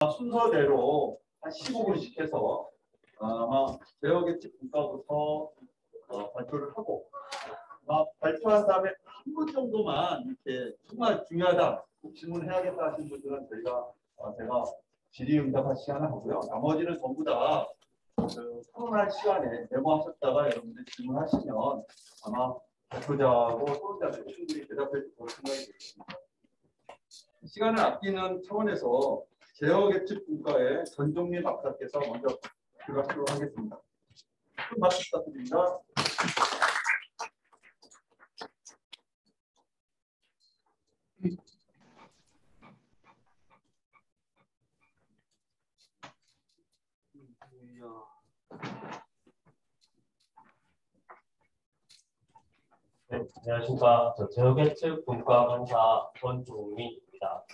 순서대로 한 15분씩 해서 아마 제어계측 분과부터 발표를 하고 발표한 다음에 한 분 정도만 이렇게 정말 중요하다 질문해야겠다 하시는 분들은 제가 질의응답할 시간을 하고요. 나머지는 전부 다 토론할 시간에 메모하셨다가 여러분들 질문하시면 아마 발표자하고 토론자들이 충분히 대답해 줄 생각이 들습니다. 시간을 아끼는 차원에서 제어계측 분과의 전종민 박사께서 먼저 들어가도록 하겠습니다. 큰 박수 부탁드립니다. 네, 안녕하십니까. 제어계측 분과 강사 권종민입니다.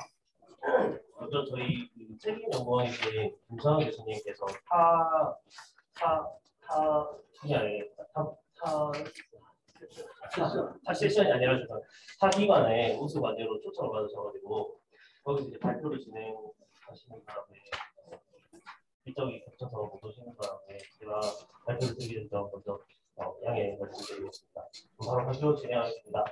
먼저 저희 책임연구원이신 김선우 교수님께서 타 세션이 아니라 타 기관에 우수 과제로 초청을 받으셔가지고 거기서 이제 발표를 진행하시는 바람에 일정이 겹쳐서 못 오시는 바람에 제가 발표를 드리는 점 먼저 양해 말씀드리겠습니다. 바로 발표 진행하겠습니다.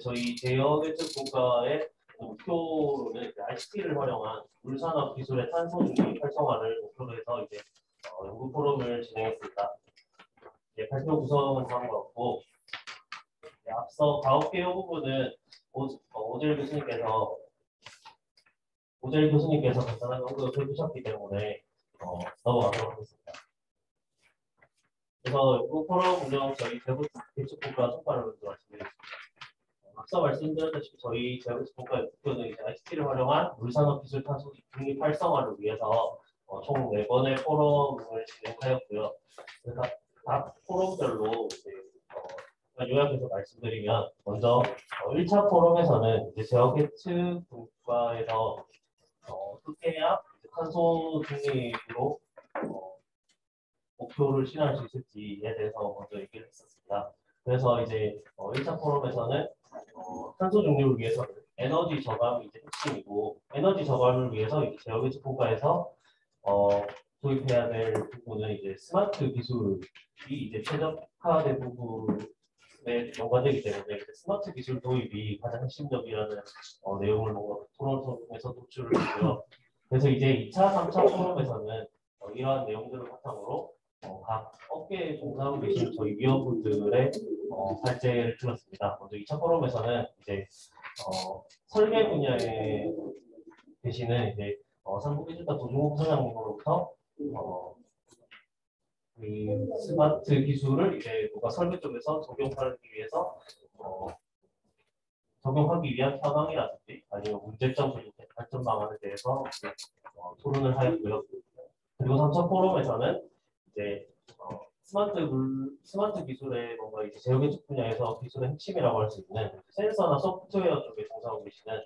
저희 제어계측 분과의 목표는 ICT를 활용한 물산업 기술의 탄소 중립 활성화를 목표로 해서 이제 연구 포럼을 진행했습니다. 발표 구성은 다음과 같고, 앞서 가업 개요 부분은 오젤 교수님께서 간단한 언급을 해주셨기 때문에 넘어가도록 하겠습니다. 그래서 연구 포럼 운영 저희 제어계측 분과 성과를 먼저 말씀드리겠습니다. 앞서 말씀드렸다시피 저희 제어계측 분과의 목표는 이제 ICT를 활용한 물산업 기술 탄소 중립 활성화를 위해서 총 4번의 포럼을 진행하였고요. 그러니까 각 포럼별로 이제 요약해서 말씀드리면 먼저 1차 포럼에서는 이제 제어계측 분과에서 어떻게 해야 탄소 중립으로 목표를 실현할 수 있을지에 대해서 먼저 얘기를 했었습니다. 그래서 이제 1차 포럼에서는 탄소 중립을 위해서는 에너지 저감이 이제 핵심이고, 에너지 저감을 위해서 이제 제어계측 분과에서 도입해야 될 부분은 이제 스마트 기술이 이제 최적화된 부분에 연관되기 때문에 스마트 기술 도입이 가장 핵심적이라는 내용을 뭔가 토론 통해서 도출을 했고요. 그래서 이제 2차, 3차 포럼에서는 이러한 내용들을 바탕으로 각 업계에 종사하고 계신 저희 위원분들의 발제를 들었습니다. 먼저 2차 포럼에서는 이제 설계 분야에 계시는 이제 삼국기술과 도중국 소장님으로부터 이 스마트 기술을 이제 누가 설계 쪽에서 적용하기 위해서 적용하기 위한 현황이라든지 아니면 문제점 그리고 발전 방안에 대해서 토론을 하였고요. 그리고 3차 포럼에서는 이제 스마트 기술의 뭔가 이제 제어계측 분야에서 기술의 핵심이라고 할 수 있는 센서나 소프트웨어 쪽에 종사하고 계시는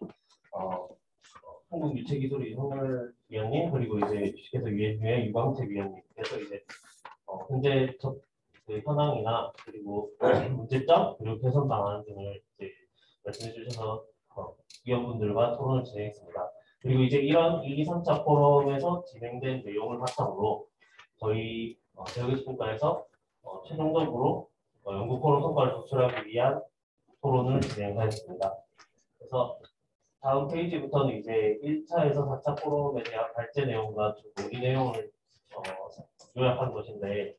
한국유체기술 이성열 위원님 그리고 이제 주식회사 유해 유광택 위원님께서 이제 현재 그 현황이나 그리고 문제점 그리고 개선 방안 등을 이제 말씀해 주셔서 위원분들과 토론을 진행했습니다. 그리고 이제 이런 1, 2, 3차 포럼에서 진행된 내용을 바탕으로 저희 제어계측 분과에서 최종적으로 연구 포럼 성과를 도출하기 위한 토론을 진행하였습니다. 그래서 다음 페이지부터는 이제 1차에서 4차 포럼에 대한 발제 내용과 좀 논의 내용을 요약한 것인데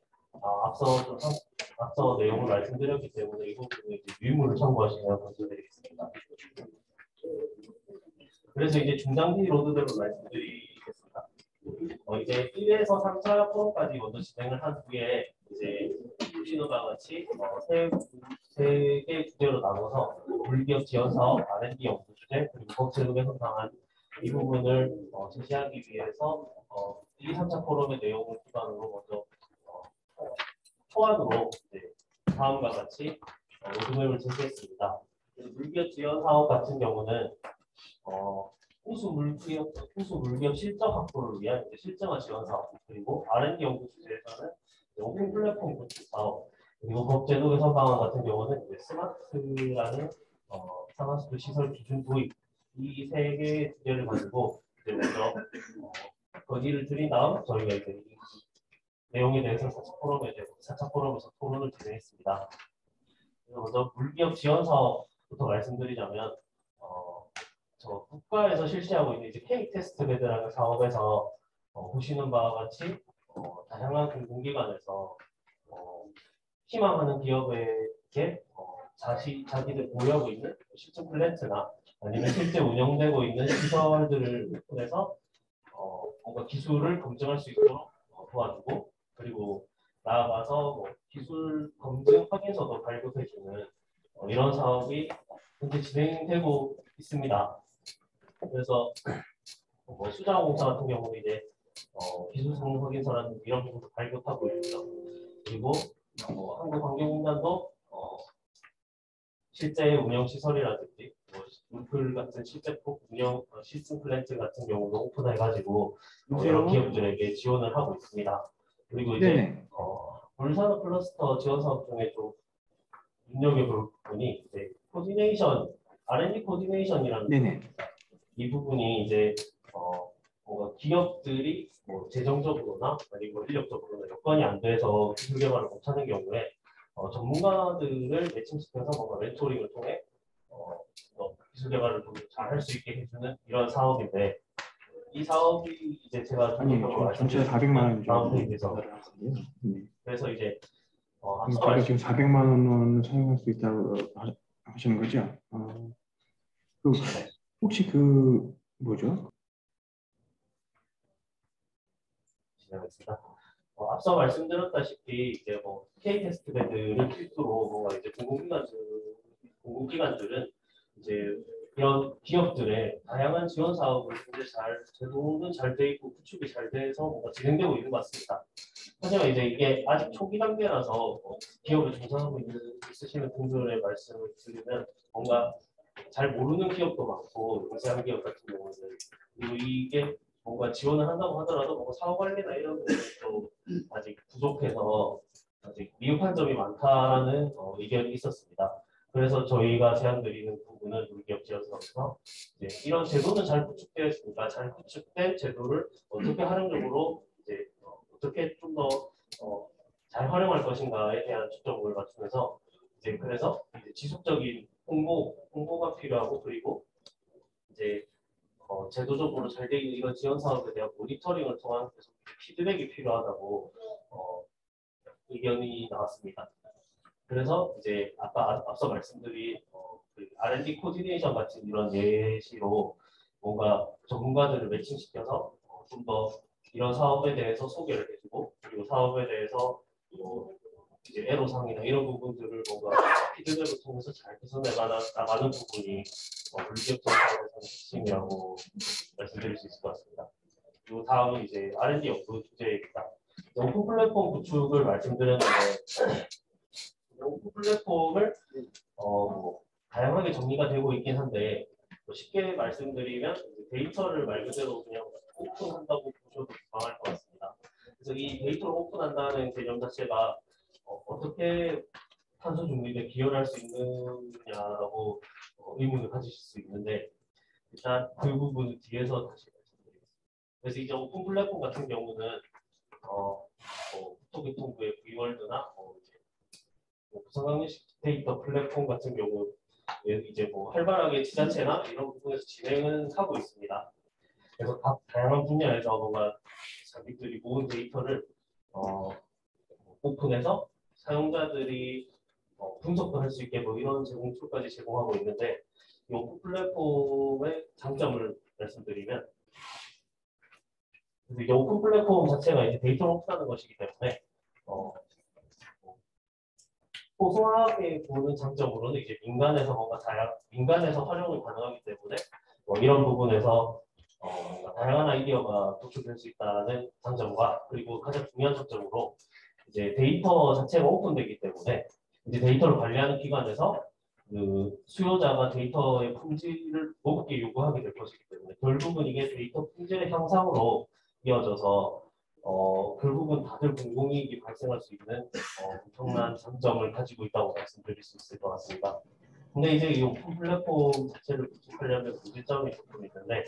앞서 내용을 말씀드렸기 때문에 이 부분은 이제 유의무를 참고하시면 감사드리겠습니다. 그래서 이제 중장기 로드맵을 말씀드리겠습니다. 이제 1에서 3차 포럼까지 먼저 진행을 한 후에 이제 보시는 바와 같이 세 개의 주제로 나눠서 물기업 지원 사업, R&D 연구 주제, 그리고 법제도 개선 방안 이 부분을 제시하기 위해서 1, 2, 3차 포럼의 내용을 기반으로 먼저 초안으로 다음과 같이 로드맵을 제시했습니다. 물기업 지원 사업 같은 경우는 우수 물기업 실적 확보를 위한 실증화 지원 사업, 그리고 R&D 연구 주제에서는 오픈 플랫폼 구축 사업, 그리고 법제도 개선 방안 같은 경우는 이제 스마트라는 상하수도 시설 기준 도입 이 세 개의 주제를 가지고 이제 먼저 건의를 드린 다음 저희가 이제 이 내용에 대해서 4차 포럼에서 토론을 진행했습니다. 그래서 먼저 물기업 지원 사업부터 말씀드리자면 저 국가에서 실시하고 있는 이제 K 테스트 베드라는 사업에서 보시는 바와 같이 다양한 공공기관에서 희망하는 기업에게 자기들 보유하고 있는 실증 플랜트나 아니면 실제 운영되고 있는 시설들을 통해서 뭔가 기술을 검증할 수 있도록 도와주고 그리고 나아가서 기술 검증 확인서도 발급해주는 이런 사업이 현재 진행되고 있습니다. 그래서 수자공사 같은 경우는 이제 기술 성능 확인서라는 이런 부분도 발급하고 있고요. 그리고 한국환경공단도 실제 운영 시설이라든지 물풀 같은 실제 운영 시스템 플랜트 같은 경우도 오픈해가지고 여러 기업들에게 지원을 하고 있습니다. 그리고 이제 물산업 클러스터 지원 사업 중에 좀 눈여겨볼 부분이 이제 코디네이션, R&D 코디네이션이라는 이 부분이 이제 뭔가 기업들이 재정적으로나 아니면 인력적으로나 여건이 안 돼서 기술 개발을 못하는 경우에 전문가들을 매칭시켜서 뭔가 멘토링을 통해 기술 개발을 좀 잘 할 수 있게 해주는 이런 사업인데 이 사업이 이제 제가 전체 400만 원이죠. 다음 페이지에서 그래서 이제 제가 지금 400만 원을 사용할 수 있다고 하시는 거죠? 혹시 뭐죠? 진행하겠습니다. 앞서 말씀드렸다시피 이제 K 테스트 베드를 필두로 뭔가 이제 공공기관들은 이제 이런 기업들의 다양한 지원 사업을 굉장히 제도는 잘 돼 있고 구축이 잘 돼서 뭔가 진행되고 있는 것 같습니다. 하지만 이제 이게 아직 초기 단계라서 기업을 중상하고 있으시는 분들의 말씀을 드리면 뭔가 잘 모르는 기업도 많고 미세한 기업 같은 경우는 그리고 이게 뭔가 지원을 한다고 하더라도 뭔가 사업 관리나 이런 부분도 아직 부족해서 아직 미흡한 점이 많다는 의견이 있었습니다. 그래서 저희가 제안드리는 부분은 물기업 지원사업에서 이런 제도는 잘 구축되어 있으니까 잘 구축된 제도를 어떻게 활용적으로 이제 어떻게 좀 더 잘 활용할 것인가에 대한 초점을 맞추면서 그래서 지속적인 홍보가 필요하고 그리고 이제 제도적으로 잘 되어 있는 이런 지원 사업에 대한 모니터링을 통한 피드백이 필요하다고 의견이 나왔습니다. 그래서 이제 앞서 말씀드린 그 R&D 코디네이션 같은 이런 예시로 뭔가 전문가들을 매칭시켜서 좀 더 이런 사업에 대해서 소개를 해주고 그리고 사업에 대해서 이제 애로사항이나 이런 부분들을 뭔가 피드백을 통해서 잘 개선해 나가는 부분이 물기업 사업에서는 핵심이라고 말씀드릴 수 있을 것 같습니다. 그리고 다음은 이제 R&D 연구 주제입니다. 오픈 플랫폼 구축을 말씀드렸는데 오픈 플랫폼을 다양하게 정리가 되고 있긴 한데 쉽게 말씀드리면 데이터를 말 그대로 그냥 오픈한다고 보셔도 무방할 것 같습니다. 그래서 이 데이터를 오픈한다는 개념 자체가 어떻게 탄소 중립에 기여를 할 수 있느냐라고 의문을 가지실 수 있는데 일단 그 부분 뒤에서 다시 말씀드리겠습니다. 그래서 이제 오픈 플랫폼 같은 경우는 국토교통부의 V월드나 부산광역시 데이터 플랫폼 같은 경우 이제 활발하게 지자체나 이런 부분에서 진행은 하고 있습니다. 그래서 각 다양한 분야에서 뭔가 자기들이 모은 데이터를 오픈해서 사용자들이 분석도 할 수 있게 이런 제공 툴까지 제공하고 있는데 이 오픈 플랫폼의 장점을 말씀드리면 이 오픈 플랫폼 자체가 이제 데이터를 오픈하는 것이기 때문에 소소하게 보는 장점으로는 이제 민간에서 활용이 가능하기 때문에 이런 부분에서 다양한 아이디어가 도출될 수 있다는 장점과 그리고 가장 중요한 장점으로 이제 데이터 자체가 오픈되기 때문에 이제 데이터를 관리하는 기관에서 그 수요자가 데이터의 품질을 높게 요구하게 될 것이기 때문에 결국은 이게 데이터 품질의 향상으로 이어져서 결국은 다들 공공이익이 발생할 수 있는 엄청난 장점을 가지고 있다고 말씀드릴 수 있을 것 같습니다. 근데 이제 이 오픈 플랫폼 자체를 구축하려면 문제점이 조금 있는데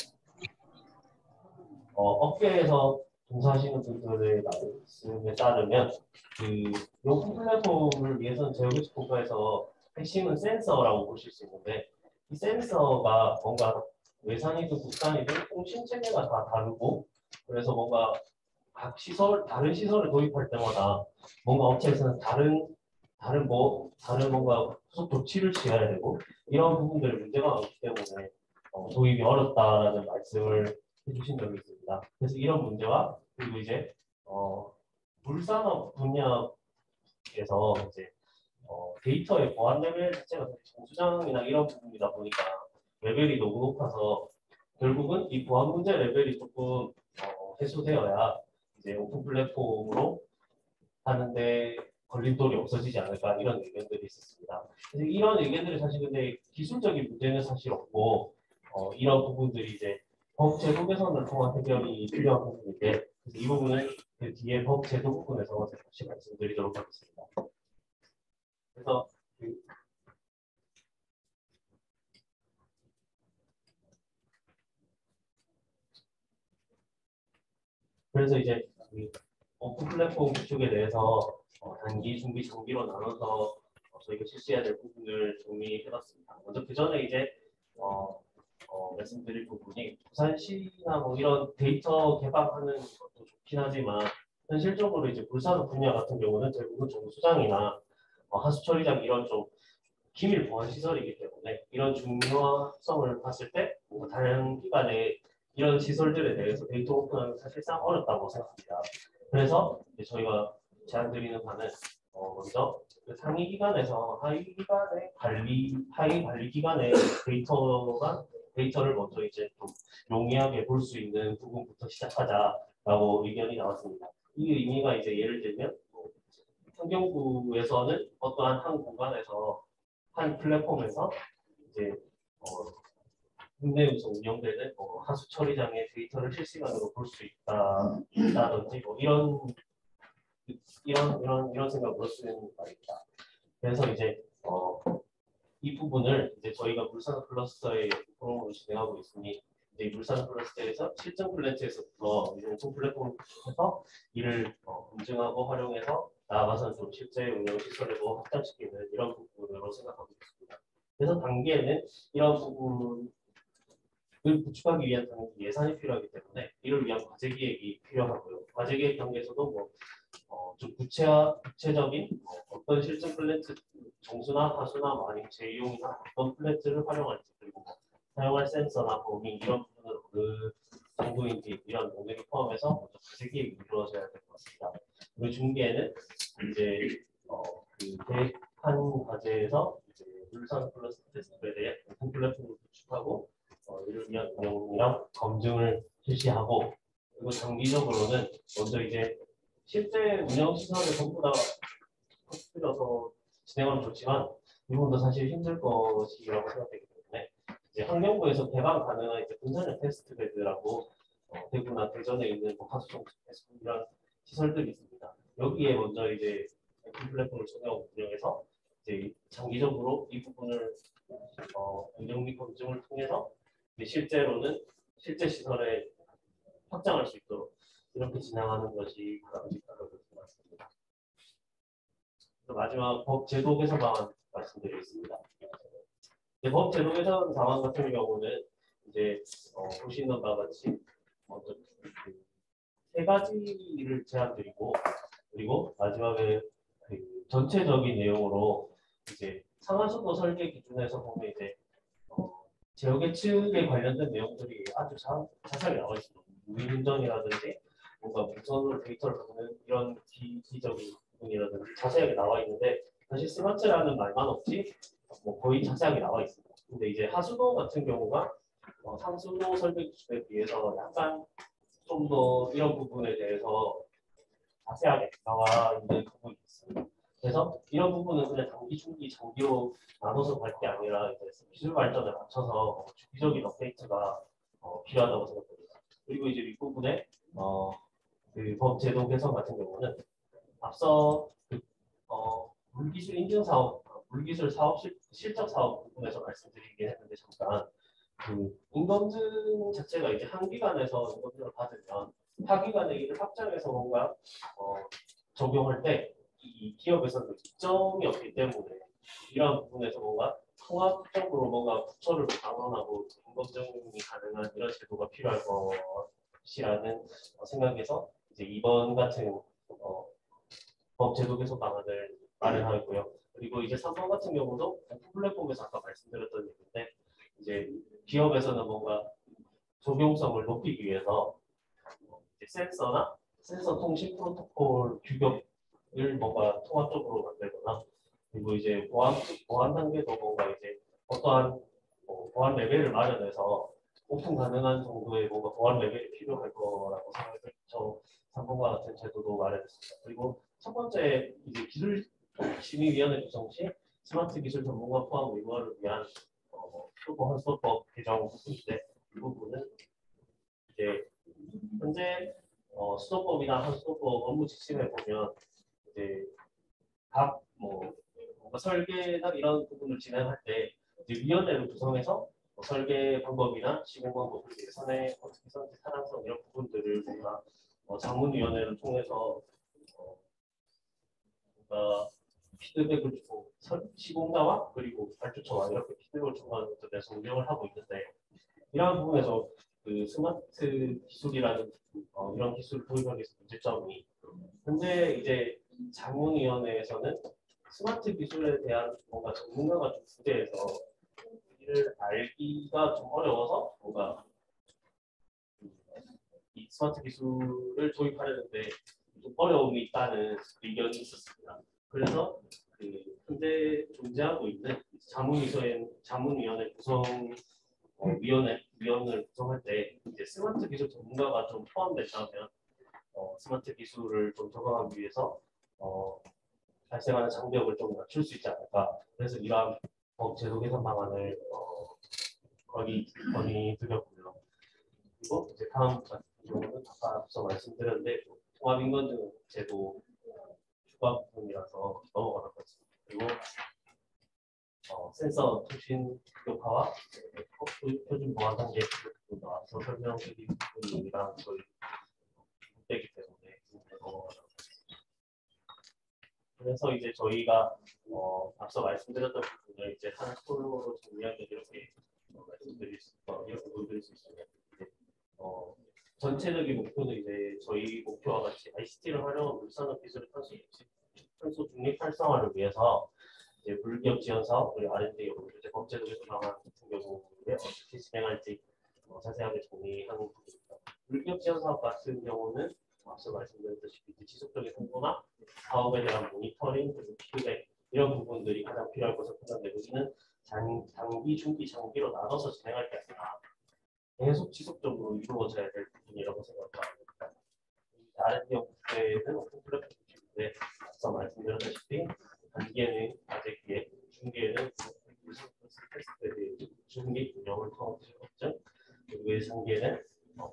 업계에서 종사하시는 분들의 말씀에 따르면 그 용품 플랫폼을 위해서는 제어교치 공과에서 핵심은 센서라고 보실 수 있는데 이 센서가 뭔가 외산이든 국산이든 통신체계가 다 다르고 그래서 뭔가 각 시설 다른 시설을 도입할 때마다 뭔가 업체에서는 다른 뭔가 후속 조치를 취해야 되고 이런 부분들 문제가 많기 때문에 도입이 어렵다라는 말씀을 해주신 적이 있습니다. 그래서 이런 문제와 그리고 이제 물산업 분야에서 이제 데이터의 보안 레벨 자체가 정수장이나 이런 부분이다 보니까 레벨이 너무 높아서 결국은 이 보안 문제 레벨이 조금 해소되어야 이제 오픈 플랫폼으로 하는데 걸림돌이 없어지지 않을까 이런 의견들이 있었습니다. 그래서 이런 의견들이 사실 근데 기술적인 문제는 사실 없고 이런 부분들이 이제 법 제도 개선을 통한 해결이 필요한 부분인데 그래서 이 부분은 그 뒤에 법 제도 부분에서 다시 말씀드리도록 하겠습니다. 그래서 이제 오픈 플랫폼 구축에 대해서 단기, 중기, 장기로 나눠서 저희가 실시해야 될 부분을 정리해봤습니다. 먼저 그 전에 이제 말씀드릴 부분이 부산시나 뭐 이런 데이터 개발하는 것도 좋긴 하지만 현실적으로 이제 불산업 분야 같은 경우는 대부분 정수장이나 하수 처리장 이런 좀 기밀 보안 시설이기 때문에 이런 중요성을 봤을 때 뭔가 다른 기관의 이런 시설들에 대해서 데이터 오픈하는 사실상 어렵다고 생각합니다. 그래서 이제 저희가 제안드리는 바는 먼저 그 상위 기관에서 하위 관리 기관의 데이터를 먼저 이제 좀 용이하게 볼 수 있는 부분부터 시작하자라고 의견이 나왔습니다. 이 의미가 이제 예를 들면 환경부에서는 어떠한 한 공간에서 한 플랫폼에서 이제 국내에서 운영되는 하수 처리장의 데이터를 실시간으로 볼 수 있다든지 뭐 이런 생각을 쓰는 말입니다. 그래서 이제 이 부분을 이제 저희가 물산업 클러스터의 프로그램을 진행하고 있으니 이제 물산업 클러스터에서 실증 플랜트에서부터 오픈 플랫폼에서 이를 검증하고 활용해서 나아가서 좀 실제 운영 시설에도 확장시키는 이런 부분으로 생각하고 있습니다. 그래서 단계에는 이런 부분을 구축하기 위한 예산이 필요하기 때문에 이를 위한 과제 기획이 필요하고요. 과제 기획 단계에서도 좀 구체적인 어떤 실증 플랜트 정수나 하수나 아니면 재이용이나 어떤 플랜트를 활용할지 그리고 사용할 센서나 범위 이런 부분을 어느 정도인지 이런 동력이 포함해서 먼저 과제 기획이 이루어져야 될 것 같습니다. 그리고 중계에는 이제 그 계획한 과제에서 이제 물산 플러스 테스트에 대해 오픈 플랫폼을 구축하고 이를 위한 운영이랑 검증을 실시하고 그리고 장기적으로는 먼저 이제 실제 운영 시설을 전부 다 터뜨려서 진행하면 좋지만 이 부분도 사실 힘들 것이라고 생각되기 때문에 이제 환경부에서 개방 가능한 이제 분산형 테스트 베드라고 대구나 대전에 있는 하수종 테스트 이런 시설들이 있습니다. 여기에 먼저 이제 플랫폼을 운영해서 이제 장기적으로 이 부분을 운영 및 검증을 통해서 실제로는 실제 시설에 확장할 수 있도록 이렇게 진행하는 것이 바람직하다고 생각합니다. 마지막 법 제도 개선 방안 말씀드리겠습니다. 법 제도 개선 방안 같은 경우는 이제 보시는 바와 같이 먼저 세 가지를 제안드리고 그리고 마지막에 그 전체적인 내용으로 이제 상하수도 설계 기준에서 보면 이제 제어 계측에 관련된 내용들이 아주 자세하게 나와 있습니다. 무인운전이라든지 뭔가 무선으로 데이터를 받는 이런 기기적인 부분이라든지 자세하게 나와 있는데 사실 스마트라는 말만 없지 거의 자세하게 나와 있습니다. 근데 이제 하수도 같은 경우가 상수도 설계 기준에 비해서 약간 좀 더 이런 부분에 대해서 자세하게 나와 있는 부분이 있습니다. 그래서 이런 부분은 그냥 단기, 중기, 장기로 나눠서 갈 게 아니라 이제 기술 발전에 맞춰서 주기적인 업데이트가 필요하다고 생각합니다. 그리고 이제 윗부분에 그 법 제도 개선 같은 경우는 앞서 물기술 인증 사업, 물기술 사업 실적 사업 부분에서 말씀드리긴 했는데 잠깐 그 인검증 자체가 이제 한 기관에서 인검증을 받으면 타기관의 일을 확장해서 뭔가 적용할 때 이 기업에서는 이점이 없기 때문에 이런 부분에서 뭔가 통합적으로 뭔가 부처를 방언하고 인검증이 가능한 이런 제도가 필요할 것이라는 생각에서 이제 이번 같은 법 제도 개선 방안을 마련하고요. 그리고 이제 3번 같은 경우도 플랫폼에서 아까 말씀드렸던 얘기인데 이제 기업에서는 뭔가 적용성을 높이기 위해서 센서나 센서 통신 프로토콜 규격을 뭔가 통합적으로 만들거나 그리고 이제 보안 단계도 뭔가 이제 어떠한 보안 레벨을 마련해서 오픈 가능한 정도의 뭔가 보안 레벨이 필요할 거라고 생각해서 3번과 같은 제도도 마련했습니다. 그리고 첫 번째 이제 기술 심의위원회 구성 시 스마트 기술 전문가 포함 의무화를 위한 수법 개정 부분인데 이 부분은 이제 현재 수도법이나 한수도법 업무 지침에 보면 이제 각 뭔가 설계나 이런 부분을 진행할 때 이제 위원회를 구성해서 설계 방법이나 시공 방법, 예산에 어떻게 선지 타당성 이런 부분들을 뭔가 자문위원회를 통해서 뭔가 피드백을 주고 시공자와 그리고 발주처와 이렇게 피드백을 주고하는 것에 대해서 운영을 하고 있는데 이러한 부분에서 그 스마트 기술이라는 이런 기술을 도입하기 위해서 문제점이 현재 이제 자문위원회에서는 스마트 기술에 대한 뭔가 전문가가 좀 부재해서 이를 알기가 좀 어려워서 뭔가 이 스마트 기술을 도입하려는데 좀 어려움이 있다는 의견이 있었습니다. 그래서 그 현재 존재하고 있는 자문위원회 구성 위원을 구성할 때 이제 스마트 기술 전문가가 좀 포함된다면 스마트 기술을 좀 적용하기 위해서 발생하는 장벽을 좀 낮출 수 있지 않을까. 그래서 이러한 법 제도 개선 방안을 건의드렸고요. 그리고 이제 다음 같은 경우는 아까 앞서 말씀드렸는데 통합인건증 제도 추가 부분이라서 넘어가도록 하겠습니다. 그리고 센서 통신 규격화와 표준 보안 단계 부분도 앞서 설명드린 부분이랑 저희 되기 때문에 넘어가도록 하겠습니다. 그래서 이제 저희가 앞서 말씀드렸던 부분을 이제 한 콜로 정리하게 이렇게 말씀드릴 수 있습니다. 전체적인 목표는 이제 저희 목표와 같이 ICT를 활용한 물산업 기술의 탄소 중립 활성화를 위해서 이제 물기업 지원 사업 그리고 R&D 이제 법제도 개선 방안 같은 경우에 어떻게 진행할지 자세하게 정리하는 부분입니다. 물기업 지원 사업 같은 경우는 앞서 말씀드렸듯이 지속적인 홍보나 사업에 대한 모니터링 그리고 피드백 이런 부분들이 가장 필요할 것으로 판단되고 이는 단기, 중기, 장기로 나눠서 진행할 게 아니라 계속 지속적으로 이루어져야 될 부분이라고 생각합니다. R&D 업체는 오픈 플랫폼인데 앞서 말씀드렸다시피 단기에는 과제 기획, 중기에는 테스트에 대해 준비 운영을 통한 업체, 그리고 예상기에는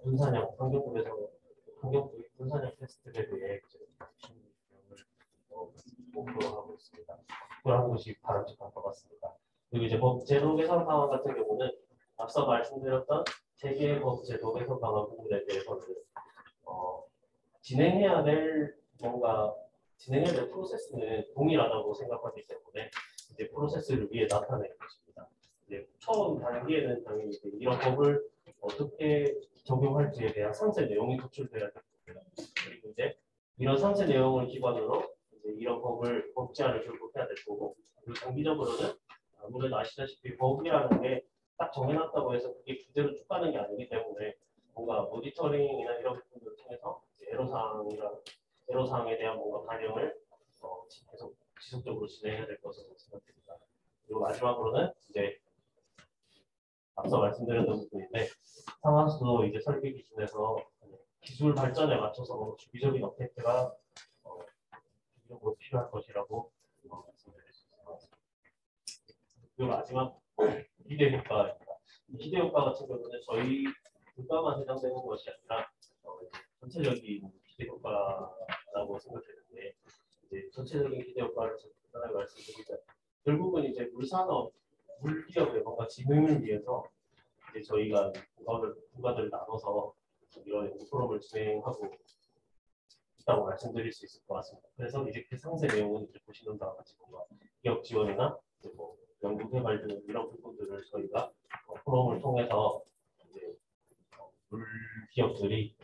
분산형 환경부의 분산형 테스트에 대해 운영을 목표로 하고 있습니다. 그런 것이 바람직한 것 같습니다. 그리고 이제 법 제도 개선 방안 같은 경우는 앞서 말씀드렸던 세계의 법 제도 개선 방안 부분에 대해서는 진행해야 될 프로세스는 동일하다고 생각하기 때문에 이제 프로세스를 위해 나타낼 것입니다. 이제 처음 단계에는 당연히 이런 법을 어떻게 적용할지에 대한 상세 내용이 도출돼야 됩니다. 그리고 이제 이런 상세 내용을 기반으로 이제 이런 법제화를 결국 해야 될 거고 그리고 장기적으로는 아무래도 아시다시피 법이라는 게 딱 정해놨다고 해서 그게 그대로 쭉 가는 게 아니기 때문에 뭔가 모니터링이나 이런 부분을 통해서 애로사항에 대한 뭔가 반영을 계속 지속적으로 진행해야 될 것으로 생각됩니다. 그리고 마지막으로는 이제 앞서 말씀드렸던 부분인데 상하수도 이제 설계 기준에서 기술 발전에 맞춰서 주기적인 업데이트가 주기적으로 필요할 것이라고 말씀드릴 수 있을 것 같습니다. 그리고 마지막 기대 효과입니다. 기대 효과 같은 경우는 저희 국가만 해당되는 것이 아니라 전체적인 기대 효과라고 생각되는데 이제 전체적인 기대 효과를 간단하게 말씀드리자면 결국은 이제 물기업의 뭔가 진흥을 위해서 이제 저희가 분과들 나눠서 이런 연구 프로그램을 진행하고 있다고 말씀드릴 수 있을 것 같습니다. 그래서 이제 그 상세 내용은 이제 보시는 바와 같이 뭔가 기업 지원이나 뭐 연구 개발 등 이런 부분들을 저희가 프로그램을 통해서 이제 물 기업들이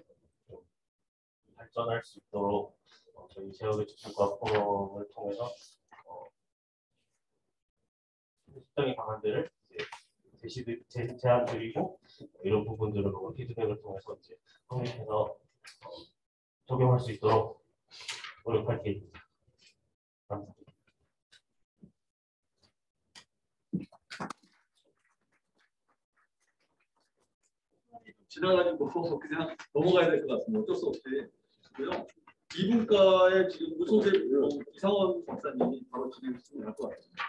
좀 발전할 수 있도록 저희 제어의 주술과 프로그램을 통해서 실적인 방안들을 이제 제안 드리고 이런 부분들을 피드백을 통해서 이제 확립해서 적용할 수 있도록 노력할 계획입니다. 감사합니다. 지나가는 거 그냥 넘어가야 될 것 같습니다. 어쩔 수 없이. 그래요. 이분과의 지금 무소속 이상원 박사님이 바로 진행했으면 할 것 같습니다.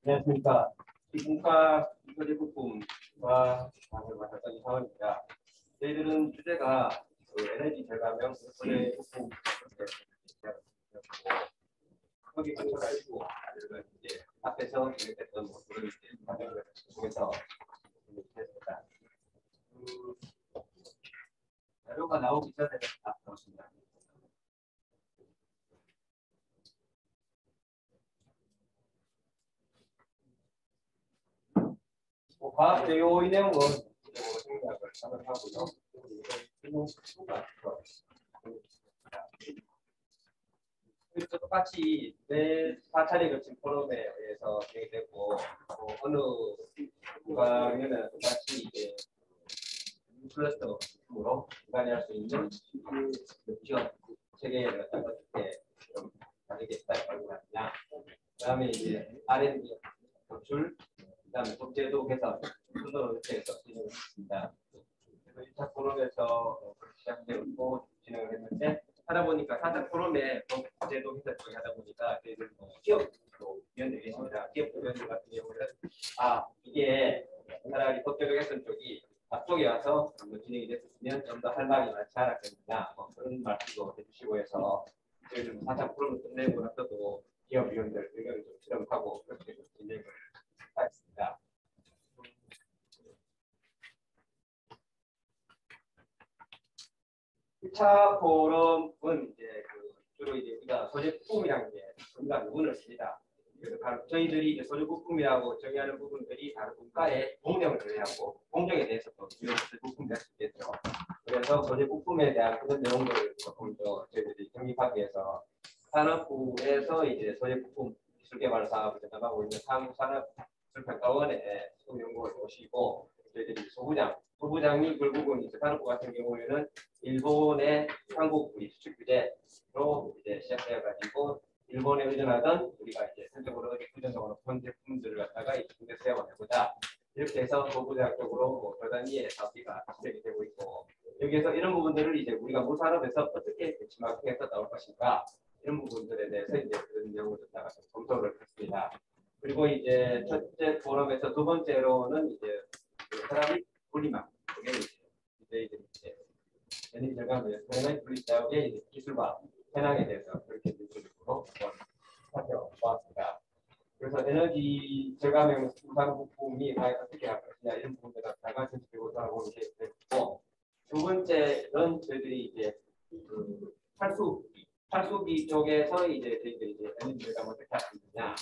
안녕하십니까. 이분과 이소재 부품과 관계를 맡았던 이상원입니다. 저희들은 주제가 에너지 절감형 이소재 부품 거기 관련해가지고 이제 앞에서 진행했던 그런 과정을 통해서 진행했습니다. 자료가 나오기 전에 다 나왔습니다. 과학 제요의 내용은 생각을 하고요. 똑같이 매 4차례 거친 포럼에 의해서 진행되고 어느 강연은 똑같이 이제 클러스터 으로 중간에 할 수 있는 지원 체계를 어떻게 좀 가지겠다 발굴하느냐. 그다음에 이제 R&D 도출, 그다음에 법제도 개선 순서로 이렇게 해서 진행했습니다. 그래서 1차 포럼에서 시작되었고 진행을 했는데 하다 보니까 4차 포럼에 법제도 개선 쪽에 하다 보니까 저희들 기업도 위원들이 계십니다. 기업 위원들 같은 경우는 이게 차라리 법제도 개선 쪽이 앞쪽에 와서 진행이 됐으면 좀 더 할 말이 많지 않았겠느냐 그런 말씀도 해주시고 해서 저희들 4차 포럼을 끝내고 나서도 기업위원들 의견을 좀 수렴하고 그렇게 좀 진행을 하였습니다. 1차 포럼은 이제 주로 이제 우리가 소재 부품이라는 게 우리가 구분을 씁니다. 그래서 저희들이 이제 소재 부품이라고 정의하는 부분들이 다른 국가의 공정을 정의하고 공정에 대해서 또 이런 소재 부품이 될 수 있겠죠. 그래서 소재 부품에 대한 그런 내용들을 조금 더 저희들이 정립하기 위해서 산업부에서 이제 소재 부품 기술 개발 사업을 전담하고 있는 한국산업기술평가원에 연구를 모시고 저희들이 소부장이 결국은 이제 산업부 같은 경우에는 일본의 한국 수출 규제로 이제 시작되어 가지고 일본에 의존하던 우리가 이제 전적으로 의존적으로 본 제품들을 갖다가 이제 국내 사용을 해보자 이렇게 해서 소부장 쪽으로 저 단위의 사업비가 진행이 되고 있고 여기에서 이런 부분들을 이제 우리가 무산업에서 어떻게 benchmarking해서 나올 것인가 이런 부분들에 대해서 이제 그런 내용을 갖다가 검토를 했습니다. 그리고 이제 첫째 포럼에서 두 번째로는 이제 사람이 분리망 그게 이제 에너지 절감을 에너지 분리 사업의 기술과 현황에 대해서 그렇게 기술적으로 살펴보았습니다. 그래서 에너지 절감형 우산 부품이 과연 어떻게 할 것이냐 이런 부분들을 다가 전체적으로 살아보는 게 됐고 두 번째는 저희들이 이제 탈수기 쪽에서 이제 저희들이 이제 에너지 절감을 어떻게 할 수 있느냐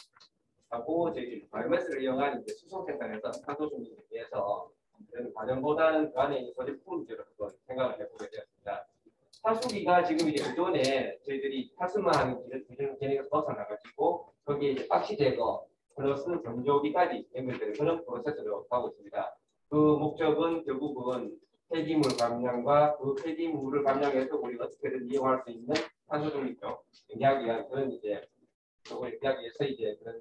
하고 저희들이 바이오매스를 이용한 이제 수소 생산에서 탄소 중립에 대해서 이런 과정보다는 그 안에 소재 부품 위주로 생각을 해보게 되었습니다. 탈수기가 지금 이제 기존에 저희들이 탈수만 하는 기능에서 벗어나가지고 거기에 이제 박시 제거 플러스 건조기까지 연결되는 그런 프로세스로 가고 있습니다. 그 목적은 결국은 폐기물 감량과 그 폐기물을 감량해서 우리가 어떻게든 이용할 수 있는 탄소 중립적 영향이 위한 그런 이제 그걸 하기 위해서 이제 그런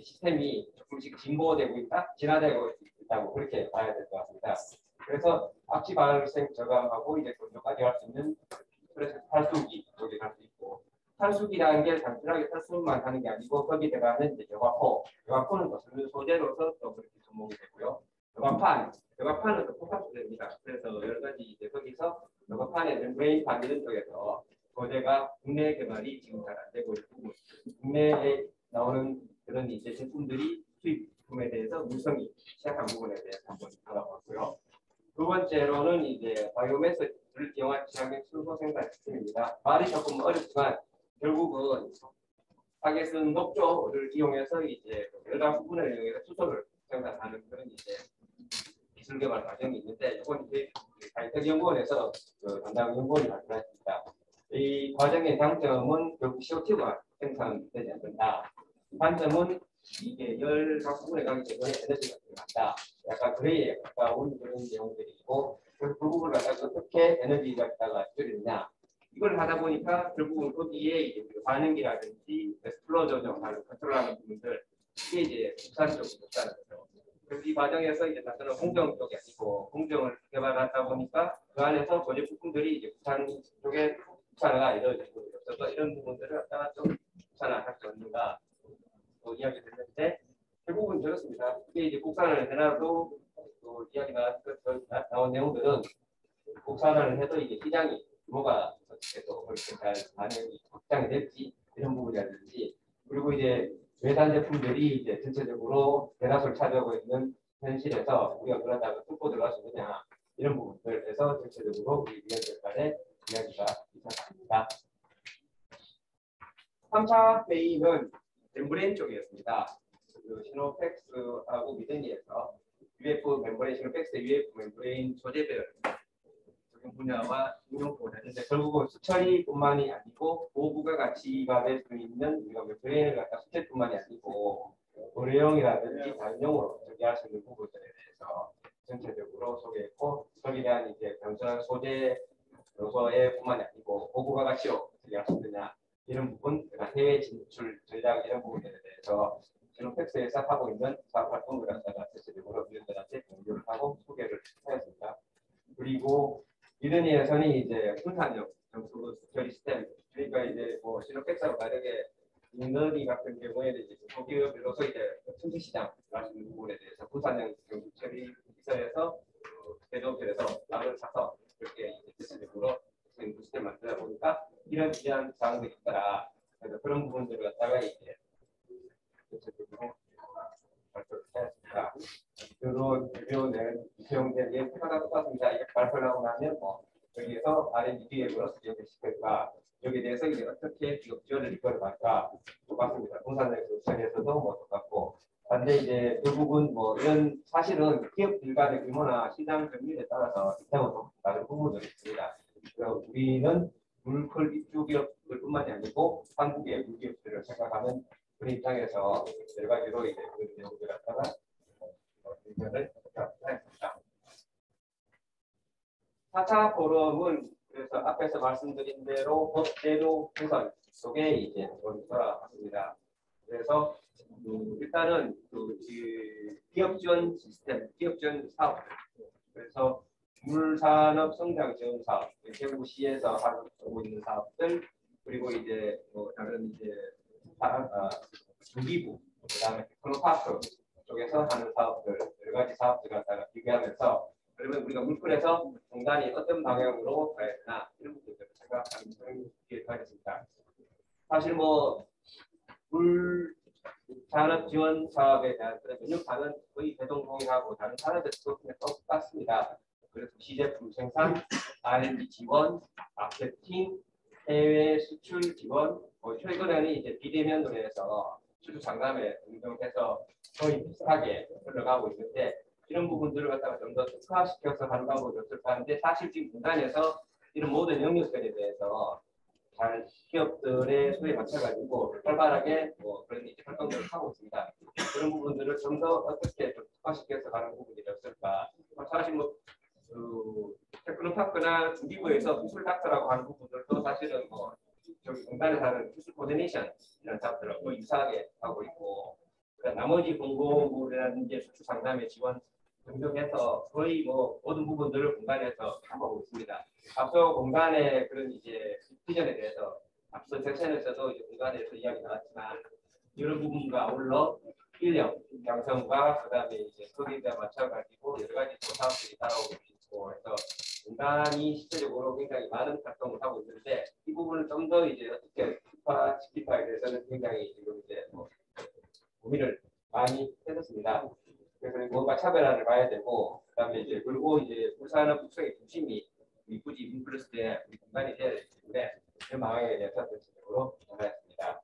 시스템이 조금씩 진보되고 있다, 진화되고 있다고 그렇게 봐야 될 것 같습니다. 그래서 악취 발생 저감하고 이제 건조까지 할 수 있는 그래서 탈수기 쪽에 갈 수 있고 탈수기라는 게 단순하게 탈수만 하는 게 아니고 거기에 들어가는 이제 여과포는 또 섬유 소재로서 또 그렇게 접목이 되고요. 여과판은 또 복합 소재입니다. 그래서 여러 가지 이제 거기서 여과판의 멤브레인판 이런 쪽에서 소재가 국내 개발이 지금 잘 안 되고 있고 국내에 나오는 그런 이제 제품들이 수입품에 대해서 물성이 취약한 부분에 대해서 한번 알아봤고요. 두 번째로는 이제 바이오매스를 이용한 친환경 수소 생산 시스템입니다. 말이 조금 어렵지만 결국은 타겟은 녹조를 이용해서 이제 열강 부분을 이용해서 수소를 생산하는 그런 이제 기술 개발 과정이 있는데 이건 이제 하이텍 연구원에서 그 담당 연구원이 발표했습니다. 이 과정의 장점은 결국 CO2가 생산되지 않는다. 단점은 이게 열강 부분에 가기 때문에 에너지가 들어간다. 약간 그레이에 가까운 그런 내용들이고 그 부분을 갖다가 어떻게 에너지가 있다가 줄이느냐. 이걸 하다 보니까 결국은 거기에 이제 반응기라든지 스플러 조정하는 컨트롤하는 부분들 이게 이제 국산적으로 못하는 거죠. 그래서 이 과정에서 이제 나타나는 공정 쪽이 아니고 공정을 개발하다 보니까 그 안에서 소재 부품들이 이제 국산 쪽에 국산화가 이루어지고 있어서 이런 부분들을 갖다가 좀 국산화할 수 없는가 이야기를 했는데 결국은 그렇습니다. 이게 이제 국산을 해놔도 또 이야기가 나온 내용들은 국산화를 해도 이게 시장이 규모가 어떻게 또 그렇게 잘 반영이 확장이 될지 이런 부분이라든지 그리고 이제 외산 제품들이 이제 전체적으로 대다수를 차지하고 있는 현실에서 우리가 그러다가 뚫고 들어갈 수 있느냐 이런 부분들에서 전체적으로 우리 위원들 간의 이야기가 있었습니다. 3차 회의는 멤브레인 쪽이었습니다. 그 시노팩스하고 미드니에서 UF 멤브레인, 시노팩스 UF 멤브레인 소재별 적용 분야와 응용을 했는데 결국은 수처리뿐만이 아니고 고부가 가치가 될 수 있는 우리가 멤브레인을 갖다 수채뿐만이 아니고 의료용이라든지 다른 용으로 적용할 수 있는 부분들에 대해서 전체적으로 소개했고 거기에 대한 이제 단순한 소재 요소에 뿐만이 아니고 고부가 가치로 적용할 수 있느냐 이런 부분, 해외 진출 전략 이런 부분에 대해서 시노팩스에서 하고 있는 사업 활동을 갖다가 전체적으로 위원들한테 공유를 하고 소개를 하였습니다. 그리고 미드니에서는 이제 분산형 점수 처리 시스템, 그러니까 이제 뭐 시노팩스하고 다르게 미드니 같은 경우에는 이제 소기업으로서 이제 틈새 시장 하시는 부분에 대해서 분산형 점수 처리 시설에서 제조업체에서 나를 사서 그렇게 전체적으로 시스템 만들다 보니까 이런 사항들이 있더라. 그래서 그런 부분들을 갖다가 이제 전체적으로 발표를 했습니다. 그리고 대표는 이태용된 예 하나 똑같습니다. 이게 발표를 하고 나면 뭐 여기에서 R&D 기획으로 수정을 시킬까 여기에 대해서 이제 어떻게 기업 지원을 이끌어갈까 똑같습니다. 동산의 조건에서도 뭐 똑같고. 근데 이제 결국은 뭐 이런 사실은 기업들 간의 규모나 시장 점유율에 따라서 이태원도 다른 부분들이 있습니다. 우리는 물컬 입주 기업들뿐만이 아니고 한국의 물기업들을 생각하는 그런 입장에서 여러 가지로 이제 그 내용들 갖다가 의견을 했습니다. 4차 포럼은 그래서 앞에서 말씀드린 대로 법제도 개선 속에 이제 돌아왔습니다. 그래서 일단은 그 기업 지원 시스템, 기업 지원 사업, 그래서 물산업 성장 지원 사업, 대구시에서 하고 있는 사업들, 그리고 이제 뭐 다른 이제 주기부, 그다음에 테크노파크 쪽에서 하는 사업들, 여러 가지 사업들 갖다가 비교하면서 그러면 우리가 물풀에서 공단이 어떤 방향으로 가야 되나 이런 부분들을 생각하는 그런 기회가 됐습니다. 사실 뭐 물 산업 지원 사업에 대한 그런 면역사는 거의 대동공이하고 다른 산업에서도 똑같습니다. 그래서 시제품 생산, R&D 지원, 마케팅, 해외 수출 지원, 최근에는 이제 비대면으로 해서 수출 상담에 응용해서 거의 비슷하게 흘러가고 있는데 이런 부분들을 갖다가 좀 더 특화시켜서 하는 방법이 없을까 하는데 사실 지금 분단에서 이런 모든 영역들에 대해서 잘 기업들의 수에 맞춰가지고 활발하게 뭐 그런 이제 활동들을 하고 있습니다. 그런 부분들을 좀 더 어떻게 좀 특화시켜서 가는 부분이 없을까. 사실 뭐 그 테크노파크나 중기부에서 기술 닥터라고 하는 부분들도 사실은 뭐 저기 공단에서 하는 기술 코디네이션 이런 작업들을 뭐 유사하게 하고 있고 나머지 공고물이라든지 수출 상담의 지원 등등해서 거의 뭐 모든 부분들을 공단에서 하고 있습니다. 앞서 공단의 그런 이제 비전에 대해서 앞서 섹션에서도 이제 공단에서 이야기 나왔지만 이런 부분과 아울러 인력 양성과 그다음에 이제 거기에 맞춰 가지고 여러 가지 사업들이 따라오고 있고 해서 공단이 실질적으로 굉장히 많은 활동을 하고 있는데 이 부분을 좀 더 이제 어떻게 구축화시키기에 대해서는 굉장히 지금 이제 고민을 많이 했었습니다. 그래서 뭔가 차별화를 봐야 되고, 그다음에 이제 그리고 이제 물산업 국성의 중심이 굳이 인플루스 때 공간이 돼야 되기 때문에 그 방향에 대해서 전체적으로 전하였습니다.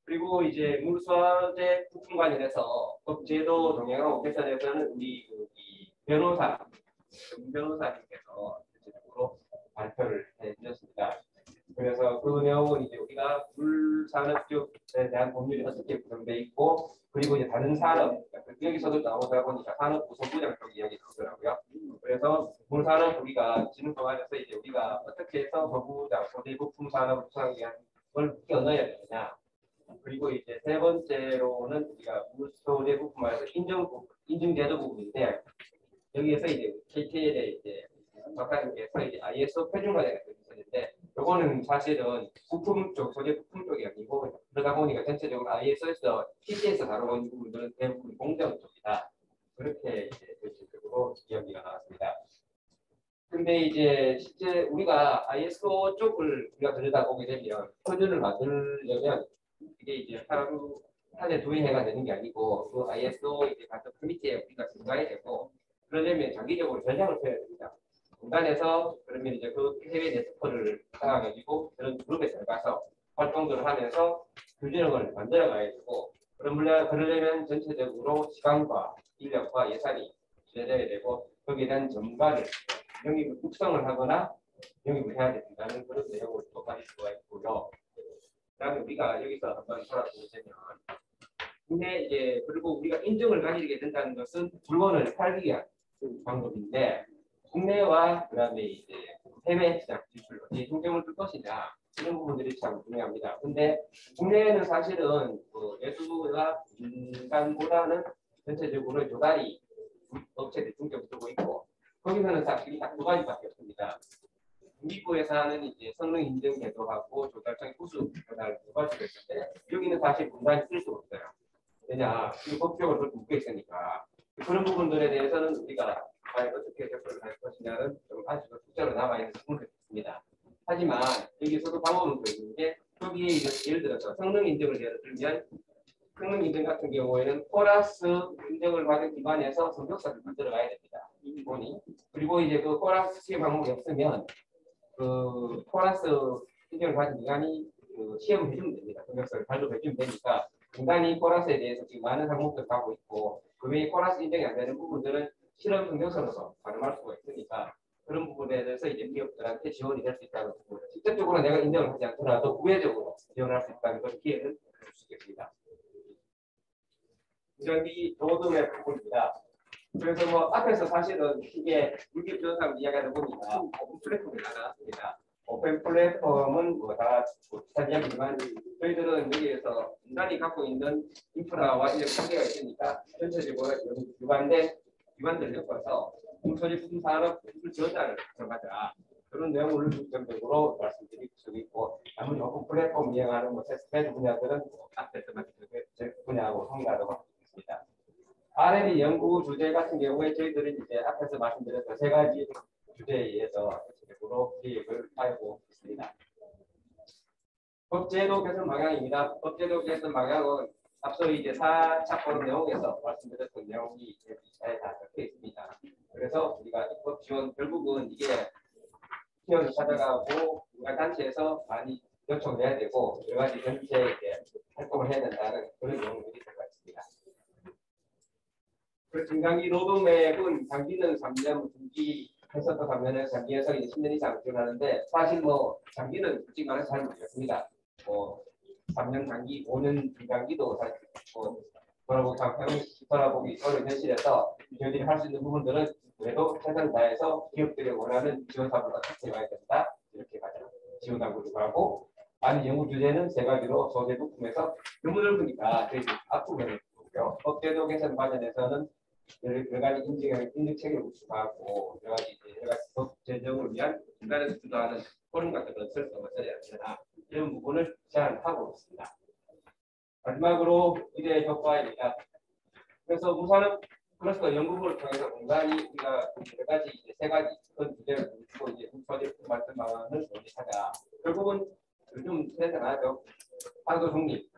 그리고 이제 물소재 부품 관련해서 법제도 동향하고 개선에서는 우리 이 변호사님께서 전체적으로 발표를 해주셨습니다. 그래서 그 내용은 이제 우리가 물산업 쪽에 대한 법률이 어떻게 구성되어 있고, 그리고 이제 다른 산업, 여기서도 나오다 보니까 산업 구성부장 쪽 이야기 나오더라고요. 그래서 물산업 우리가 진흥법 안에서 이제 우리가 어떻게 해서 소부장, 소재부품 산업 구성을 끼워넣어야 되느냐. 그리고 이제 세 번째로는 우리가 물소재 부품 안에서 인증제도 부분인데, 여기에서 이제 KTL에 이제 박사님께서 이제 ISO 표준화에 대해서 있었는데, 요거는 사실은 부품 쪽, 소재 부품 쪽이 아니고, 그러다 보니까 전체적으로 ISO에서 TC에서 다루고 있는 부분들은 대부분 공정 쪽이다. 그렇게 이제 전체적으로 이야기가 나왔습니다. 근데 이제 실제 우리가 ISO 쪽을 우리가 들여다보게 되면 표준을 만들려면 이게 이제 하루 한해 두 해가 되는 게 아니고, 그 ISO 이제 같은 커미티에 우리가 들어가야 되고, 그러려면 장기적으로 전략을 펴야 됩니다. 공간에서 그러면 이제 그 해외 네트워크를 상황해주고 그런 그룹에 들어가서 활동들을 하면서 규정을 만들어가야 되고, 그러려면 전체적으로 시간과 인력과 예산이 제재해야 되고, 거기에 대한 전문가를 영입을 육성을 하거나 영입을 해야 된다는 그런 내용을 또 가질 수가 있고요. 그다음에 우리가 여기서 한번 돌아보시면, 근데 이제 그리고 우리가 인증을 가지게 된다는 것은 물건을 팔기 위한 방법인데, 국내와 그다음에 이제 해외 시장 진출 어디에 중점을 둘 것이냐, 이런 부분들이 참 중요합니다. 근데 국내에는 사실은 그 내수가 민간보다는 전체적으로 조달이 업체들 중점을 두고 있고, 거기서는 사실 딱 두 가지밖에 없습니다. 미국에서는 이제 성능 인증 제도하고 조달청 우수 조달 두 가지가 있는데, 여기는 사실 분간이 쓸 수가 없어요. 왜냐, 이 법적으로 묶여 있으니까. 그런 부분들에 대해서는 우리가 과연 어떻게 접근을 할 것이냐는 좀 아주 숙제로 남아있는 부분이 있습니다. 하지만 여기서도 방법은 또 있는 게, 여기에 예를 들어서 성능 인증을 예를 들면, 성능 인증 같은 경우에는 코라스 인증을 받은 기관에서 성적서를 만들어 가야 됩니다. 이분이. 그리고 이제 그 코라스 시험 항목이 없으면 그 코라스 인증을 받은 기관이 그 시험을 해주면 됩니다. 성적서를 발급해주면 되니까, 인간이 코라스에 대해서 지금 많은 항목들을 하고 있고, 그 외에 코라스 인증이 안 되는 부분들은 실험 성적서로서 발음할 수가 있으니까, 그런 부분에 대해서 이제 기업들한테 지원이 될 수 있다는 부분. 직접적으로 내가 인정을 하지 않더라도 우회적으로 지원할 수 있다는 그런 기회를 줄 수 있겠습니다. 여기 로드맵 부분입니다. 그래서 뭐 앞에서 사실은 이게 물기 변호사 이야기하다 보니까 오픈 플랫폼이 나왔습니다. 오픈 플랫폼은 뭐 다 비슷한 이야기지만, 저희들은 여기에서 인간이 갖고 있는 인프라와 인력 한계가 있으니까 전체적으로 유관된 기관들을 엮어서 소재 부품 산업 기술 지원자를 들어가자, 그런 내용을 중점적으로 말씀드릴 수 있고, 나머지 오픈 플랫폼 이용하는 뭐 테스트 분야들은 앞에서 말씀드린 분야하고 통과하도록 하겠습니다. R&D 연구 주제 같은 경우에 저희들은 이제 앞에서 말씀드렸던 세 가지 주제에 의해서 전체적으로 기획을 하고 있습니다. 법제도 개선 방향입니다. 법제도 개선 방향은 앞서 이제 4차 포럼 내용에서 말씀드렸던 내용이 잘 다 적혀 있습니다. 그래서 우리가 입법 지원 결국은 이게 기업을 찾아가고 단체에서 많이 요청을 해야 되고, 여러 가지 전체 활동을 해야 된다는 그런 내용들이 들어가 있습니다. 그 중장기 로드맵은 장기는 3년, 중기 해서도 3년에서 장기에서 이제 10년 이상 지원하는데, 사실 뭐 장기는 솔직히 말해서 잘 모르겠습니다. 뭐 3년 장기, 5년 중장기도 사실 뭐 돌아보기 어려운 현실에서 저희들이 할 수 있는 부분들은 그래도 최선을 다해서 기업들이 원하는 지원 사업을 어떻게 해야 된다, 이렇게 가장 지원하고 하고, 아니 연구 주제는 세 가지로 소재 부품에서 너무 넓으니까 저희 앞부분을 보고요. 법제도 개선 관련해서는 여러 가지 인증 체계를 구축하고, 여러 가지 법 제정을 위한 중간에서 주도하는 포럼 같은 것을 써야 되나, 이런 부분을 제안하고 있습니다. 마지막으로 미래 효과입니다. 그래서 우선은 그래서 연구를 통해서 공간이 우리가 여러 가지 이제 세 가지 큰 주제를 두고 이제 소재 말씀 방안을 논의하자. 결국은 요즘 트렌드가 나죠. 탄소 중립,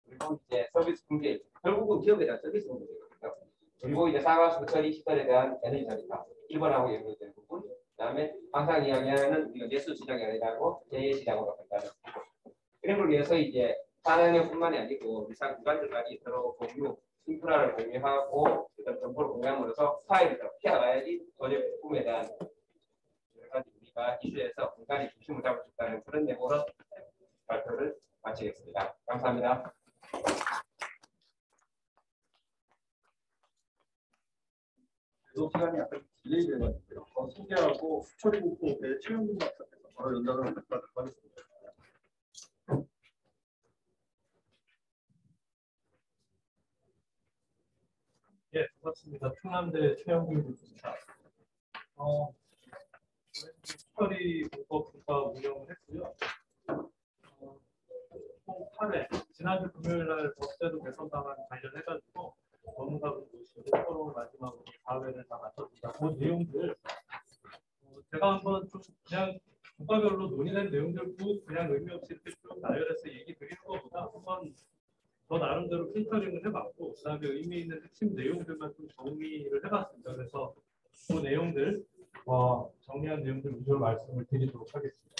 그리고 이제 서비스 분배, 결국은 기업에 대한 서비스 분배거든요. 그리고 이제 사가수 처리 시설에 대한 에너지 절감, 1번하고 연결되는 부분, 그다음에 항상 이야기하는 우리가 내수 시장이 아니라고 제 시장으로 간다는 부분. 이런 걸 위해서 이제 산업뿐만이 아니고 일상 기관들까지 서로 공유, 인프라를 공유하고 그다음 정보를 공유함으로써 파일을 더 피해가야지 소재 부품에 대한 여러 가지 우리가 이슈에서 공간이 중심을 잡을 수 있다는 그런 내용으로 발표를 마치겠습니다. 감사합니다. 계속 시간이 약간 딜레이 돼가지고요. 소개하고 수처리 부품의 최영준 박사께서 바로 연락을 하도록 하겠습니다. 예, 반갑습니다. 충남대 최영준 교수입니다. 수처리 문법과 운영을 했고요. 총 8회, 지난주 금요일 날 법제도 개선 방안 관련해가지고 전문가분 모시고 토론을 마지막으로 4회를 다 마쳤습니다. 그 내용들 제가 한번 좀 그냥 국가별로 논의된 내용들 쭉 그냥 의미 없이 이렇게 쭉 나열해서 얘기 드리는 것보다 한번 저 나름대로 필터링을 해봤고 그다음에 의미 있는 핵심 내용들만 좀 정리를 해봤습니다. 그래서 그 내용들 정리한 내용들 위주로 말씀을 드리도록 하겠습니다.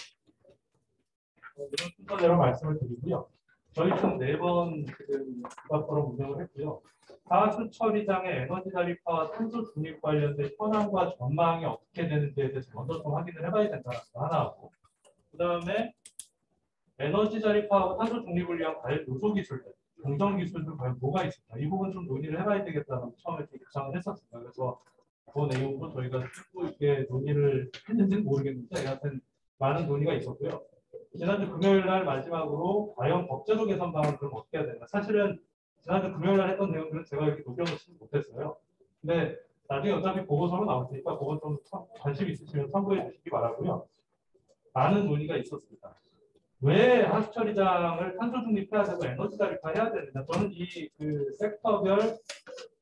이런 순서대로 말씀을 드리고요. 저희 총 4번 지금 국가토론 운영을 했고요. 하수 처리장의 에너지 자립화와 탄소 중립 관련된 현황과 전망이 어떻게 되는지에 대해서 먼저 좀 확인을 해봐야 된다는 거 하나 하고, 그 다음에 에너지 자립화하고 탄소 중립을 위한 과연 요소 기술들, 공정 기술들 과연 뭐가 있을까? 이 부분 좀 논의를 해봐야 되겠다는 처음에 구상을 했었습니다. 그래서 그 내용도 저희가 쭉 이렇게 논의를 했는지는 모르겠는데 여하튼 많은 논의가 있었고요. 지난주 금요일 날 마지막으로 과연 법제도 개선 방안 그럼 어떻게 해야 되나? 사실은 지난주 금요일 날 했던 내용들은 제가 이렇게 녹여놓지 못했어요. 근데 나중에 어차피 보고서로 나올 테니까 그건 좀 관심 있으시면 참고해 주시기 바라고요. 많은 논의가 있었습니다. 왜 하수처리장을 탄소 중립해야 되고 에너지 자립화해야 되느냐? 저는 이 그 섹터별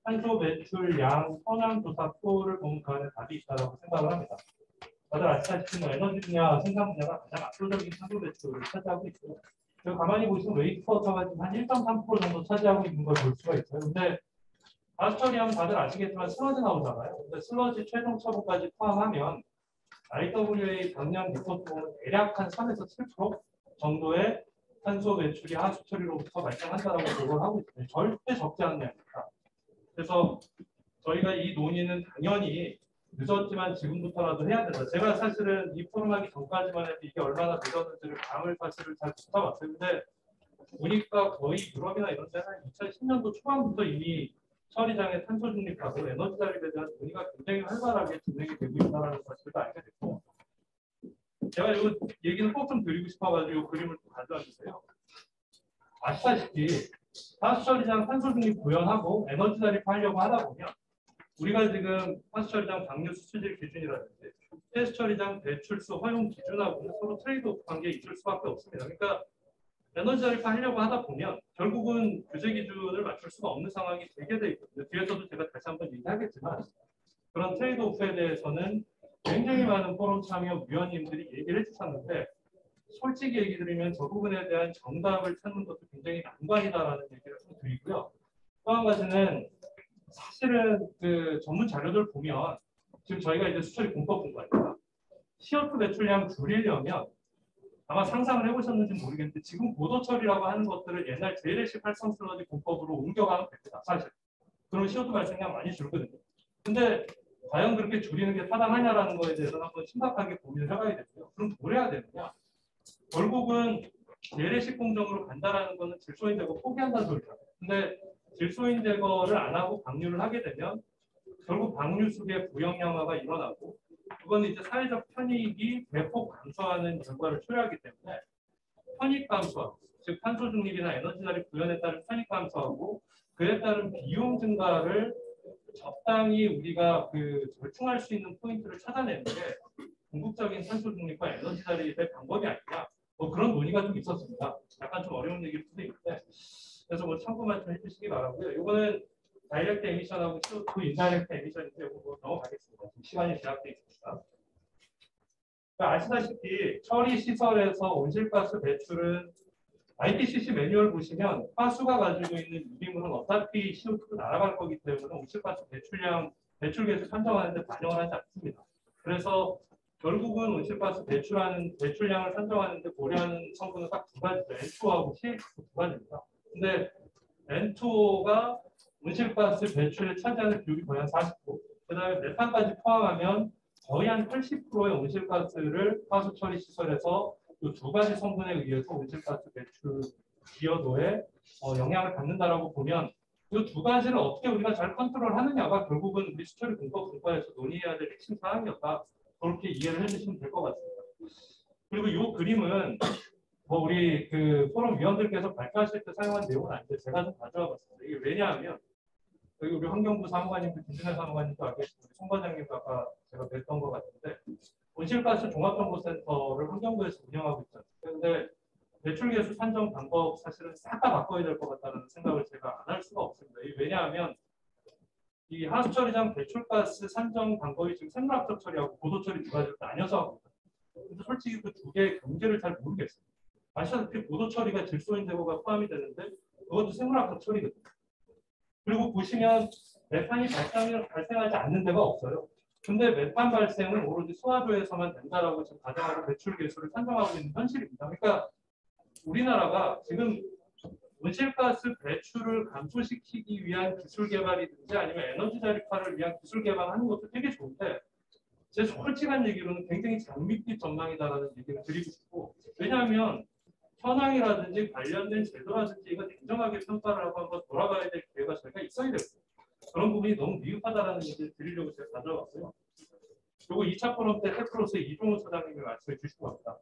탄소 매출량 현황 조사 표를 보면 그 안에 답이 있다고 생각을 합니다. 다들 아시다시피 에너지 분야, 생산 분야가 가장 압도적인 탄소 배출을 차지하고 있고요. 가만히 보시면 웨이스트워터가 지금 한 1.3% 정도 차지하고 있는 걸 볼 수가 있어요. 근데 하수처리하면 다들 아시겠지만 슬러지 나오잖아요. 근데 슬러지 최종 처분까지 포함하면 IWA 작년 리포트는 대략 한 3에서 7% 정도의 탄소 배출이 하수처리로부터 발생한다라고 보고를 하고 있습니다. 절대 적지 않은 양입니다. 그래서 저희가 이 논의는 당연히 늦었지만 지금부터라도 해야 된다. 제가 사실은 이 포럼하기 전까지만 해도 이게 얼마나 늦었는지를 감을 사실을 잘 못 잡았어요. 근데 보니까 거의 유럽이나 이런 데는 2010년도 초반부터 이미 처리장의 탄소 중립하고 에너지 자립에 대한 논의가 굉장히 활발하게 진행이 되고 있다는 사실도 알게 됐고, 제가 이거 얘기는 꼭 좀 드리고 싶어가지고 그림을 또 가져왔는데요. 아시다시피 하수처리장 탄소 중립 구현하고 에너지 자립하려고 하다 보면 우리가 지금 하수처리장 방류 수질 기준이라든지 폐수처리장 배출수 허용 기준하고는 서로 트레이드오프 관계에 있을 수밖에 없습니다. 그러니까 에너지 자립화하려고 하다 보면 결국은 규제 기준을 맞출 수가 없는 상황이 되게 돼 있거든요. 뒤에서도 제가 다시 한번 얘기하겠지만 그런 트레이드오프에 대해서는 굉장히 많은 포럼 참여 위원님들이 얘기를 해주셨는데 솔직히 얘기 드리면 저 부분에 대한 정답을 찾는 것도 굉장히 난관이다라는 얘기를 좀 드리고요. 또 한 가지는 사실은 그 전문 자료들 보면 지금 저희가 이제 수처리 공법 공부하니까 CO2 배출량 줄이려면 아마 상상을 해보셨는지 모르겠는데 지금 고도 처리라고 하는 것들을 옛날 JLC 활성 슬러지 공법으로 옮겨가면 됩니다. 사실. 그럼 CO2 발생량 많이 줄거든요. 근데 과연 그렇게 줄이는 게 타당하냐라는 거에 대해서 한번 심각하게 고민을 해봐야 되고요. 그럼 뭘 해야 되느냐? 결국은 JLC 공정으로 간다라는 거는 질소인 제거 포기한다는 소리잖아요. 근데 질소인 제거를 안 하고 방류를 하게 되면 결국 방류 속에 부영양화가 일어나고 그거는 이제 사회적 편익이 대폭 감소하는 결과를 초래하기 때문에 편익 감소, 즉 탄소 중립이나 에너지 자립 구현에 따른 편익 감소하고 그에 따른 비용 증가를 적당히 우리가 그 절충할 수 있는 포인트를 찾아내는 게 궁극적인 탄소 중립과 에너지 자립의 방법이 아니냐. 뭐 그런 논의가 좀 있었습니다. 약간 좀 어려운 얘기일 수도 있는데 그래서 뭐 참고만 좀 해주시기 바라고요. 이거는 다이렉트 에미션하고 CO2 인다이렉트 에미션인데 이거 뭐 넘어가겠습니다. 시간이 제약돼 있습니다. 그러니까 아시다시피 처리 시설에서 온실가스 배출은 IPCC 매뉴얼 보시면 화수가 가지고 있는 유기물은 어차피 CO2로 날아갈 거기 때문에 온실가스 배출계수 산정하는 데 반영을 하지 않습니다. 그래서 결국은 온실가스 배출량을 산정하는 데 고려하는 성분은 딱 두 가지죠. N2O하고 CH2 두 가지입니다. 근데 N2O가 온실가스 배출에 차지하는 비율이 거의 한 40%, 그 다음에 메탄까지 포함하면 거의 한 80%의 온실가스를 화수 처리 시설에서 이 두 가지 성분에 의해서 온실가스 배출 기여도에 영향을 받는다라고 보면 이 두 가지를 어떻게 우리가 잘 컨트롤하느냐가 결국은 우리 수처리 분과에서 논의해야 될 핵심 사항이었다. 그렇게 이해를 해주시면 될 것 같습니다. 그리고 이 그림은 뭐 우리 그 포럼 위원들께서 발표하실 때 사용한 내용은 아닌데 제가 좀 가져와 봤습니다. 이게 왜냐하면 여기 우리 환경부 사무관님도 김진애 사무관님도 알고 계시고 우리 송 과장님도 아까 제가 뵀던 것 같은데 온실가스 종합정보센터를 환경부에서 운영하고 있잖아요. 그런데 배출계수 산정 방법 사실은 싹 다 바꿔야 될 것 같다는 생각을 제가 안 할 수가 없습니다. 왜냐하면 이 하수처리장 배출가스 산정 방법이 지금 생물학적 처리하고 고도 처리 두 가지로 나뉘어서 하고 있거든요. 근데 솔직히 그 두 개의 경계를 잘 모르겠어요. 아시다시피 고도 처리가 질소인 제거가 포함이 되는데 그것도 생물학적 처리거든요. 그리고 보시면 메탄이 발생하지 않는 데가 없어요. 근데 메탄 발생은 오로지 소화조에서만 된다라고 지금 가정하고 배출 계수를 산정하고 있는 현실입니다. 그러니까 우리나라가 지금 온실가스 배출을 감소시키기 위한 기술 개발이든지 아니면 에너지 자립화를 위한 기술 개발하는 것도 되게 좋은데 제 솔직한 얘기로는 굉장히 장밋빛 전망이다라는 얘기를 드리고 싶고 왜냐하면 현황이라든지 관련된 제도라든지 이거 냉정하게 평가를 하고 한번 돌아가야 될 기회가 저희가 있어야 되거든요. 그런 부분이 너무 미흡하다라는 얘기를 드리려고 제가 가져왔고요. 그리고 2차 포럼 때 테크로스의 이종호 소장님이 말씀해 주신 겁니다.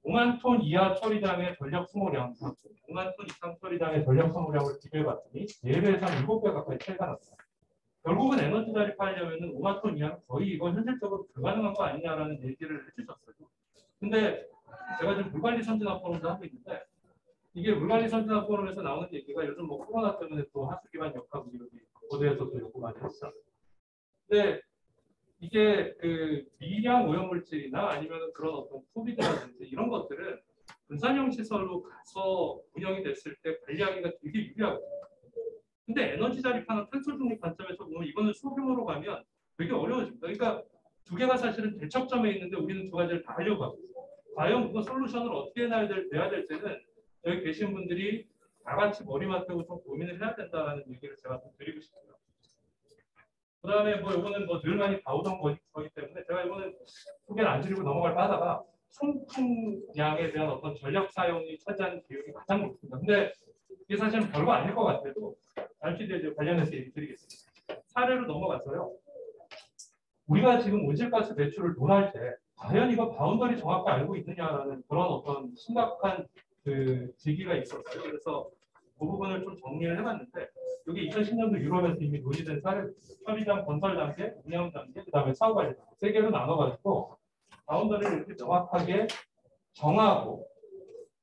5만 톤 이하 처리장의 전력 소모량, 5만 톤 이상 처리장의 전력 소모량을 비교해봤더니 4배에서 7배 가까이 차이가 났습니다. 결국은 에너지 자립하려면 5만 톤 이하는 거의 이건 현실적으로 불가능한 거 아니냐라는 얘기를 해주셨어요. 근데 제가 지금 물관리 선진화 포럼도 하고 있는데 이게 물관리 선진화 포럼에서 나오는 얘기가 요즘 뭐 코로나 때문에 또 하수 기반 역학이 여기 고대에서도 요구 많이 했어요. 근데 이게 그 미량 오염물질이나 아니면 그런 어떤 소비자라든지 이런 것들은 분산형 시설로 가서 운영이 됐을 때 관리하기가 되게 유리하거든요. 근데 에너지 자립하는 탄소 중립 관점에서 보면 이거는 소규모로 가면 되게 어려워집니다. 그러니까 두 개가 사실은 대척점에 있는데 우리는 두 가지를 다 하려고 하고 과연 그거 솔루션을 어떻게 내야 될 때는 여기 계신 분들이 다 같이 머리 맞대고 좀 고민을 해야 된다는 얘기를 제가 좀 드리고 싶어요. 그 다음에 뭐 이거는 뭐 늘 많이 봐오던 거기 때문에 제가 이거는 소개를 안 드리고 넘어갈까 하다가 총풍량에 대한 어떤 전력 사용이 차지하는 비율이 가장 높습니다. 근데 이게 사실은 별거 아닐 것 같아도 잠시 뒤에 관련해서 얘기 드리겠습니다. 사례로 넘어가서요. 우리가 지금 온실가스 배출을 논할 때 과연 이거 바운더리 정확히 알고 있느냐라는 그런 어떤 심각한 그 지기가 있었어요. 그래서 그 부분을 좀 정리를 해봤는데 여기 2010년도 유럽에서 이미 논의된 사례, 처리장 건설 단계, 운영 단계, 그다음에 사후 관리 단계 세 개로 나눠가지고 바운더리를 이렇게 명확하게 정하고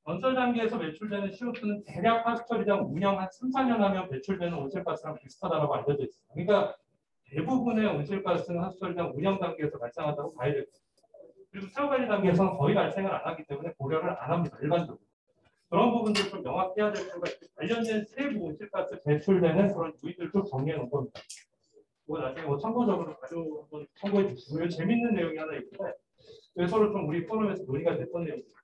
건설 단계에서 배출되는 CO2는 대략 하수처리장 운영 한 3, 4년 하면 배출되는 온실가스랑 비슷하다고 알려져 있습니다. 그러니까 대부분의 온실가스는 하수처리장 운영 단계에서 발생한다고 봐야 됩니다. 그리고 사후 관리 단계에서는 거의 발생을 안 하기 때문에 고려를 안 합니다. 일반적으로. 그런 부분들 좀 명확히 해야 될 필요가 있고 관련된 세부 온실가스 배출되는 그런 부위들 좀 정리해 놓은 겁니다. 이거 나중에 뭐 참고적으로 가지고 한번 참고해 주시고요. 재밌는 내용이 하나 있는데 서로 좀 우리 포럼에서 논의가 됐던 내용입니다.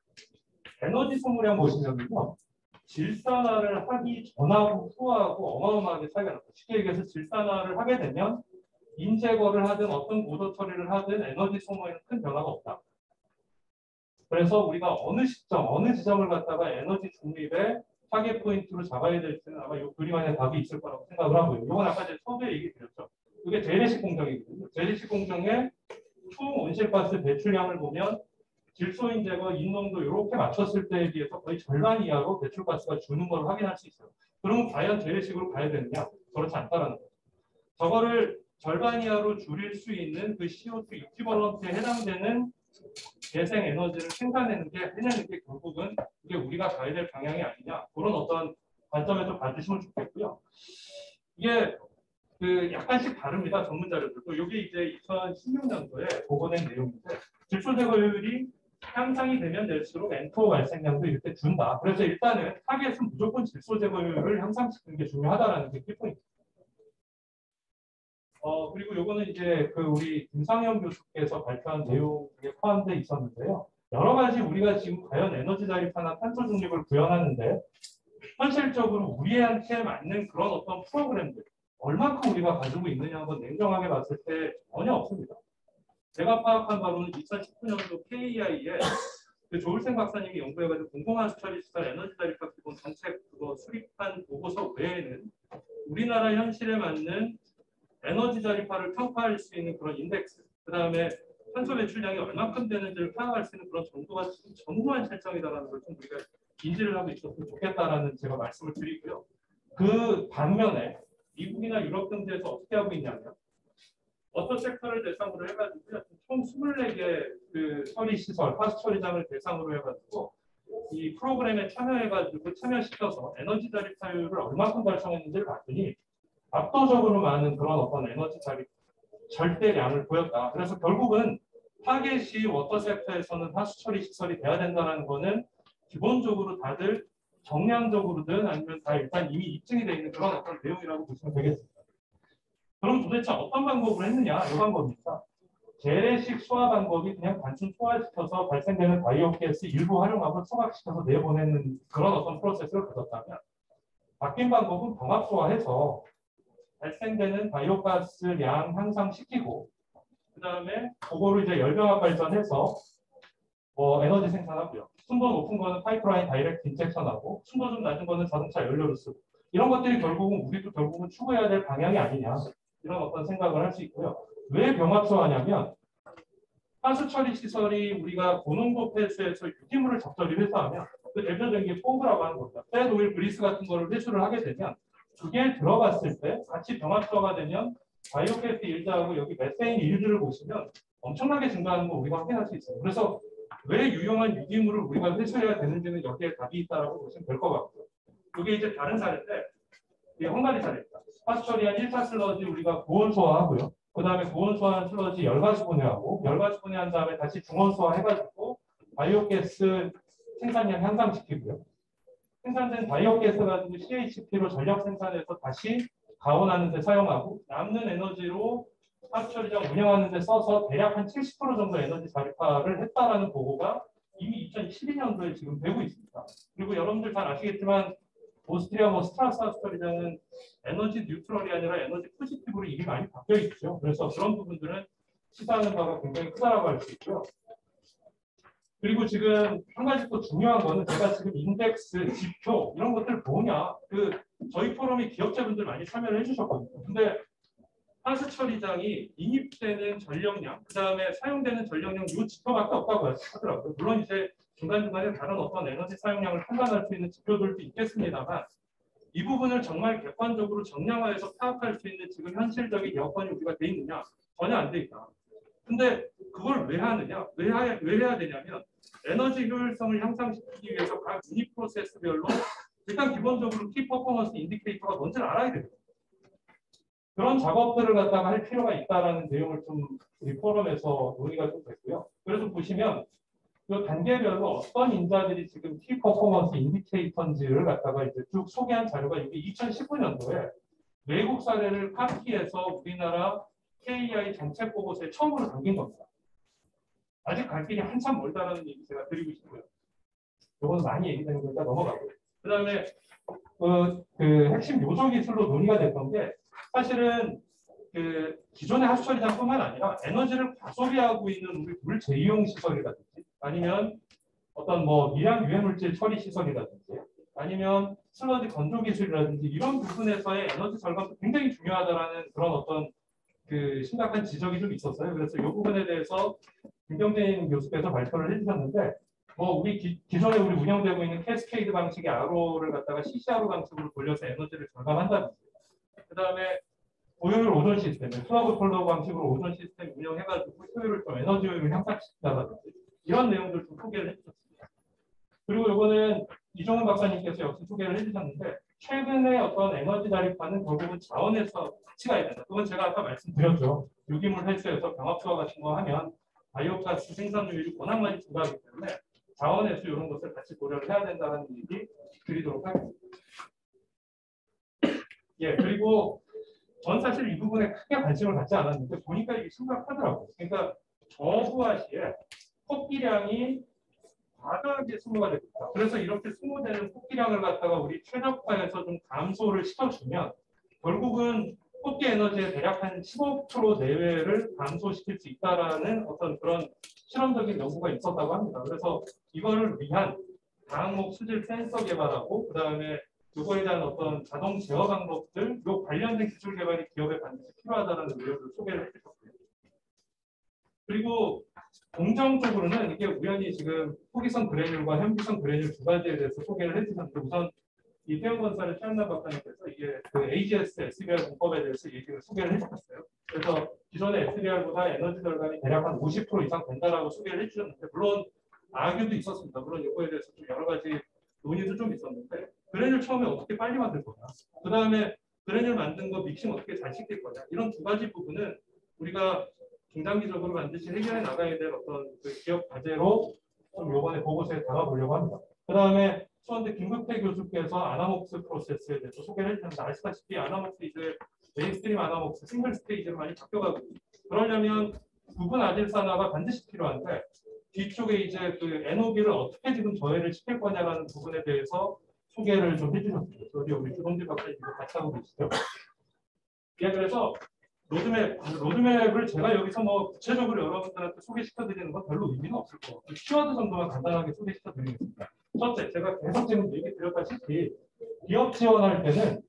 에너지 소모량 보시면요. 질산화를 하기 전하고 후하고 어마어마하게 차이가 납니다. 쉽게 얘기해서 질산화를 하게 되면 인제거를 하든 어떤 고도 처리를 하든 에너지 소모에는 큰 변화가 없다. 그래서 우리가 어느 시점, 어느 지점을 갖다가 에너지 중립의 타겟 포인트로 잡아야 될지는 아마 이 그림 안에 답이 있을 거라고 생각을 하고요. 이건 아까 제가 처음에 얘기 드렸죠. 이게 재래식 공정이거든요. 재래식 공정의 총 온실가스 배출량을 보면 질소인 제거, 인농도 이렇게 맞췄을 때에 비해서 거의 절반 이하로 배출가스가 주는 걸 확인할 수 있어요. 그러면 과연 재래식으로 가야 되느냐? 그렇지 않다라는 거죠. 저거를 절반 이하로 줄일 수 있는 그 CO2 이퀴벌런트에 해당되는 재생 에너지를 생산하는 게 결국은 이게 우리가 가야 될 방향이 아니냐 그런 어떤 관점에 좀 봐주시면 좋겠고요. 이게 그 약간씩 다릅니다. 전문 자료들도. 이게 이제 2016년도에 보고된 내용인데 질소 제거율이 향상이 되면 될수록 N2O 발생량도 이렇게 준다. 그래서 일단은 타겟은 무조건 질소 제거율을 향상시키는 게 중요하다라는 게 키포인트. 그리고 요거는 이제 그 우리 김상현 교수께서 발표한 내용에 포함되어 있었는데요. 여러 가지 우리가 지금 과연 에너지 자립화나 탄소 중립을 구현하는데 현실적으로 우리한테 맞는 그런 어떤 프로그램들 얼만큼 우리가 가지고 있느냐 한번 냉정하게 봤을 때 전혀 없습니다. 제가 파악한 바로는 2019년도 KEI에 그 조울생 박사님이 연구해가지고 공공화수 처리 시설 에너지 자립화 기본 정책 그거 수립한 보고서 외에는 우리나라 현실에 맞는 에너지 자립화를 평가할 수 있는 그런 인덱스, 그 다음에 탄소 배출량이 얼마큼 되는지를 파악할 수 있는 그런 정도가 지금 전무한 실정이다라는 걸 좀 우리가 인지를 하고 있었으면 좋겠다라는 제가 말씀을 드리고요. 그 반면에 미국이나 유럽 등지에서 어떻게 하고 있냐면 어떤 섹터를 대상으로 해가지고요. 총 24개 그 처리 시설, 화수 처리장을 대상으로 해가지고 이 프로그램에 참여해가지고 참여시켜서 에너지 자립화율을 얼마큼 달성했는지를 봤더니 압도적으로 많은 그런 어떤 에너지 자립 절대량을 보였다. 그래서 결국은 타겟이 워터 섹터에서는 하수 처리 시설이 돼야 된다는 거는 기본적으로 다들 정량적으로든 아니면 다 일단 이미 입증이 되어 있는 그런 어떤 내용이라고 보시면 되겠습니다. 그럼 도대체 어떤 방법으로 했느냐? 이 방법입니다. 재래식 수화 방법이 그냥 단순 소화시켜서 발생되는 바이오가스 일부 활용하고 소각시켜서 내보내는 그런 어떤 프로세스를 가졌다면 바뀐 방법은 병합 소화해서 발생되는 바이오가스 량 향상시키고 그 다음에 그거를 이제 열병합 발전해서 에너지 생산하고요. 순도 높은 거는 파이프라인 다이렉트 인젝션하고 순도 좀 낮은 거는 자동차 연료를 쓰고 이런 것들이 결국은 우리도 결국은 추구해야 될 방향이 아니냐 이런 어떤 생각을 할 수 있고요. 왜 병합소화냐면 하수 처리 시설이 우리가 고농도 폐수에서 유기물을 적절히 회수하면 그 대표적인 게 폼프라고 하는 겁니다. 팻 오일 그리스 같은 거를 회수를 하게 되면 그게 들어갔을 때 같이 병합소화가 되면 바이오가스 일자하고 여기 메세인 일들을 보시면 엄청나게 증가하는 거 우리가 확인할 수 있어요. 그래서 왜 유용한 유기물을 우리가 회수해야 되는지는 여기에 답이 있다라고 보시면 될 것 같고요. 이게 이제 다른 사례인데 이게 헝가리 사례입니다. 하수 처리한 1차 슬러지 우리가 고온 소화하고요. 그 다음에 고온 소화한 슬러지 열가스 분해하고 열가스 분해한 다음에 다시 중온 소화해가지고 바이오가스 생산량 향상시키고요. 생산된 바이오가스 가지고 CHP로 전력 생산해서 다시 가온하는 데 사용하고 남는 에너지로 하수 처리장 운영하는 데 써서 대략 한 70% 정도 에너지 자립화를 했다라는 보고가 이미 2012년도에 지금 되고 있습니다. 그리고 여러분들 잘 아시겠지만 오스트리아 스트라스 하수 처리장은 에너지 뉴트럴이 아니라 에너지 포지티브로 이미 많이 바뀌어 있죠. 그래서 그런 부분들은 시사하는 바가 굉장히 크다라고 할 수 있고요. 그리고 지금 한 가지 또 중요한 거는 제가 지금 인덱스, 지표 이런 것들 뭐냐 저희 포럼에 기업자분들 많이 참여를 해주셨거든요. 근데 하수 처리장이 인입되는 전력량, 그 다음에 사용되는 전력량 이 지표밖에 없다고 하더라고요. 물론 이제 중간중간에 다른 어떤 에너지 사용량을 판단할 수 있는 지표들도 있겠습니다만 이 부분을 정말 객관적으로 정량화해서 파악할 수 있는 지금 현실적인 여건이 우리가 돼 있느냐? 전혀 안 돼 있다. 근데 그걸 왜 하느냐? 왜 해야 되냐면 에너지 효율성을 향상시키기 위해서 각 유닛 프로세스별로 일단 기본적으로 키 퍼포먼스 인디케이터가 뭔지를 알아야 됩니다. 그런 작업들을 갖다가 할 필요가 있다라는 내용을 좀 우리 포럼에서 논의가 좀 됐고요. 그래서 보시면 그 단계별로 어떤 인자들이 지금 키 퍼포먼스 인디케이터인지를 갖다가 이제 쭉 소개한 자료가 이게 2019년도에 외국 사례를 카피해서 우리나라 KEI 정책 보고서에 처음으로 담긴 겁니다. 아직 갈 길이 한참 멀다라는 얘기 제가 드리고 싶고요. 이건 많이 얘기되는 거니까 넘어가고요. 그다음에 그 핵심 요소 기술로 논의가 됐던 게 사실은 그 기존의 하수 처리장뿐만 아니라 에너지를 과소비하고 있는 우리 물 재이용 시설이라든지 아니면 어떤 미량 유해 물질 처리 시설이라든지 아니면 슬러지 건조 기술이라든지 이런 부분에서의 에너지 절감도 굉장히 중요하다라는 그런 어떤 그 심각한 지적이 좀 있었어요. 그래서 이 부분에 대해서 김경진 교수께서 발표를 해주셨는데 우리 기존에 우리 운영되고 있는 캐스케이드 방식의 RO를 갖다가 CCRO 방식으로 돌려서 에너지를 절감한다든지 그 다음에 고효율 오존 시스템, 플러그 폴더 방식으로 오존 시스템 운영해가지고 효율을 좀 에너지 효율을 향상시킨다든지 이런 내용들 좀 소개를 해주셨습니다. 그리고 이거는 이종훈 박사님께서 역시 소개를 해주셨는데 최근에 어떤 에너지 자립화는 결국은 자원에서 같이 가야 된다. 그건 제가 아까 말씀드렸죠. 유기물 회수에서 병합소화 같은 거 하면 바이오가스 생산률이 워낙 많이 증가하기 때문에 자원회수 이런 것을 같이 고려를 해야 된다는 얘기 드리도록 하겠습니다. 예, 그리고 전 사실 이 부분에 크게 관심을 갖지 않았는데 보니까 이게 심각하더라고요. 그러니까 저부하시에 토끼량이 과다하게 소모가 됩니다. 그래서 이렇게 소모되는 토끼량을 갖다가 우리 최적화해서 좀 감소를 시켜주면 결국은 토끼 에너지의 대략 한 15% 내외를 감소시킬 수 있다라는 어떤 그런 실험적인 연구가 있었다고 합니다. 그래서 이거를 위한 다항목 수질 센서 개발하고 그 다음에 이거에 대한 어떤 자동 제어 방법들, 요 관련된 기술 개발이 기업에 반드시 필요하다는 의견을 소개를 해주셨고요. 그리고 공정적으로는 이게 우연히 지금 포기성 그래듈과 현기성 그래듈 두 가지에 대해서 소개를 해주셨는데 우선 이 태영건설의 최한남 박사님께서 이게 그 AGS SBR 공법에 대해서 얘기를 소개를 해주셨어요. 그래서 기존의 SBR보다 에너지 절감이 대략 한 50% 이상 된다라고 소개를 해주셨는데 물론 악유도 있었습니다. 물론 이거에 대해서 좀 여러 가지 논의도 좀 있었는데 그래듈 처음에 어떻게 빨리 만들 거냐, 그 다음에 그래듈 만든 거 믹싱 어떻게 잘 시킬 거냐, 이런 두 가지 부분은 우리가 중장기적으로 반드시 해결해 나가야 될 어떤 그 기업 과제로 좀 이번에 보고서에 담아보려고 합니다. 그 다음에 수원대 김국태 교수께서 아나목스 프로세스에 대해서 소개를 해주셨는데 아시다시피 아나목스 이제 메인스트림 아나목스 싱글 스테이지로 많이 바뀌어가고 그러려면 부분 아질산화가 반드시 필요한데 뒤쪽에 이제 그 NOB를 어떻게 지금 저해를 시킬 거냐라는 부분에 대해서 소개를 좀 해주셨습니다. 저기 우리 주동진 박사님도 같이 하고 계시죠. 예, 그래서 로드맵을 제가 여기서 뭐 구체적으로 여러분들한테 소개시켜드리는 건 별로 의미는 없을 것 같아요. 키워드 정도만 간단하게 소개시켜드리겠습니다. 첫째, 제가 계속 지금 얘기 드렸다시피 기업 지원할 때는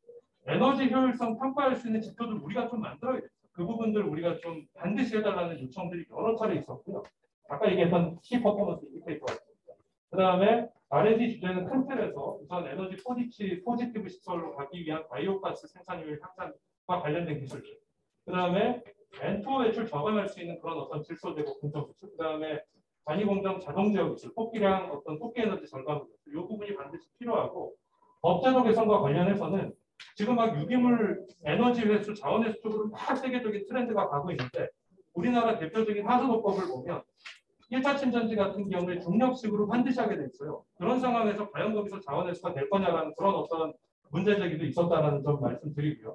에너지 효율성 평가할 수 있는 지표들 우리가 좀 만들어야 돼요. 그 부분들 우리가 좀 반드시 해달라는 요청들이 여러 차례 있었고요. 아까 얘기했던 키 퍼포먼스 인디케이터가 있습니다. 그 다음에 R&D 주제는 큰 틀에서 우선 에너지 포지티브 시설로 가기 위한 바이오가스 생산율 향상과 관련된 기술들. 그 다음에 N2O 배출 저감할 수 있는 그런 어떤 질소 제고 공정 기술. 그 다음에 단위 공정 자동 제어 기술, 토끼량 어떤 토끼 에너지 절감 기술. 이 부분이 반드시 필요하고 법제도 개선과 관련해서는 지금 막 유기물 에너지 회수, 자원 회수 쪽으로 막 세계적인 트렌드가 가고 있는데 우리나라 대표적인 하수도법을 보면 1차 침전지 같은 경우에 중력식으로 반드시 하게 돼 있어요. 그런 상황에서 과연 거기서 자원 회수가 될 거냐라는 그런 어떤 문제 제기도 있었다는 점 말씀드리고요.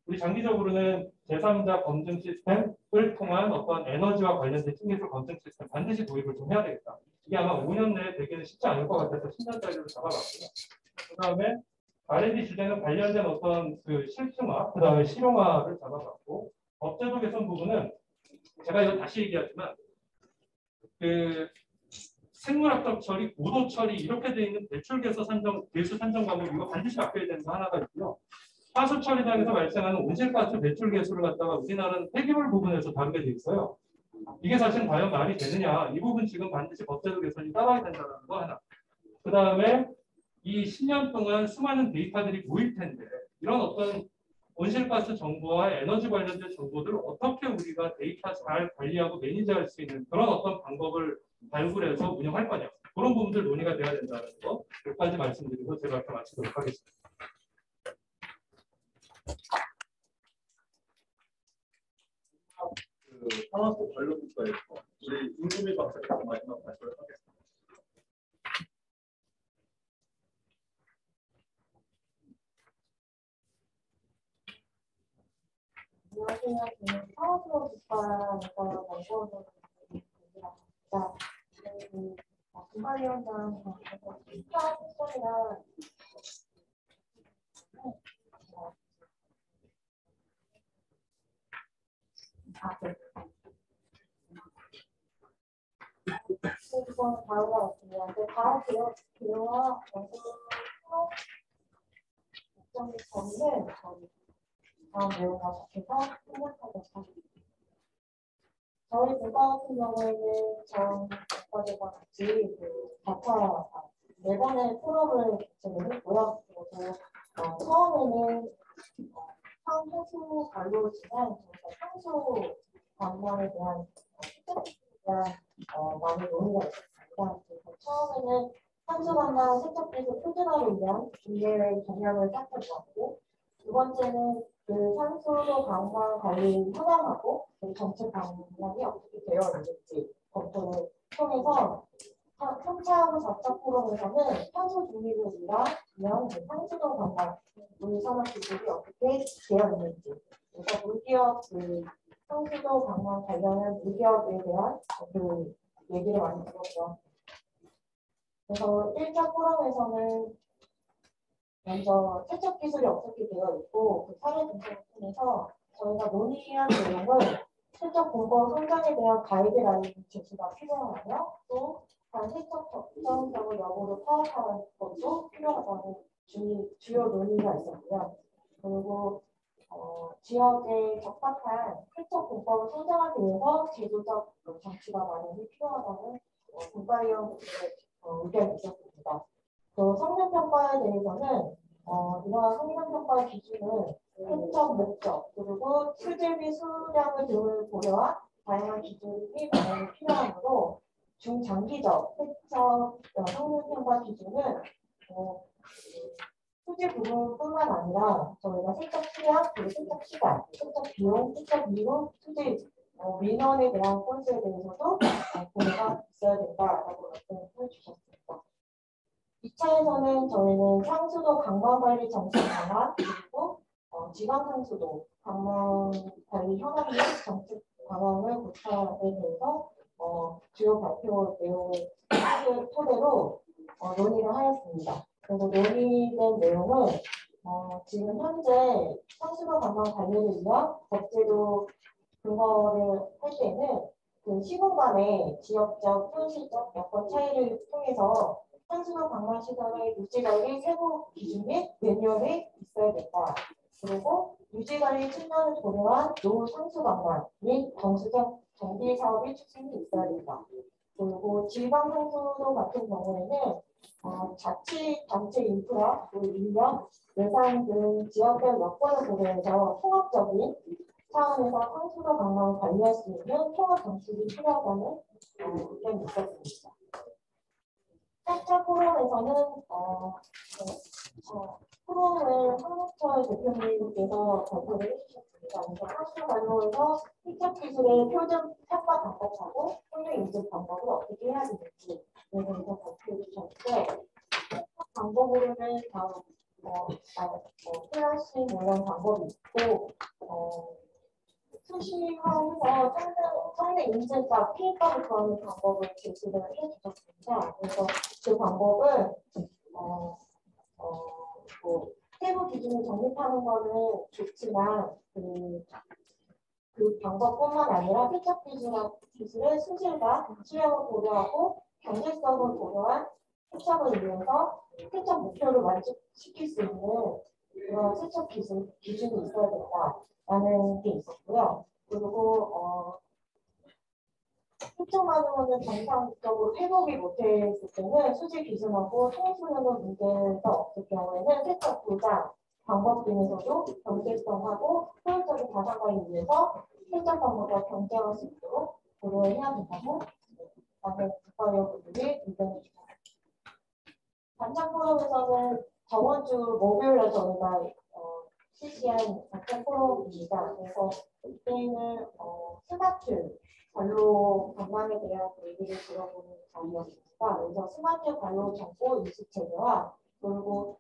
우리 장기적으로는 제3자 검증 시스템을 통한 어떤 에너지와 관련된 신기술 검증 시스템 반드시 도입을 좀 해야 되겠다. 이게 아마 5년 내에 되기는 쉽지 않을 것 같아서 10년짜리로 잡아봤고요. 그 다음에 R&D 주제는 관련된 어떤 그 실증화, 그 다음에 실용화를 잡아봤고 법제도 개선 부분은 제가 이거 다시 얘기하지만 그 생물학적 처리, 고도 처리 이렇게 돼 있는 배출개수 산정 과목 이거 반드시 바뀌어야 되는 거 하나가 있고요. 하수 처리장에서 발생하는 온실가스 배출 개수를 갖다가 우리나라는 폐기물 부분에서 다루게 돼 있어요. 이게 사실 과연 말이 되느냐? 이 부분 지금 반드시 법제도 개선이 따라야 된다는 거 하나. 그 다음에 이 10년 동안 수많은 데이터들이 모일 텐데 이런 어떤 온실가스 정보와 에너지 관련된 정보들을 어떻게 우리가 데이터 잘 관리하고 매니지할 수 있는 그런 어떤 방법을 발굴해서 운영할 거냐. 그런 부분들 논의가 돼야 된다는 거 몇 가지 말씀드리고 제가 이렇게 마치도록 하겠습니다. 그 산업부 관련국가에서 우리 윤수미 박사님 마지막 발표를 하겠습니다. 안녕하세요. 저는 산업부 국가에서 연구원으로 있습니다. 분발위원장 스타 시설이랑 이건 다음과 같습니다. 다음 기여와 연구 목적의 정의를 다음 내용과 같아서 생각하겠습니다. 저희 국가 같은 경우에는 전 국가들과 같이 그 자파 4번의 포럼을 진행을 했고요. 그래서 처음에는 상수 관료지만 상수 방면에 대한 많이 논의가 있었습니다. 그래서 처음에는 상수 방면 세척기술 표준화를 위한 기회의 경향을 살펴보았고 두 번째는 그 상수도 관광 관리 현황하고 그 정책 방향이 어떻게 되어 있는지 검토를 통해서 3차하고 4차 포럼에서는 탄소 중립을 위한 상수도 관광 물산업 기술이 어떻게 되어 있는지, 그래서 물기업 그 상수도 관광 관련한 물기업에 대한 그 얘기를 많이 들었죠. 그래서 1차 포럼에서는 먼저 세척 기술이 어떻게 되어 있고 그 사례 분석을 통해서 저희가 논의한 내용은 세척 공법 성장에 대한 가이드라인 제시가 필요하며 또 세척 적정적을 여부를 파악하는 것도 필요하다는 주요 논의가 있었고요. 그리고 지역에 적합한 세척 공법을 성장하기 위해서 제도적 장치가 마련이 필요하다는 분과위원분들의 의견이 있었습니다. 또 성능평가에 대해서는 이러한 성능평가 기준은 세척 목적 그리고 수질비 수량을 등을 고려한 다양한 기준이 마련이 필요하므로 중장기적 세척 성능평가 기준은 수질 부분뿐만 아니라 저희가 세척 수량, 그리고 세척 시간, 세척 비용, 세척 이후 수질 민원에 대한 건수에 대해서도 고려가 있어야 된다라고 말씀해 주셨습니다. 2차에서는 저희는 상수도 관광관리 정책 방안 그리고 지방상수도 관광관리 현황 및 정책 방안을 구체화에 대해서 주요 발표 내용을 토대로 논의를 하였습니다. 그래서 논의된 내용은 지금 현재 상수도 관광 관리를 위한 법제도 근거를 할 때는 그 시군 간의 지역적, 현실적 여건 차이를 통해서 상수도 관광 시설의 유지관리 세부 기준 및 매뉴얼이 있어야 된다. 그리고 유지관리 측면을 고려한 노후 상수 관광 및 정수적 정비 사업의 추진이 있어야 된다. 그리고 지방 상수도 같은 경우에는 자치단체 인프라, 인력, 예산 등 지역별 여건을 고려해서 통합적인 차원에서 상수도 관광을 관리할 수 있는 통합 정책이 필요하다는 의견이 있었습니다. 8차 포럼에서는 포럼을 한국철 대표님께서 발표를 해주셨습니다. 그래서 상수 관로에서 세척 기술의 표준 평가 방법하고 효율 인증 방법을 어떻게 해야 되는지 대해서 발표해 주셨는데 방법으로는 플라시 이런 방법이 있고 수시화해서 성능 인증과 피해가를 구하는 방법을 제시를 해주셨습니다. 그래서 그 방법은 세부 기준을 정립하는 거는 좋지만 그 방법뿐만 아니라 세척 기술의 수질과 수량을 고려하고 경제성을 고려한 세척을 위해서 세척 목표를 만족시킬 수 있는 그런 세척 기준이 있어야 된다라는 게 있었고요. 그리고 세척만으로는 정상적으로 회복이 못했을 때는 수질 기준하고 통수력의 문제가 없을 경우에는 세척 도장 방법 등에서도 경제성하고 효율적인 가상화를 위해서 세척 방법과 경쟁할 수 있도록 고려해야 된다고 많은 국가위원분들이 의견을 주셨습니다. 단장 포럼에서는 저번 주 목요일에 저희가 실시한 단장 포럼입니다. 그래서 이때는 스마트 관로 관광에 대한 얘기를 들어보는 자리였습니다. 그래서 스마트 관로 정보 인식 체계와 그리고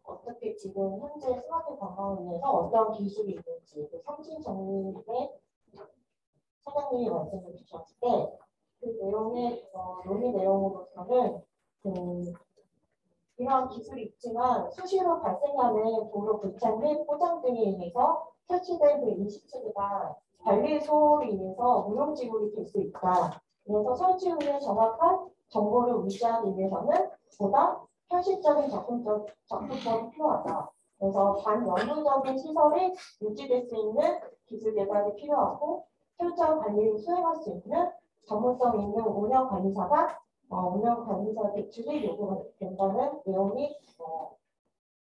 어떻게 지금 현재 스마트 관광을 위해서 어떤 기술이 있는지 성진 정리의 사장님이 말씀해 주셨을 때 그 내용의 논의 내용으로서는 이러한 기술이 있지만 수시로 발생하는 도로 불참 및 포장 등에 의해서 설치된 그 인식체계가 관리 소홀로 인해서 무용지물이 될 수 있다. 그래서 설치 후에 정확한 정보를 유지하기 위해서는 보다 현실적인 접근법이 필요하다. 그래서 반영구적인 시설이 유지될 수 있는 기술 개발이 필요하고 철저한 관리를 수행할 수 있는 전문성 있는 운영관리사가 운영관리사 대출이 요구된다는 내용이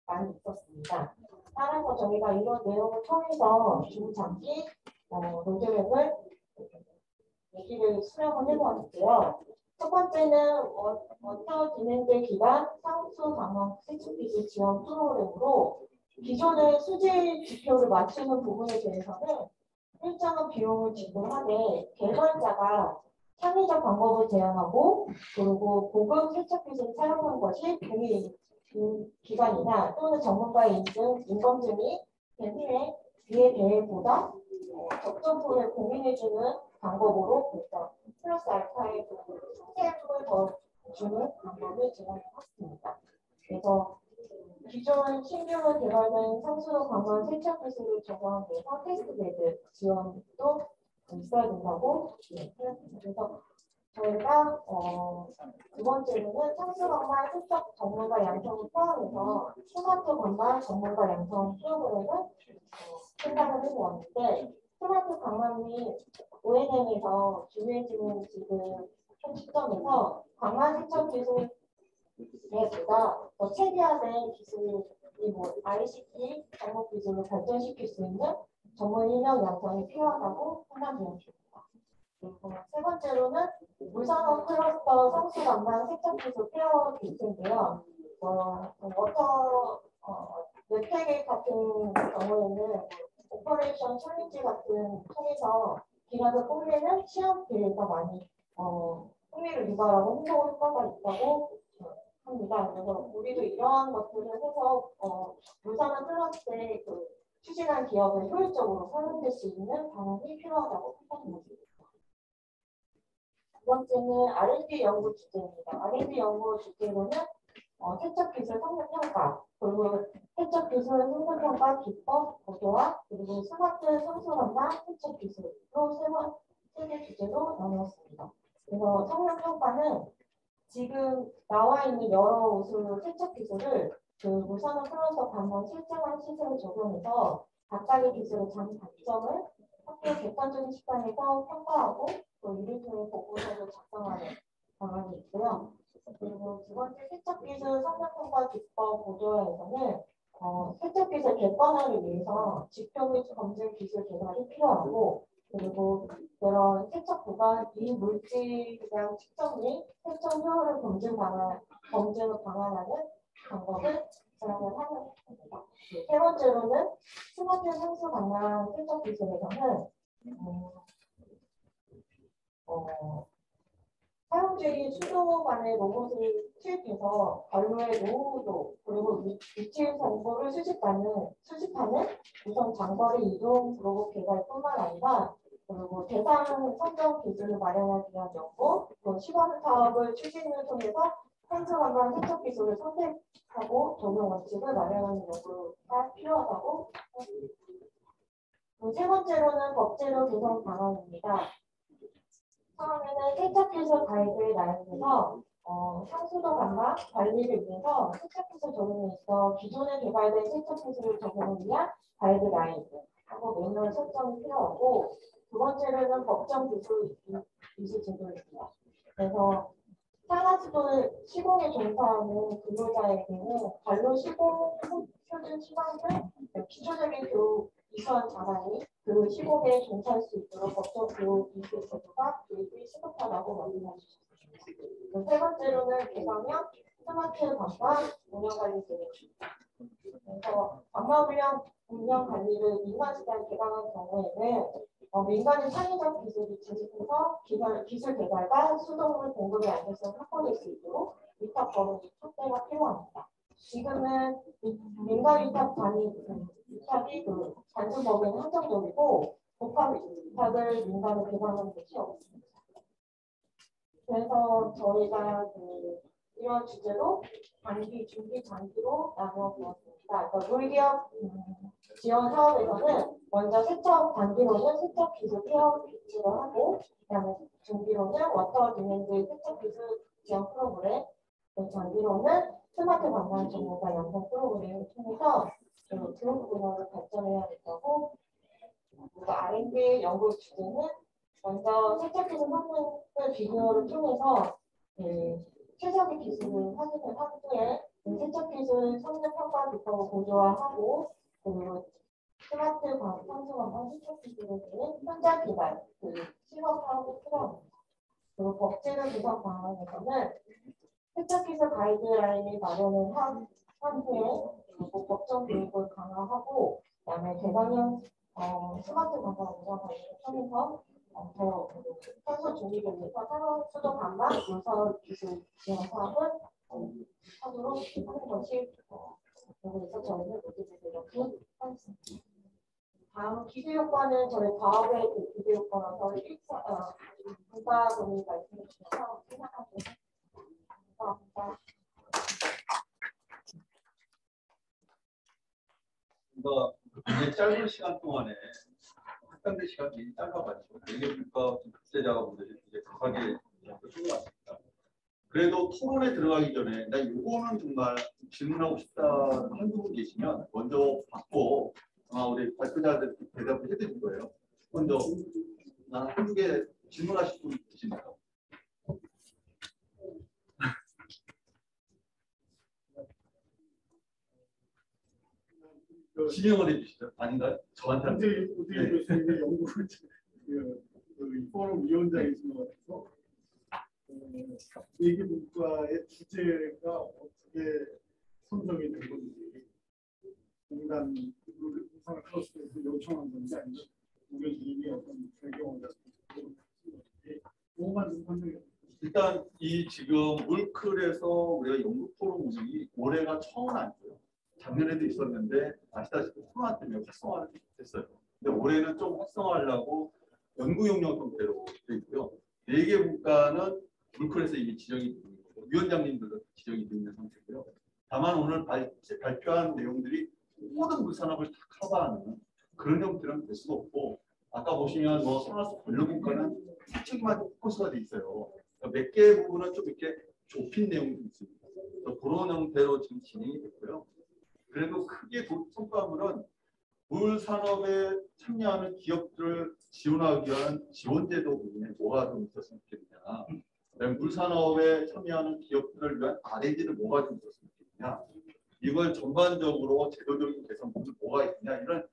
많이 있었습니다. 따라서 저희가 이런 내용을 통해서 중장기 로드맵을 얘기를 수렴을 해보았는데요. 첫 번째는 원터 진행될 기간 상수 강화 세척기술 지원 프로그램으로 기존의 수질 지표를 맞추는 부분에 대해서는 일정한 비용을 지불하되 개발자가 창의적 방법을 제안하고 그리고 고급 세척 기술을 사용한 것이 동의 기관이나 또는 전문가의 인검증이 된 후에 이에 대해 보다 적정포를 공인해주는 방법으로 플러스 알파의 상세함을 더 주는 방법을 제안했습니다. 그래서 기존 신규로 개발된 상수도 강한 세척 기술을 적용하기 위해서 테스트베드 지원도 있어야 된다고 생각합니다. 그래서 저희가 두 번째로는 상수 강만 세척 전문가 양성을 포함해서 스마트 강만 전문가 양성 프로그램을 생각을 해보았는데 스마트 강만 및 ONM에서 준비해지는 지금 현 시점에서 강만 세척 기술 보다 더 체계화된 기술이 ICT 작업 기술을 발전시킬 수 있는 전문 인력 양성이 필요하다고 판단되었습니다. 그리고 세 번째로는 물산업 클러스터 성수 담당 세척 기술 페어 게이트인데요. 워터 웹팩 같은 경우에는 오퍼레이션 챌린지 같은 통해서 기업을 뽐내는 시험 기회가 많이 흥미를 유발하고 홍보 효과가 있다고 합니다. 그래서 우리도 이러한 것들을 해서 물산업 클러스터에 추진한 기업을 효율적으로 활용될 수 있는 방안이 필요하다고 판단합니다. 두 번째는 R&D 연구 주제입니다. R&D 연구 주제로는 세척 기술 성능 평가, 그리고 세척 기술 성능 평가 기법, 보도와 그리고 스마트 성수 담당 세척 기술로 세 개 주제로 나누었습니다. 그래서 성능 평가는 지금 나와 있는 여러 우수 세척 기술을 물산업 클러스터 방문 실증한 시세를 적용해서 각각의 기술의 장단점을 학교 객관적인 시간에서 평가하고 또 이를 통해 보고서를 작성하는 방안이 있고요. 그리고 두 번째 세척 기술 성능 평가 기법 보조에서는 세척 기술 객관화를 위해서 지표 및 검증 기술 개발이 필요하고 그리고 그런 세척 구간 이물질량 측정 및 세척 효율을 검증을 방안하는 방법을 제안을 하는 겁니다. 세 번째로는 스마트 상수 강남 세척 기술에서는 사용주의 수도 간의 로봇을 투입해서 관로의 노후도 그리고 위치 정보를 수집하는 우선 장거리 이동 로봇 개발뿐만 아니라 그리고 대상 선정 기술을 마련하기 위한 연구, 시범 사업을 추진을 통해서 상수관광 세척 기술을 선택하고 적용 원칙을 마련하는 연구가 필요하다고 합니다. 세 번째로는 법제도 개선 방안입니다. 처음에는 세척 기술 가이드를 나열해서 상수도 강화 관리를 위해서 세척 기술 적용에 있어 기존에 개발된 세척 기술을 적용을 위한 가이드라인하고 매뉴얼 설정이 필요하고 두 번째로는 법정 기술 제도입니다. 그래서 산화수도를 시공에 종사하는 근로자에게는 관로 시공 표준 시간을 기초적인 교육 이수한 자산이 그 시공에 종사할 수 있도록 법정 교육 기술 제도가 교육이 시급하다고 말씀해 주셨습니다. 세 번째로는 개방형 스마트 관광 운영관리 제도입니다. 그래서 관광 운영 관리를 민간 시장 개방한 경우에는 민간의 창의적 기술이 증식해서 기술 개발과 수동물 공급의 안정성을 확보될 수 있도록 위탁 범위 확대가 필요합니다. 지금은 민간 위탁이 단순 범위는 한정적이고 복합 위탁을 민간에 개방하는 것이 없습니다. 그래서 저희가 이런 주제로 중기 장기로 나누어 보았습니다. 그러니까 물기업 지원 사업에서는 먼저 세척 단기로는 세척 기술 케어 비치를 하고 그다음에 중기로는 워터 디맨드 세척 기술 지원 프로그램 장기로는 스마트 관광 전문가 양성 프로그램을 통해서 그런 분야를 발전해야 된다고 그리고 R&D 연구 주제는 먼저 세척 기술 성능을 비교를 통해서 최적의 기술을 확인을 한 후에 세척 기술 성능 평가 기법을 보조화하고 그리고 스마트 상수관광 세척 기술에 대해 현장 개발, 실험 사업이 필요합니다. 그리고 법제도 개선 방안에서는 세척 기술 가이드라인을 마련을 산후 그리고 법정 교육을 강화하고 그다음에 대관령 스마트 관광 운영 관리를 통해서 더 탄소 중립을 위해서 탄소수도 감당, 물서 기술 지원 사업을 하도록 하는 것이 그래서 저희는 이렇게 하겠습니다. 다음 기술효과는 저희 과업의 기술효과라서 분과분이 말씀해 주셔서 생각하고 감사합니다. 이제 짧은 시간 동안에 학생들 시간이 짧아가지고 되게 물가 국제자가분들이 이제 급하게 쓰는 것 같습니다. 그래도 토론에 들어가기 전에 나 이거는 정말 질문하고 싶다 한두 분 계시면 먼저 받고 우리 발표자들 대답을 해드릴 거예요. 먼저 한두 개 질문하실 분 계십니까? 진행을 해주시죠. 아닌가요? 저한테 어제 교수님의 연구를 그 포럼 위원장이신 것 같아서 얘기 문과의 주제가 어떻게 선정이 된 건지 공단 우상을 클러스에서 요청한 건지 아니면 우리 어떤 배경을 가지고 그것만 좀 설명해 주세요. 일단 이 지금 물클에서 우리가 연구 포럼 운영이 올해가 처음은 아니고요. 작년에도 있었는데 아시다시피 코로나 때문에 활성화를 됐어요. 근데 올해는 좀 활성화하려고 연구 용역 형태로 되어 있고요. 4개 문과는 물클에서 이미 지정이 되고 있고 위원장님들도 지정이 되어 있는 상태고요. 다만 오늘 발표한 내용들이 모든 물산업을 다 커버하는 그런 형태는 될 수가 없고 아까 보시면 뭐 산업소 관련 특징만 포커스가 돼 있어요. 몇 개 부분은 좀 이렇게 좁힌 내용도 있습니다. 그런 형태로 지금 진행이 됐고요. 그래도 크게 성과물은 물 산업에 참여하는 기업들을 지원하기 위한 지원제도 부분에 뭐가 좀 있었으면 좋겠느냐. 그다음에 물 산업에 참여하는 기업들을 위한 R&D는 뭐가 좀 있었으면 좋겠느냐. 이걸 전반적으로 제도적인 개선부분 뭐가 있느냐 이런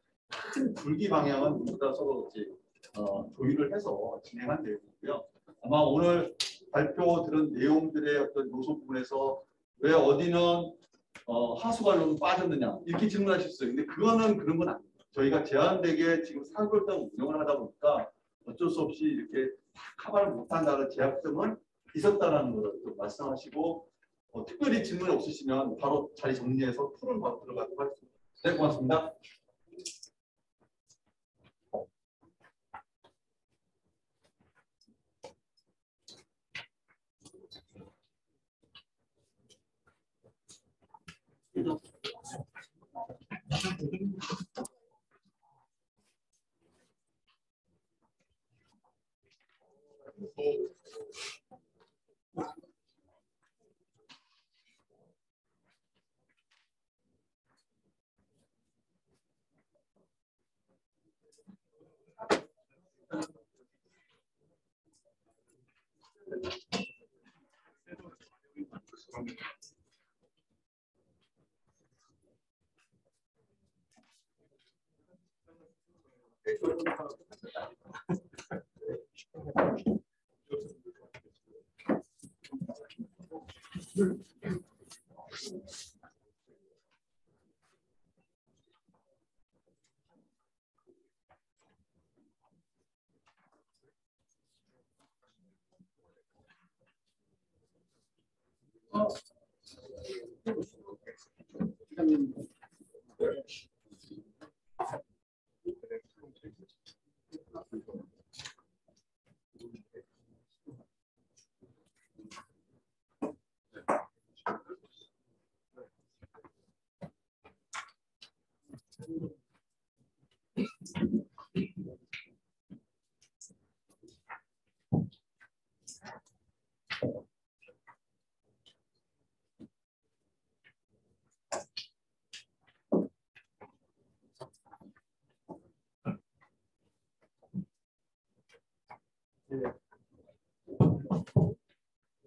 큰 줄기 방향은 모두 다 서로 이제 조율을 해서 진행한 내용이고요. 아마 오늘 발표 들은 내용들의 어떤 요소 부분에서 왜 어디는 하수관로는 빠졌느냐 이렇게 질문하실 수 있어요. 근데 그거는 그런 건 아니에요. 저희가 제한되게 지금 4개월 동안 운영을 하다 보니까 어쩔 수 없이 이렇게 커버를 못한다는 제약점은 있었다는 걸 좀 말씀하시고 특별히 질문이 없으시면 바로 자리 정리해서 토론 바로 들어가도록 하겠습니다. 네, 고맙습니다.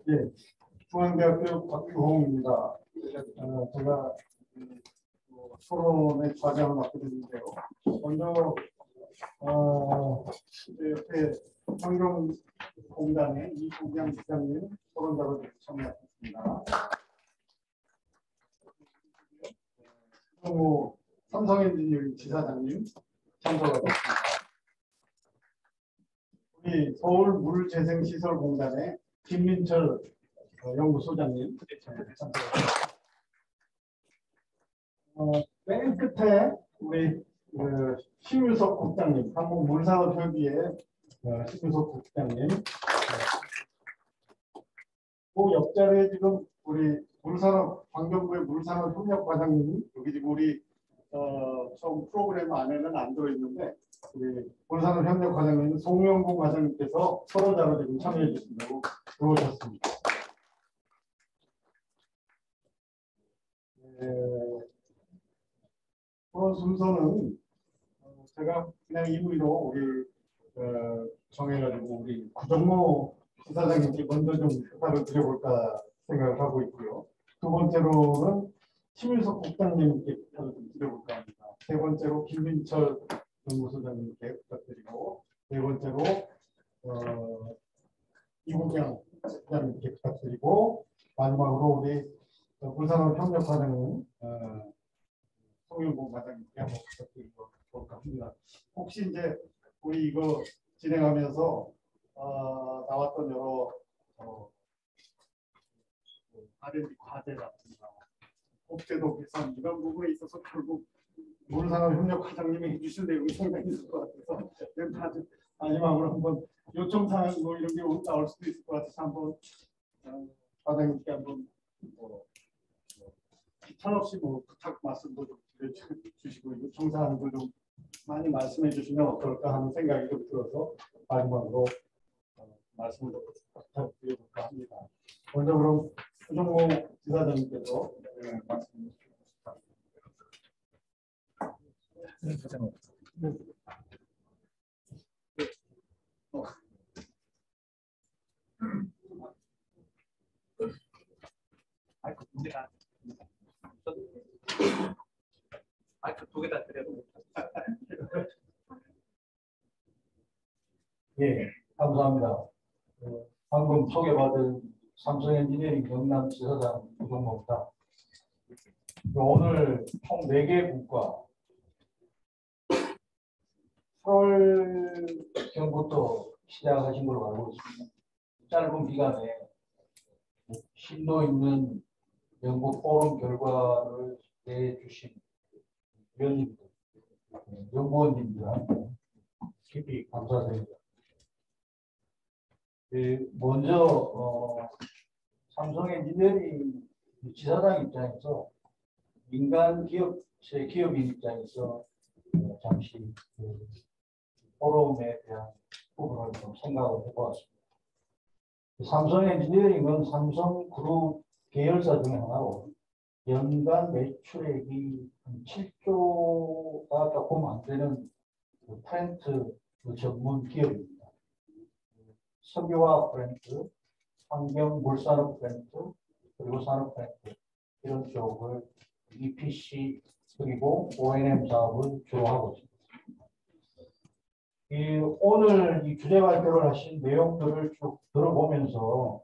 네, 중앙대학교 박규홍입니다. 제가 토론의 과정을 맡게 됐는데요. 먼저 옆에 환경공단의 이부장 부장님 토론자로 참여하셨습니다. 엔지니어링 지사장님 참석하셨습니다. 우리 서울물재생시설공단의 김민철 연구소장님 참석하셨습니다. 맨 끝에 우리 심유석 국장님, 한국물산업협의회 심유석 국장님, 그 옆자리에 지금 우리 환경부의 물산업협력과장님, 여기 지금 우리 처음 프로그램 안에는 안 들어있는데 우리 물산업협력과장님 송영국 과장님께서 서로자로 지금 참여해 주신다고 들어오셨습니다. 그런 순서는 제가 그냥 임의로 우리 정해가지고 우리 구정모 지사장님께 먼저 좀 부탁을 드려볼까 생각을 하고 있고요. 두 번째로는 심유석 국장님께 부탁을 좀 드려볼까 합니다. 세 번째로 김민철 연구소장님께 부탁드리고, 네 번째로 이국양 부장님께 부탁드리고, 마지막으로 우리 물산업협력과장님 송영국 과장님께 한번 부탁드리볼까 합니다. 혹시 이제 우리 이거 진행하면서 나왔던 여러 R&D 과제라든가 국제도 개선 이런 부분에 있어서 결국 물산업협력과장님이 해주실 내용이 상당히 있을 것 같아서 마지막으로 한번 요청사항 뭐 이런 게 나올 수도 있을 것 같아서 한번 과장님께 한번 기탄 없이 뭐 부탁 말씀도 좀 드려주시고 요청사항도 좀 많이 말씀해 주시면 어떨까 하는 생각이 좀 들어서 마지막으로 말씀을 좀 부탁드려볼까 합니다. 먼저 그럼 구정모 지사장님께서 말씀해 주시겠습니다. 마이크 두 개 다. 마이크 두 개 다 드려도. 예, 감사합니다. 방금 소개받은 삼성엔지니어링 경남 지사장 구정모입니다. 오늘 총 4개 국가 8월경부터 시작하신 걸로 알고 있습니다. 짧은 기간에 심도 있는 연구 포럼 결과를 내주신 위원님들, 연구원님들한테 깊이 감사드립니다. 먼저 삼성엔지니어링 지사장 입장에서 민간 기업체 기업인 입장에서 잠시 포럼에 대한 부분을 좀 생각을 해보았습니다. 삼성엔지니어링은 삼성그룹 계열사 중에 하나로 연간 매출액이 7조가 조금 안 되는 플랜트 전문 기업입니다. 석유화학 플랜트, 환경 물산업 플랜트, 그리고 산업 플랜트 이런 쪽을 EPC 그리고 O&M 사업을 주로 하고 있습니다. 오늘 이 주제 발표를 하신 내용들을 쭉 들어보면서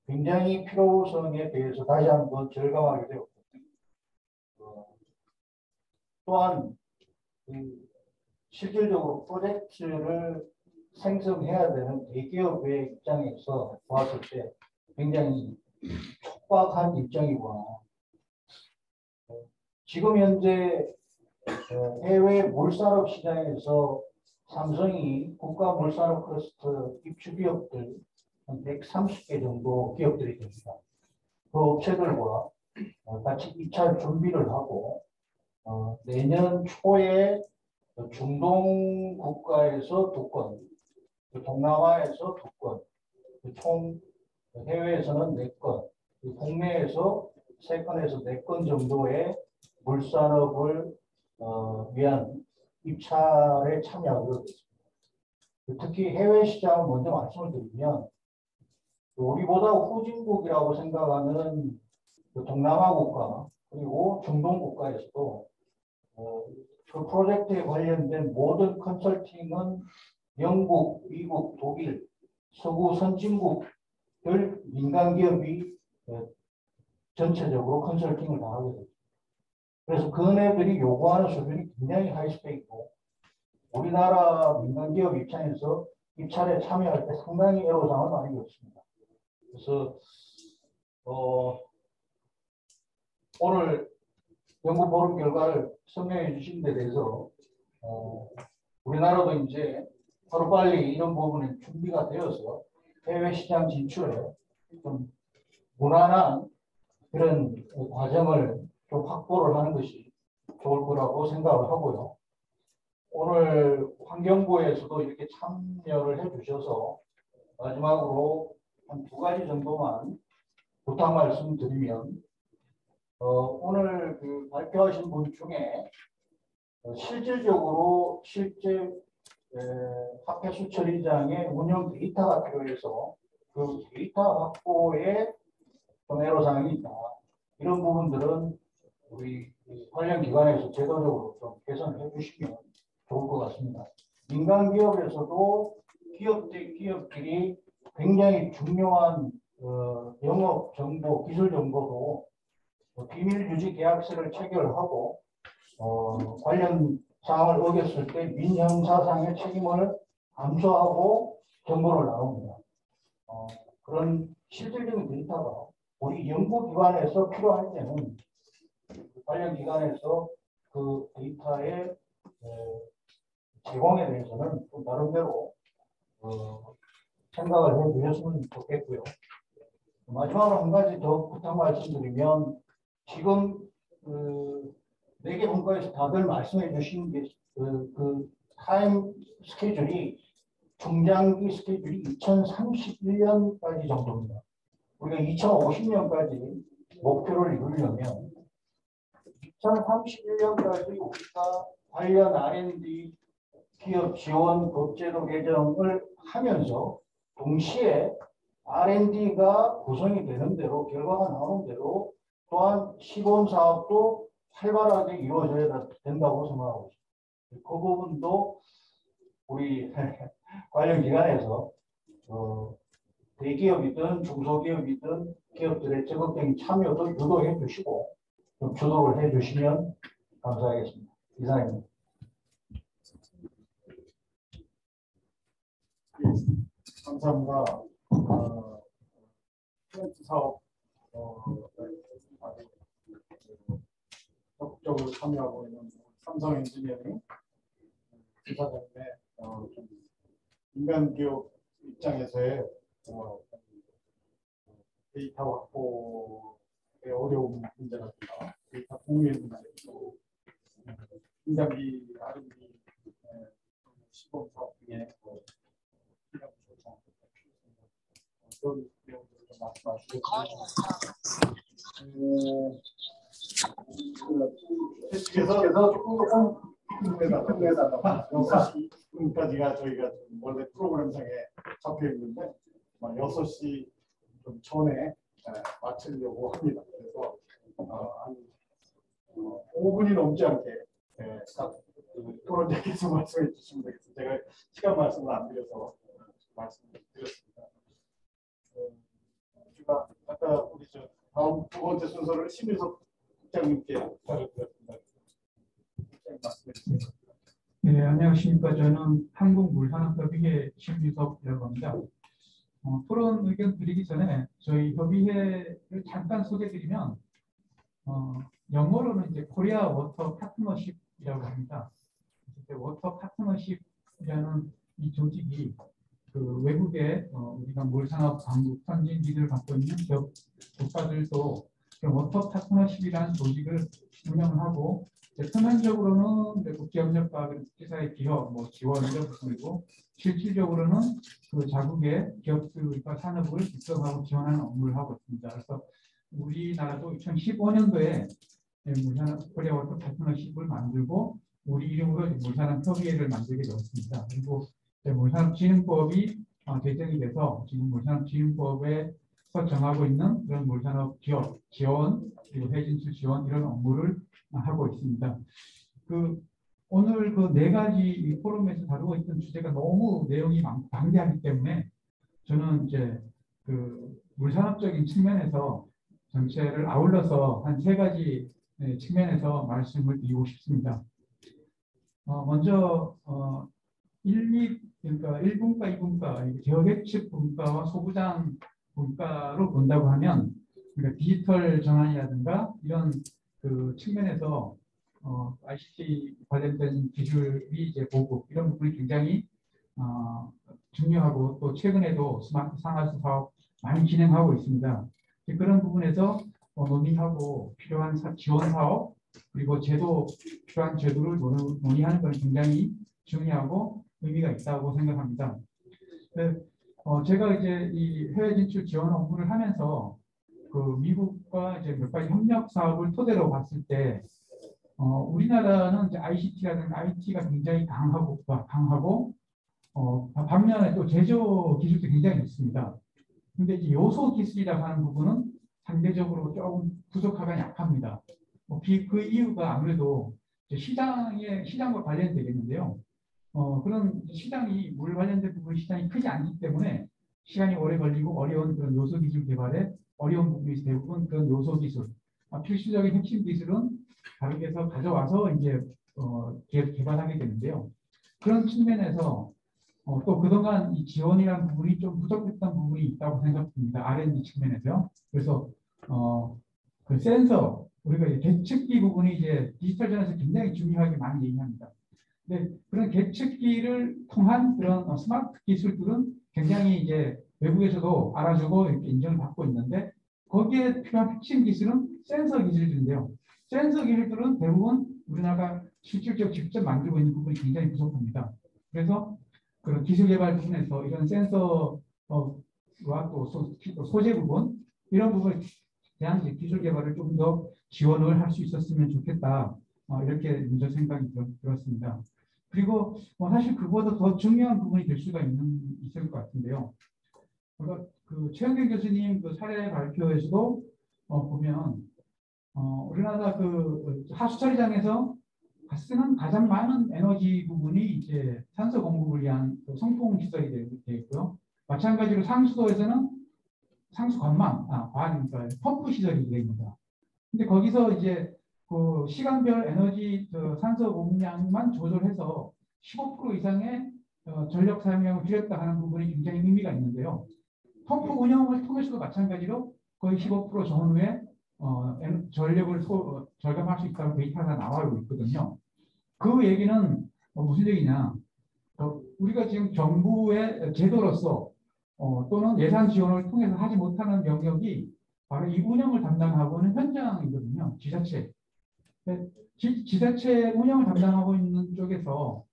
굉장히 필요성에 대해서 다시 한번 절감하게 되었고, 또한 실질적으로 프로젝트를 생성해야 되는 대기업의 입장에서 봤을 때 굉장히 촉박한 입장이구나. 지금 현재 해외 물산업 시장에서 삼성이 국가 물산업 클러스터 입주 기업들 한 130개 정도 기업들이 됩니다. 그 업체들과 같이 2차 준비를 하고 내년 초에 중동 국가에서 2건, 동남아에서 2건, 총 해외에서는 4건, 국내에서 3건에서 4건 정도의 물산업을 위한 입찰에 참여하도록 했습니다. 특히 해외 시장을 먼저 말씀을 드리면 우리보다 후진국이라고 생각하는 동남아 국가 그리고 중동 국가에서도 그 프로젝트에 관련된 모든 컨설팅은 영국, 미국, 독일, 서구 선진국들 민간 기업이 전체적으로 컨설팅을 다 하게 됩니다. 그래서 그네들이 요구하는 수준이 굉장히 하이스펙이고 우리나라 민간기업 입장에서 입찰에 참여할 때 상당히 애로사항을 많이 겪습니다. 그래서 오늘 연구 보름 결과를 설명해 주신 데 대해서 우리나라도 이제 하루빨리 이런 부분에 준비가 되어서 해외 시장 진출에 좀 무난한 그런 과정을 좀 확보를 하는 것이 좋을 거라고 생각을 하고요. 오늘 환경부에서도 이렇게 참여를 해 주셔서 마지막으로 한 2가지 정도만 부탁 말씀드리면 오늘 그 발표하신 분 중에 실질적으로 실제 학회 수처리장의 운영 데이터가 필요해서 그 데이터 확보에 좀 애로사항이 있다. 이런 부분들은 우리 관련 기관에서 제도적으로 좀 개선을 해주시면 좋을 것 같습니다. 민간 기업에서도 기업 대 기업끼리 굉장히 중요한 영업 정보, 기술 정보도 비밀 유지 계약서를 체결하고 관련 사항을 어겼을 때 민형사상의 책임을 감수하고 정보를 나눕니다. 그런 실질적인 데이터가 우리 연구기관에서 필요할 때는 관련 기관에서 그 데이터의 제공에 대해서는 좀 나름대로 생각을 해 주셨으면 좋겠고요. 마지막으로 한 가지 더 부탁 말씀드리면 지금 4개 분과에서 다들 말씀해 주신 게 그 타임 스케줄이 중장기 스케줄이 2031년까지 정도입니다. 우리가 2050년까지 목표를 이루려면 2031년까지 우리가 관련 R&D 기업 지원 법제도 개정을 하면서 동시에 R&D가 구성이 되는 대로 결과가 나오는 대로 또한 시범 사업도 활발하게 이루어져야 된다고 생각하고 있습니다. 그 부분도 우리 관련 기관에서 대기업이든 중소기업이든 기업들의 적극적인 참여도 유도해 주시고 좀 주도를 해 주시면 감사하겠습니다. 이상입니다. 감사합니다. 프렌트 사업 적극적으로 참여하고 있는 삼성 엔지니어링 지사장님의 좀 민간 기업 입장에서의 데이터 확보의 어려운 문제라든가 데이터 공유의 문제, 중장기 R&D 시범 사업 중에 필요한 조정 어떤 내용들을 좀 말씀하시고 계속해서 조금 끝내다가 6시까지가 저희가 원래 프로그램상에 잡혀 있는데 6시 좀 전에 마치려고 합니다. 그래서 한 5분이 넘지 않게 딱 토론에 계속 말씀해 주시면 되겠습니다. 제가 시간 말씀을 안 드려서 말씀을 드렸습니다. 제가 아까 우리 다음 2번째 순서를 심유섭 국장님께 부탁드렸습니다. 말씀해 주세요. 네, 안녕하십니까. 저는 한국물산업협의회 심유섭이라고 합니다. 토론 의견 드리기 전에 저희 협의회를 잠깐 소개드리면 영어로는 이제 코리아 워터 파트너십이라고 합니다. 워터 파트너십이라는 이 조직이 그 외국에 우리가 물산업 강국 선진지를 갖고 있는 기업 국가들도 워터 파트너십이라는 조직을 운영을 하고 표면적으로는 국제협력과 국제사회 기업 지원 이런 부분이고 실질적으로는 그 자국의 기업들과 산업을 육성하고 지원하는 업무를 하고 있습니다. 그래서 우리나라도 2015년도에 물산업 코리아 워터 파트너십을 만들고 우리 이름으로 물산업 협의회를 만들게 되었습니다. 그리고 물산업진흥법이 제정이 돼서 지금 물산업진흥법에서 정하고 있는 그런 물산업 기업 지원 그리고 해진수 지원 이런 업무를 하고 있습니다. 오늘 그 4가지 이 포럼에서 다루고 있던 주제가 너무 내용이 방대하기 때문에 저는 이제 그 물산업적인 측면에서 전체를 아울러서 한 3가지 측면에서 말씀을 드리고 싶습니다. 먼저 그러니까 1분과 2분과 저계층 분과와 소부장 분과로 본다고 하면 그러니까 디지털 전환이라든가 이런 그 측면에서 ICT 관련된 기술이 이제 보급 이런 부분이 굉장히 중요하고 또 최근에도 스마트 상하수 사업 많이 진행하고 있습니다. 그런 부분에서 논의하고 필요한 지원 사업 그리고 필요한 제도를 논의하는 건 굉장히 중요하고 의미가 있다고 생각합니다. 제가 이제 이 해외 진출 지원 업무를 하면서 그 미국과 이제 몇 가지 협력 사업을 토대로 봤을 때 우리나라는 이제 ICT라든가 IT가 굉장히 강하고 반면에 또 제조 기술도 굉장히 있습니다. 근데 이제 요소 기술이라고 하는 부분은 상대적으로 조금 부족하거나 약합니다. 그 이유가 아무래도 시장과 관련되겠는데요. 그런 시장이 물 관련된 부분 시장이 크지 않기 때문에 시간이 오래 걸리고 어려운 그런 요소 기술 개발에 어려운 부분이 대부분 그런 요소 기술, 필수적인 핵심 기술은 다르게서 가져와서 이제 개발하게 되는데요. 그런 측면에서 또 그동안 이 지원이라는 부분이 좀 부족했던 부분이 있다고 생각합니다. R&D 측면에서요. 그래서 그 센서 우리가 이제 계측기 부분이 이제 디지털 전환에서 굉장히 중요하게 많이 얘기합니다. 근데 그런 계측기를 통한 그런 스마트 기술들은 굉장히 이제 외국에서도 알아주고 이렇게 인정을 받고 있는데 거기에 필요한 핵심 기술은 센서 기술들인데요. 센서 기술들은 대부분 우리나라가 실질적으로 직접 만들고 있는 부분이 굉장히 부족합니다. 그래서 그런 기술 개발 부분에서 이런 센서와 또 소재 부분 이런 부분에 대한 기술 개발을 좀 더 지원을 할 수 있었으면 좋겠다. 이렇게 먼저 생각이 들었습니다. 그리고 사실 그보다 더 중요한 부분이 될 수가 있을 것 같은데요. 그 최영길 교수님 그 사례 발표에서도 보면 우리나라 그 하수 처리장에서 쓰는 가장 많은 에너지 부분이 이제 산소 공급을 위한 송풍 시설이 되어 있고요. 마찬가지로 상수도에서는 상수 그러니까 펌프 시설이 되어 있습니다. 근데 거기서 이제 그 시간별 에너지 산소 공급량만 조절해서 15% 이상의 전력 사용량을 줄였다 하는 부분이 굉장히 의미가 있는데요. 펌프 운영을 통해서도 마찬가지로 거의 15% 전후에 전력을 절감할 수 있다는 데이터가 나와고 있거든요. 그 얘기는 무슨 얘기냐? 우리가 지금 정부의 제도로서 또는 예산 지원을 통해서 하지 못하는 영역이 바로 이 운영을 담당하고 있는 현장이거든요. 지자체. 지자체 운영을 담당하고 있는 쪽에서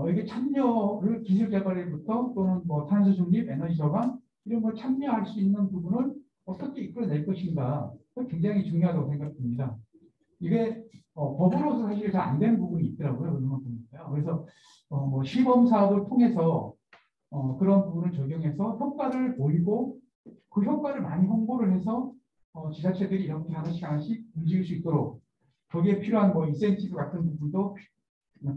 이게 참여를 기술 개발에부터 또는 뭐 탄소 중립, 에너지 저감 이런 걸 참여할 수 있는 부분을 어떻게 이끌어낼 것인가 굉장히 중요하다고 생각됩니다. 이게 법으로서 사실 잘 안 되는 부분이 있더라고요. 그런 거 보니까요. 그래서 뭐 시범 사업을 통해서 그런 부분을 적용해서 효과를 보이고 그 효과를 많이 홍보를 해서 지자체들이 이렇게 하나씩 움직일 수 있도록 거기에 필요한 뭐 인센티브 같은 부분도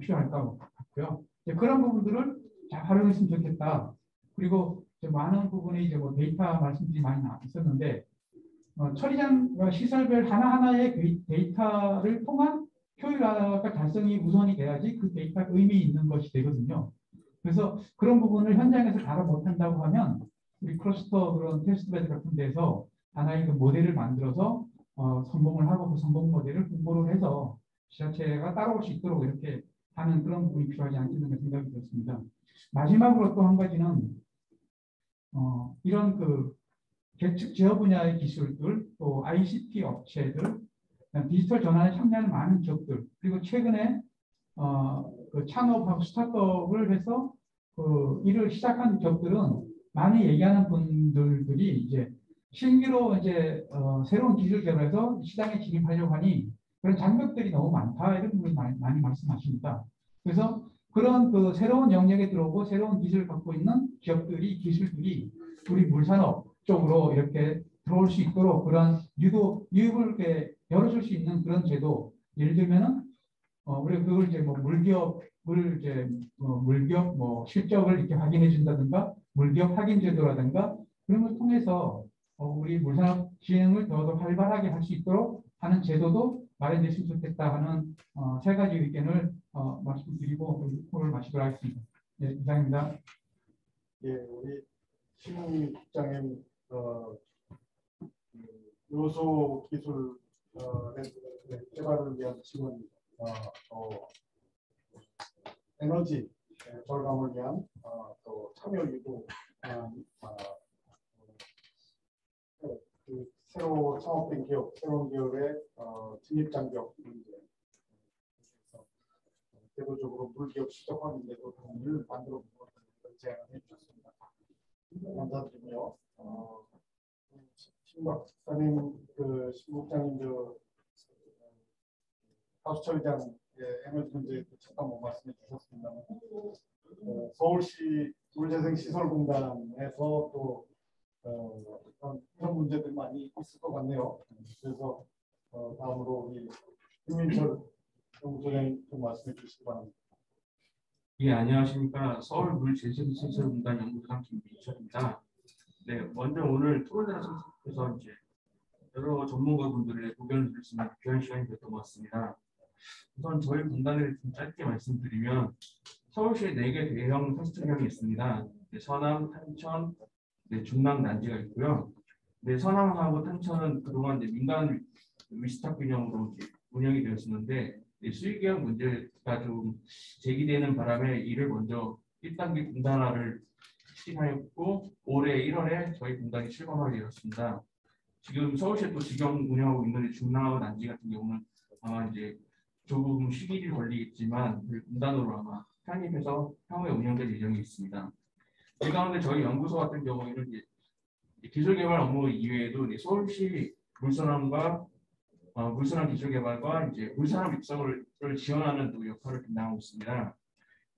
필요할 것 같고요. 그런 부분들을 잘 활용했으면 좋겠다. 그리고 많은 부분이 이제 뭐 데이터 말씀들이 많이 있었는데 처리장 시설별 하나하나의 데이터를 통한 효율화가 달성이 우선이 돼야지 그 데이터가 의미 있는 것이 되거든요. 그래서 그런 부분을 현장에서 다뤄 못한다고 하면 우리 클러스터 그런 테스트베드 같은 데서 하나의 그 모델을 만들어서 성공을 하고 그 성공 모델을 공부를 해서 지자체가 따라올 수 있도록 이렇게 하는 그런 부분이 필요하지 않겠는가 생각이 들었습니다. 마지막으로 또 한 가지는 이런 그 계측 제어 분야의 기술들 또 ICT 업체들 디지털 전환에 참여하는 많은 기업들 그리고 최근에 그 창업하고 스타트업을 해서 그 일을 시작한 기업들은 많이 얘기하는 분들이 이제 신규로 이제 새로운 기술 개발해서 시장에 진입하려고 하니 그런 장벽들이 너무 많다 이런 분이 많이 말씀하십니다. 그래서 그런 그 새로운 영역에 들어오고 새로운 기술을 갖고 있는 기술들이 우리 물산업 쪽으로 이렇게 들어올 수 있도록 그런 유입을 열어줄 수 있는 그런 제도 예를 들면은 우리가 그걸 이제 뭐 물기업을 이제 물기업 뭐 실적을 이렇게 확인해 준다든가 물기업 확인 제도라든가 그런 걸 통해서 우리 물산업 진흥을 더 활발하게 할 수 있도록 하는 제도도 마련됐으면 좋겠다 하는 세 가지 의견을 말씀드리고 토론을 마치도록 하겠습니다. 네, 이상입니다. 예, 우리 신국장님 요소 기술 개발을 위한 지원, 에너지 절감을 위한 또 참여 유도, 그 새로 창업된 기업, 새로운 기업의 진입 장벽 문제, 대표적으로 물기업 시적 확인제도 동의를 만들어 보고 제안을 해주셨습니다. 감사드리고요. 신박 박사님, 그 신국장님 하수처리장의 에너지 문제 잠깐만 말씀해 주셨습니다. 서울시 물재생시설공단에서 또 그런 문제들 많이 있을 것 같네요. 그래서 다음으로 우리 김민철 연구소장님 좀 말씀해 주시기 바랍니다. 예, 안녕하십니까. 서울물재생시설공단 연구소장 김민철입니다. 네, 먼저 오늘 토론회를 참석해서 이제 여러 전문가분들의 의견을 들을 수 있는 귀한 시간이 됐던 것 같습니다. 우선 저희 공단을 좀 짧게 말씀드리면 서울시에 4개 대형 하수처리장이 있습니다. 네, 서남, 탄천, 네, 중랑, 난지가 있고요. 네, 서남하고 탄천은 그동안 이제 민간 위스탁 균형으로 운영이 되었었는데 네, 수익계약 문제가 좀 제기되는 바람에 이를 먼저 1단계 분단화를 추진하였고 올해 1월에 저희 공단이 출범하게 되었습니다. 지금 서울시에 또 직영 운영하고 있는 중랑하고 난지 같은 경우는 아마 이제 조금 시기를 걸리겠지만 공단으로 아마 편입해서 향후에 운영될 예정이 있습니다. 이 가운데 저희 연구소 같은 경우에는 이제 기술개발 업무 이외에도 이제 서울시 물선함과 물선함 기술개발과 이제 물산업 육성을 지원하는 또 역할을 담당하고 있습니다.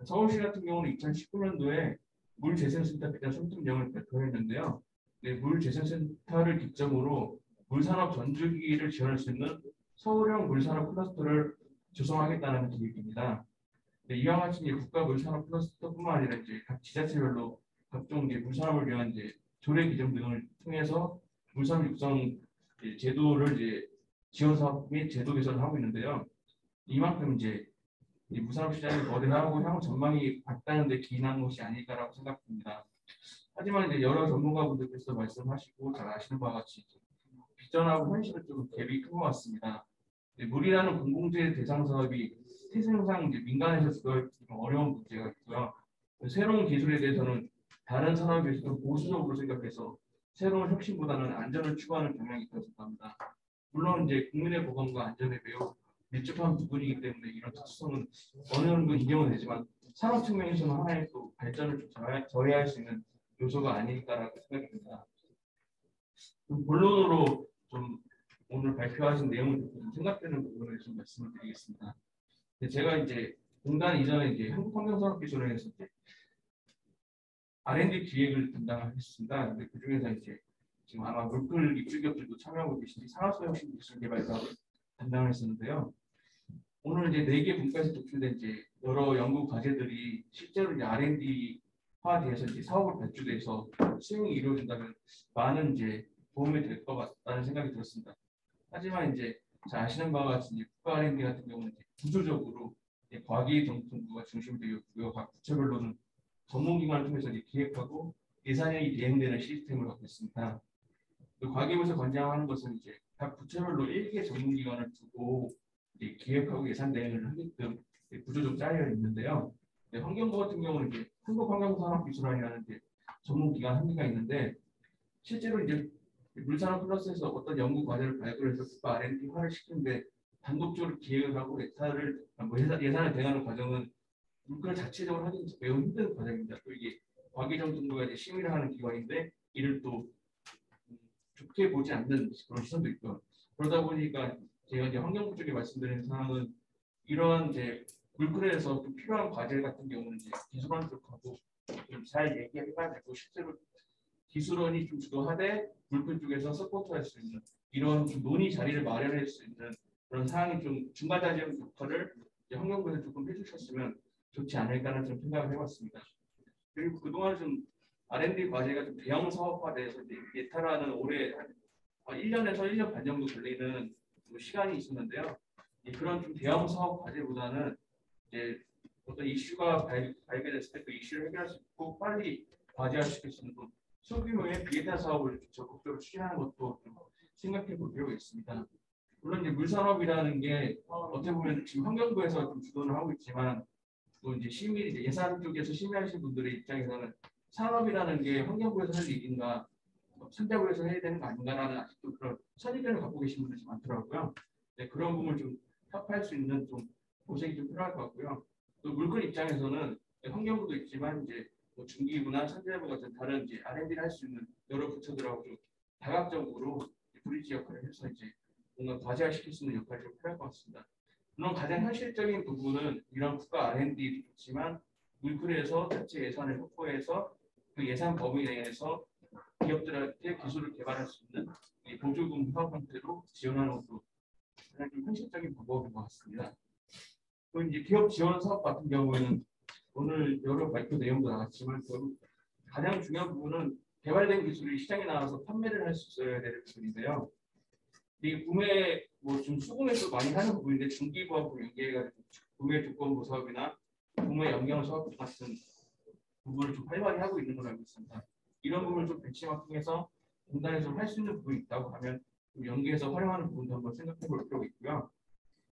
서울시 같은 경우는 2019년도에 물재생센터 비전 선점령을 발표했는데요. 네, 물재생센터를 기점으로 물산업 전주기기를 지원할 수 있는 서울형 물산업 클러스터를 조성하겠다는 계획입니다. 네, 이와 같이 이제 국가 물산업 클러스터뿐만 아니라 이제 각 지자체별로 각종 이제 물산업을 위한 이제 조례 기정 등을 통해서 물산업 육성 제도를 이제 지원 사업 및 제도 개선을 하고 있는데요. 이만큼 이제 이 무산업 시장이 거대하고 향후 전망이 밝다는 데 기인한 것이 아닐까라고 생각합니다. 하지만 이제 여러 전문가분들께서 말씀하시고 잘 아시는 바와 같이 비전하고 현실은 좀 갭이 큰 것 같습니다. 물이라는 공공재 대상 사업이 태생상 이제 민간에서 주도할 어려운 문제가 있고요. 새로운 기술에 대해서는 다른 산업에 비해서 좀 보수적으로 생각해서 새로운 혁신보다는 안전을 추구하는 경향이 있다고 생각합니다. 물론 이제 국민의 보건과 안전에 매우 밀접한 부분이기 때문에 이런 특수성은 어느 정도 인정은 되지만 산업 측면에서는 하나의 또 발전을 좀 저해할 수 있는 요소가 아닐까라고 생각이 듭니다. 본론으로 좀 오늘 발표하신 내용을 좀 생각되는 부분을 좀 말씀을 드리겠습니다. 제가 이제 공단 이전에 이제 한국환경산업기술원에서 이제 R&D 기획을 담당했습니다. 근데 그 중에서 이제 지금 아마 물풀 입주기업들도 참여하고 계신지 산업소혁신 기술개발 사업을 담당했었는데요. 오늘 이제 4개 분과에서 도출된 이제 여러 연구 과제들이 실제로 이제 R&D화돼서 이제 사업을 발주돼서 수용이 이루어진다면 많은 이제 도움이 될 것 같다는 생각이 들었습니다. 하지만 이제 잘 아시는 바와 같이 이제 국가 R&D 같은 경우는 이제 구조적으로 과기정통부가 중심이 되었고요. 각 부처별로는 전문기관을 통해서 이제 기획하고 예산이 대행되는 시스템을 갖고 있습니다. 과기부에서 관장하는 것은 이제 각 부처별로 1개 전문기관을 두고 이제 기획하고 예산 대행을 하게끔 구조적으로 짜여 있는데요. 환경부 같은 경우는 이제 한국환경산업기술원이라는 이제 전문기관 한 개가 있는데 실제로 이제 물산업 플러스에서 어떤 연구 과제를 발굴해서 국가 R&D화를 시키는데 단독적으로 기획을 하고 예산을 대응하는 과정은 물건 자체적으로 하기는 매우 힘든 과정입니다. 또 이게 과기정통부가 이제 심의를 하는 기관인데 이를 또 좋게 보지 않는 그런 시선도 있고 그러다 보니까 제가 이제 환경부 쪽에 말씀드린 사항은 이러한 이제 물풀에서 좀 필요한 과제 같은 경우는 이제 기술원 쪽하고 좀 잘 얘기해봐야 되고 실제로 기술원이 좀 주도하되 물풀 쪽에서 서포트할 수 있는 이런 좀 논의 자리를 마련할 수 있는 그런 사항이 좀 중간자적 역할을 이제 환경부에서 조금 해주셨으면 좋지 않을까라는 좀 생각을 해봤습니다. 그리고 그동안 좀 R&D 과제가 좀 대형 사업화돼서 예탈하는 올해 한 1년에서 1년 반 정도 걸리는 시간이 있었는데요. 그런 좀 대형 사업 과제보다는 이제 어떤 이슈가 발견됐을 때 그 이슈를 해결할 수 있고 빨리 과제화시킬 수 있는 소규모의 비핵화 사업을 적극적으로 추진하는 것도 좀 생각해 볼 필요가 있습니다. 물론 이제 물산업이라는 게 어떻게 보면 지금 환경부에서 좀 주도를 하고 있지만 또 이제 시민 이제 예산 쪽에서 심의하시는 분들의 입장에서는 산업이라는 게 환경부에서 할 일인가 산자부에서 해야 되는 거 아닌가라는 아직도 그런 선입견을 갖고 계신 분들이 많더라고요. 네, 그런 부분을 좀 협파할 수 있는 좀 고생이 좀 필요할 것 같고요. 또 물건 입장에서는 환경부도 있지만 이제 뭐 중기부나 산자부 같은 다른 이제 R&D를 할 수 있는 여러 부처들하고 좀 다각적으로 브리지 역할을 해서 이제 뭔가 과제화시킬 수 있는 역할이 좀 필요할 것 같습니다. 물론 가장 현실적인 부분은 이런 국가 R&D도 좋지만 물쿨에서 자체 예산을 확보해서 그 예산 범위 내에서 기업들한테 기술을 개발할 수 있는 보조금 사업 형태로 지원하는 것도 가장 좀 현실적인 방법인 것 같습니다. 또 이제 기업 지원 사업 같은 경우에는 오늘 여러 발표 내용도 나왔지만 가장 중요한 부분은 개발된 기술이 시장에 나와서 판매를 할 수 있어야 되는 부분인데요. 이 구매 뭐 좀 수공에서 많이 하는 부분인데 중기부하고 연계해가지고 구매 조건부 사업이나 구매 연경 사업 같은 부분을 좀 활발히 하고 있는 걸로 알고 있습니다. 이런 부분을 좀 벤치마킹해서 공단에서 할 수 있는 부분이 있다고 하면 좀 연계해서 활용하는 부분도 한번 생각해 볼 필요가 있고요.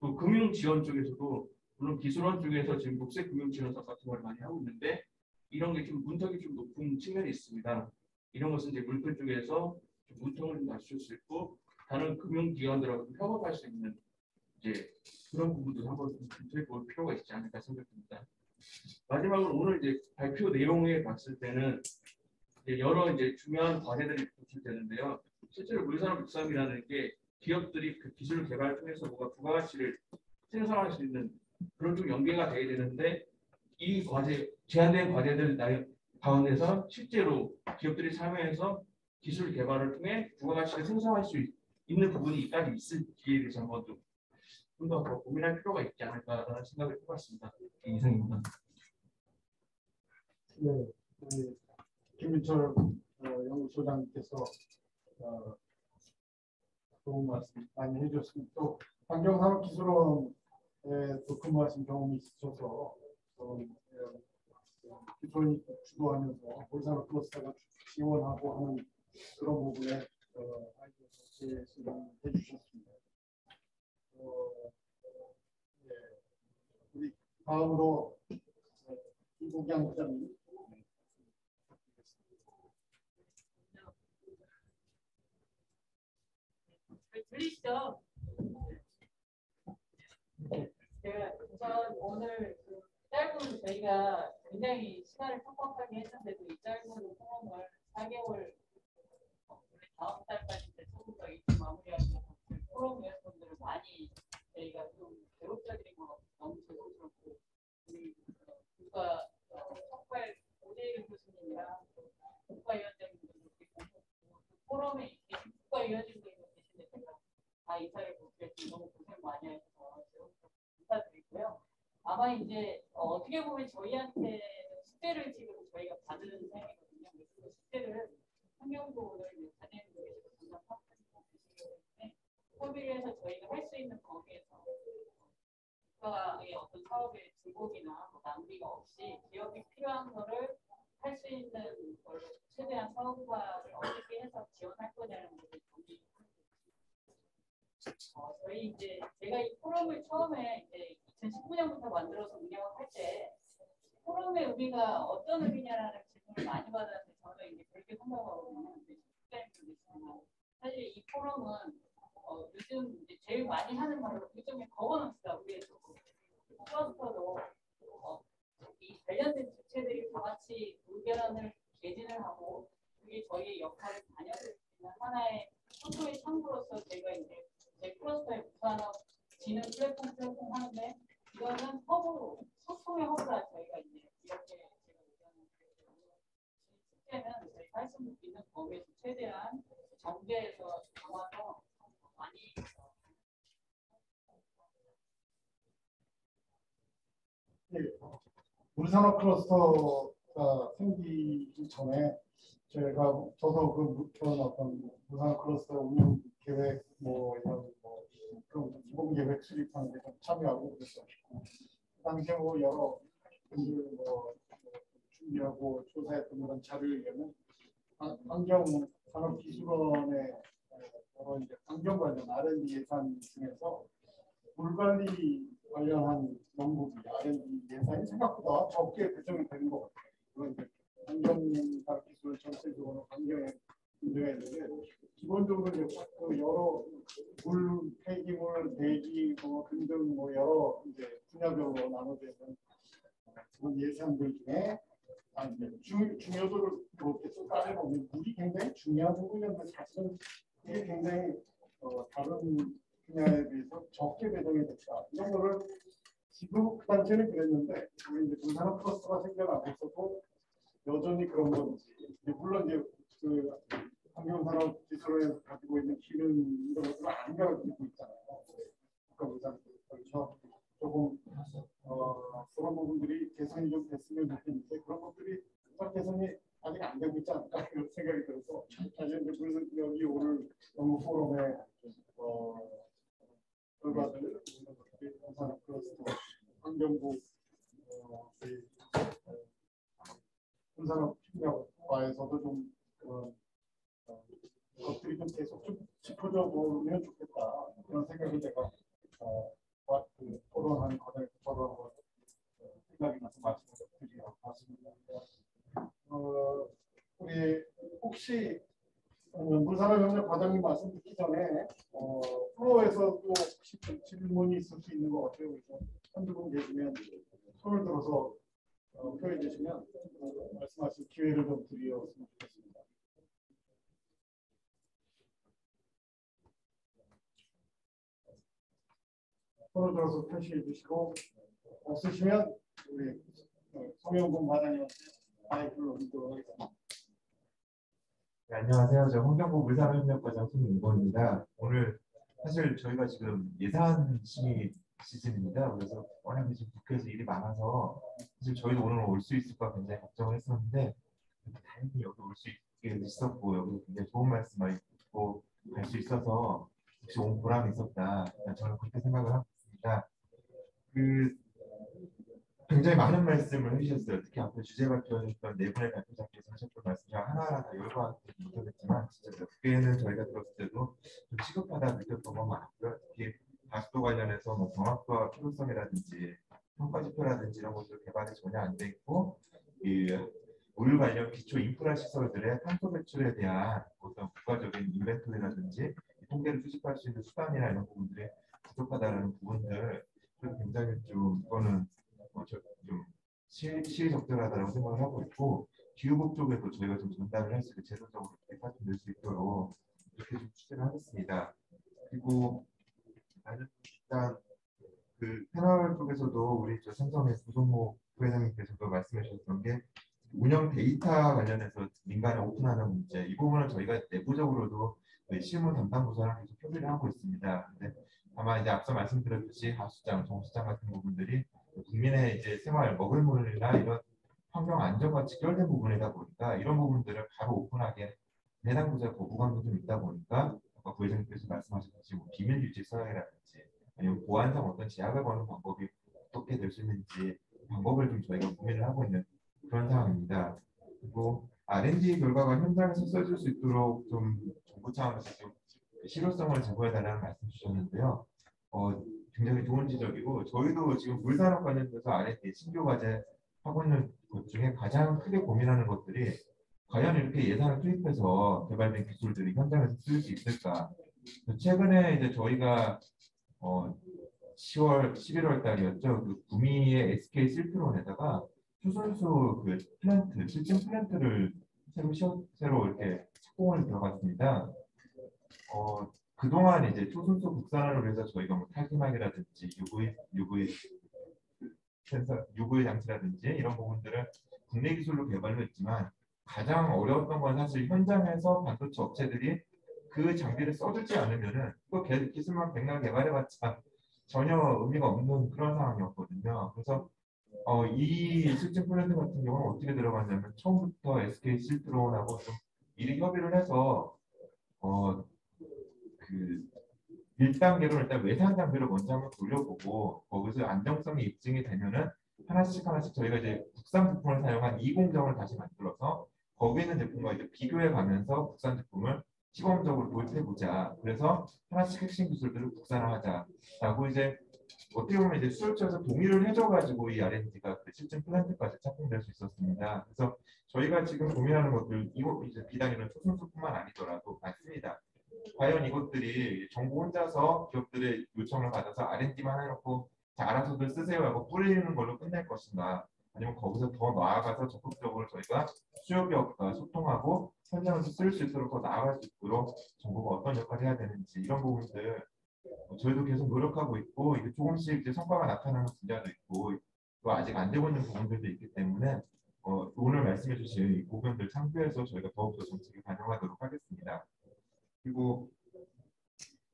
또 금융 지원 쪽에서도 물론 기술원 쪽에서 지금 녹색 금융 지원 사업 같은 걸 많이 하고 있는데 이런 게 좀 문턱이 좀 높은 측면이 있습니다. 이런 것은 이제 물품 쪽에서 좀 문턱을 좀 낮출 수 있고 다른 금융기관들하고 협업할 수 있는 이제 그런 부분도 한번 검토해 볼 필요가 있지 않을까 생각됩니다. 마지막으로 오늘 이제 발표 내용에 봤을 때는 이제 여러 이제 중요한 과제들이 도출되는데요. 실제로 물산업 육성이라는 게 기업들이 그 기술 개발을 통해서 뭔가 부가가치를 생성할 수 있는 그런 좀 연계가 돼야 되는데 이 과제 제한된 과제들 가운데서 실제로 기업들이 참여해서 기술 개발을 통해 부가가치를 생성할 수 있는 부분이까지 있을지에 대해서 한번 좀 더 고민할 필요가 있지 않을까라는 생각을 해봤습니다. 이상입니다. 네, 김민철 연구소장님께서 좋은 말씀 많이 해주셨습니다. 또 환경산업기술원에 또 근무하신 경험이 있으셔서 기술원이 주도하면서 물산업 클러스터가 지원하고 하는 그런 부분에 말씀해 주셨습니다. 우리 다음으로 이국양 부장님. 들리시죠? 제가 우선 오늘 그 짧은 저희가 굉장히 시간을 촉박하게 했는데도 이 짧은 포럼을 4개월 다음 달까지 처음부터 일찍 마무리하고 포럼 위원분들을 많이 저희가 좀 괴롭혀드린 것 같아서 너무 죄송스럽고 우리 국가 촉발 오재일 교수님이랑 국가위원장님들 포럼에 계신 국가위원장님들 계신데 제가 다 인사를 못 드렸더니 너무 고생 많이 하셔서 인사드리고요. 아마 이제 어떻게 보면 저희한테 숙제를 지금 저희가 받은 셈이거든요. 그 숙제를 환경부 오늘 과제님들이 담당하고 계시기 때문에 협의를 해서 저희가 할 수 있는 범위에서 국가의 어떤 사업의 중복이나 낭비가 없이 기업이 필요한 거를 할 수 있는 걸로 최대한 사업화를 어떻게 해서 지원할 거냐는 것을 저희 이제 제가 이 포럼을 처음에 이제 2019년부터 만들어서 운영을 할 때 포럼의 의미가 어떤 의미냐라는 질문을 많이 받았는데 저는 이제 그렇게 생각하거든요. 사실 이 포럼은 요즘 이제 제일 많이 하는 말로 요즘에 거버넌스가 우리에서 클러스터도 이 관련된 주체들이 다 같이 의견을 개진을 하고 그게 저희의 역할을 관여할 수 있는 하나의 소통의 창구로서 제가 이제 제 클러스터의 부산업 지능 플랫폼 하는데 이거는 허브로 소통의 허브라 저희가 이제 이렇게 제가 의견을 드렸거든요. 숙제는 저희가 할 수 있는 범위에서 최대한 정제해서 담아서 많이 물산업 클러스터가 생기기 전에 저도 그런 어떤 물산업 클러스터 운영 계획 뭐 이런 뭐 그 기본 계획 수립하는 데 좀 참여하고 그랬었고, 그 당시에 뭐 여러 분들 뭐 준비하고 조사했던 그런 자료에 의하면 환경산업기술원의 여러 이제 환경 관련 R&D 예산 중에서 물 관리 관련한 연구비 R&D 예산이 생각보다 적게 배정이 되는 것 같아요. 그건 이제 환경산업기술 전체적으로 환경에 문제가 있는데 기본적으로 이제 그 여러 물, 폐기물, 대기, 뭐 등등 뭐 여러 이제 분야별로 나눠져 있는 그런 예산들 중에 중요도를 그렇게 좀 따져보면 물이 굉장히 중요한 부분인데 사실은 이게 굉장히 다른 분야에 비해서 적게 배정이 됐다. 이런 거를 지금 그 당시에는 그랬는데 이제 분산업 클러스가 생겨나고 있어도 여전히 그런 건지 물론 이제 그 환경산업기술원에서 가지고 있는 기능 이런 것들은 안경을 끼고 있잖아요. 그래서 조금 그런 부분들이 개선이 좀 됐으면 좋겠는데 그런 것들이 개선이 아직 안 되고 있지 않을까 이런 생각이 들어서 사실 이제 무슨 여기 오늘 연구 포럼에 결과들 산업 클러스터 환경부 산업협력과에서도 좀 그런 것들이 좀 계속 좀 짚어져 보면 좋겠다 그런 생각을 제가 그 토론하는 과정에서 저도 한번 생각이 나서 말씀을 드리려고 했습니다. 우리 혹시 물산업협력 과장님 말씀 듣기 전에 프로에서 또 혹시 질문이 있을 수 있는 것 같아요. 그래서 한두 분 계시면 손을 들어서 표해 주시면 말씀하실 기회를 좀 드리었으면 좋겠습니다. 손을 들어서 표시해 주시고 없으시면 우리 송영근 과장님한테 마이크를 올리도록 하겠습니다. 네, 안녕하세요. 저 환경부 물산업협력과장 손윤건입니다. 오늘 사실 저희가 지금 예산 심의 시즌입니다. 그래서 워낙에 지금 국회에서 일이 많아서 사실 저희도 오늘 올 수 있을까 굉장히 걱정을 했었는데 다행히 여기 올 수 있게 있었고 여기 굉장히 좋은 말씀 많이 듣고 갈 수 있어서 역시 온 보람이 있었다. 저는 그렇게 생각을 하고 있습니다. 굉장히 많은 말씀을 해주셨어요. 특히 앞에 주제 발표했던 네 분의 발표자께서 하셨던 말씀 중 하나하나 다 열거하지 못하겠지만 진짜 몇 개는 저희가 들었을 때도 좀 시급하다 느꼈던 건 많고요. 특히 다수도 관련해서 뭐 경합과 필요성이라든지 평가지표라든지 이런 것들 개발이 전혀 안 돼 있고 물 관련 기초 인프라 시설들의 탄소 배출에 대한 어떤 국가적인 인벤토리라든지 통계를 수집할 수 있는 수단이나 이런 부분들이 부족하다는 부분들 굉장히 좀 이거는 좀 시의적절하다고 생각을 하고 있고 기후국 쪽에도 저희가 좀 전달을 할 수 있게 제도적으로 발전될 수 있도록 이렇게 좀 추진을 하겠습니다. 그리고 일단 그 패널 쪽에서도 우리 저 삼성의 조성모 부회장님께서도 말씀해 주셨던 게 운영 데이터 관련해서 민간에 오픈하는 문제 이 부분은 저희가 내부적으로도 실무 담당 부서랑 계속 협의를 하고 있습니다. 근데 다만 이제 앞서 말씀드렸듯이 하수장, 정수장 같은 부분들이 국민의 이제 생활, 먹을 물이나 이런 환경 안전과 직결된 부분이다 보니까 이런 부분들을 바로 오픈하게 해당 부서의 거부감도 좀 있다 보니까 아까 부회장님께서 말씀하셨듯이 뭐 비밀 유지 서약이라든지 아니면 보안상 어떤 제약을 거는 방법이 어떻게 될 수 있는지 방법을 좀 저희가 고민을 하고 있는 그런 상황입니다. 그리고 R&D 결과가 현장에서 써질 수 있도록 좀 정부 차원에서 좀 실효성을 제고해달라는 말씀 주셨는데요. 굉장히 좋은 지적이고 저희도 지금 물산업 관련돼서 R&D 신규 과제 하고 있는 것 중에 가장 크게 고민하는 것들이 과연 이렇게 예산을 투입해서 개발된 기술들이 현장에서 쓸 수 있을까? 최근에 이제 저희가 10월, 11월 달이었죠. 그 구미의 SK 실트론에다가 추순수 그 플랜트, 실증 플랜트를 새로 이렇게 착공을 들어갔습니다. 그동안 이제 초순수 국산화를 위해서 저희가 뭐 탈기막이라든지 UV 장치라든지 이런 부분들을 국내 기술로 개발을 했지만 가장 어려웠던 건 사실 현장에서 반도체 업체들이 그 장비를 써주지 않으면은 또 기술만 백날 개발해봤자 전혀 의미가 없는 그런 상황이었거든요. 그래서 이 실증 플랜트 같은 경우는 어떻게 들어갔냐면 처음부터 SK 실트론하고 좀 미리 협의를 해서 그 1단계로 일단 외산 장비를 먼저 한번 돌려보고 거기서 안정성이 입증이 되면은 하나씩 저희가 이제 국산 제품을 사용한 이공정을 다시 만들어서 거기 있는 제품과 이제 비교해 가면서 국산 제품을 시범적으로 도입해보자. 그래서 하나씩 핵심 기술들을 국산화하자라고 이제 어떻게 보면 이제 수요처에서 동의를 해줘가지고 이 R&D가 그 실증 플랜트까지 착공될 수 있었습니다. 그래서 저희가 지금 고민하는 것들 이거 이제 비단 이런 초선수뿐만 아니더라도 많습니다. 과연 이것들이 정부 혼자서 기업들의 요청을 받아서 R&D만 해놓고 자, 알아서들 쓰세요 하고 뿌리는 걸로 끝날 것인가? 아니면 거기서 더 나아가서 적극적으로 저희가 수요기업과 소통하고 현장에서 쓸 수 있도록 더 나아갈 수 있도록 정부가 어떤 역할을 해야 되는지 이런 부분들 저희도 계속 노력하고 있고 이게 조금씩 이제 성과가 나타나는 분야도 있고 또 아직 안 되고 있는 부분들도 있기 때문에 오늘 말씀해 주신 이 부분들 참고해서 저희가 더욱더 정책에 반영하도록 하겠습니다. 그리고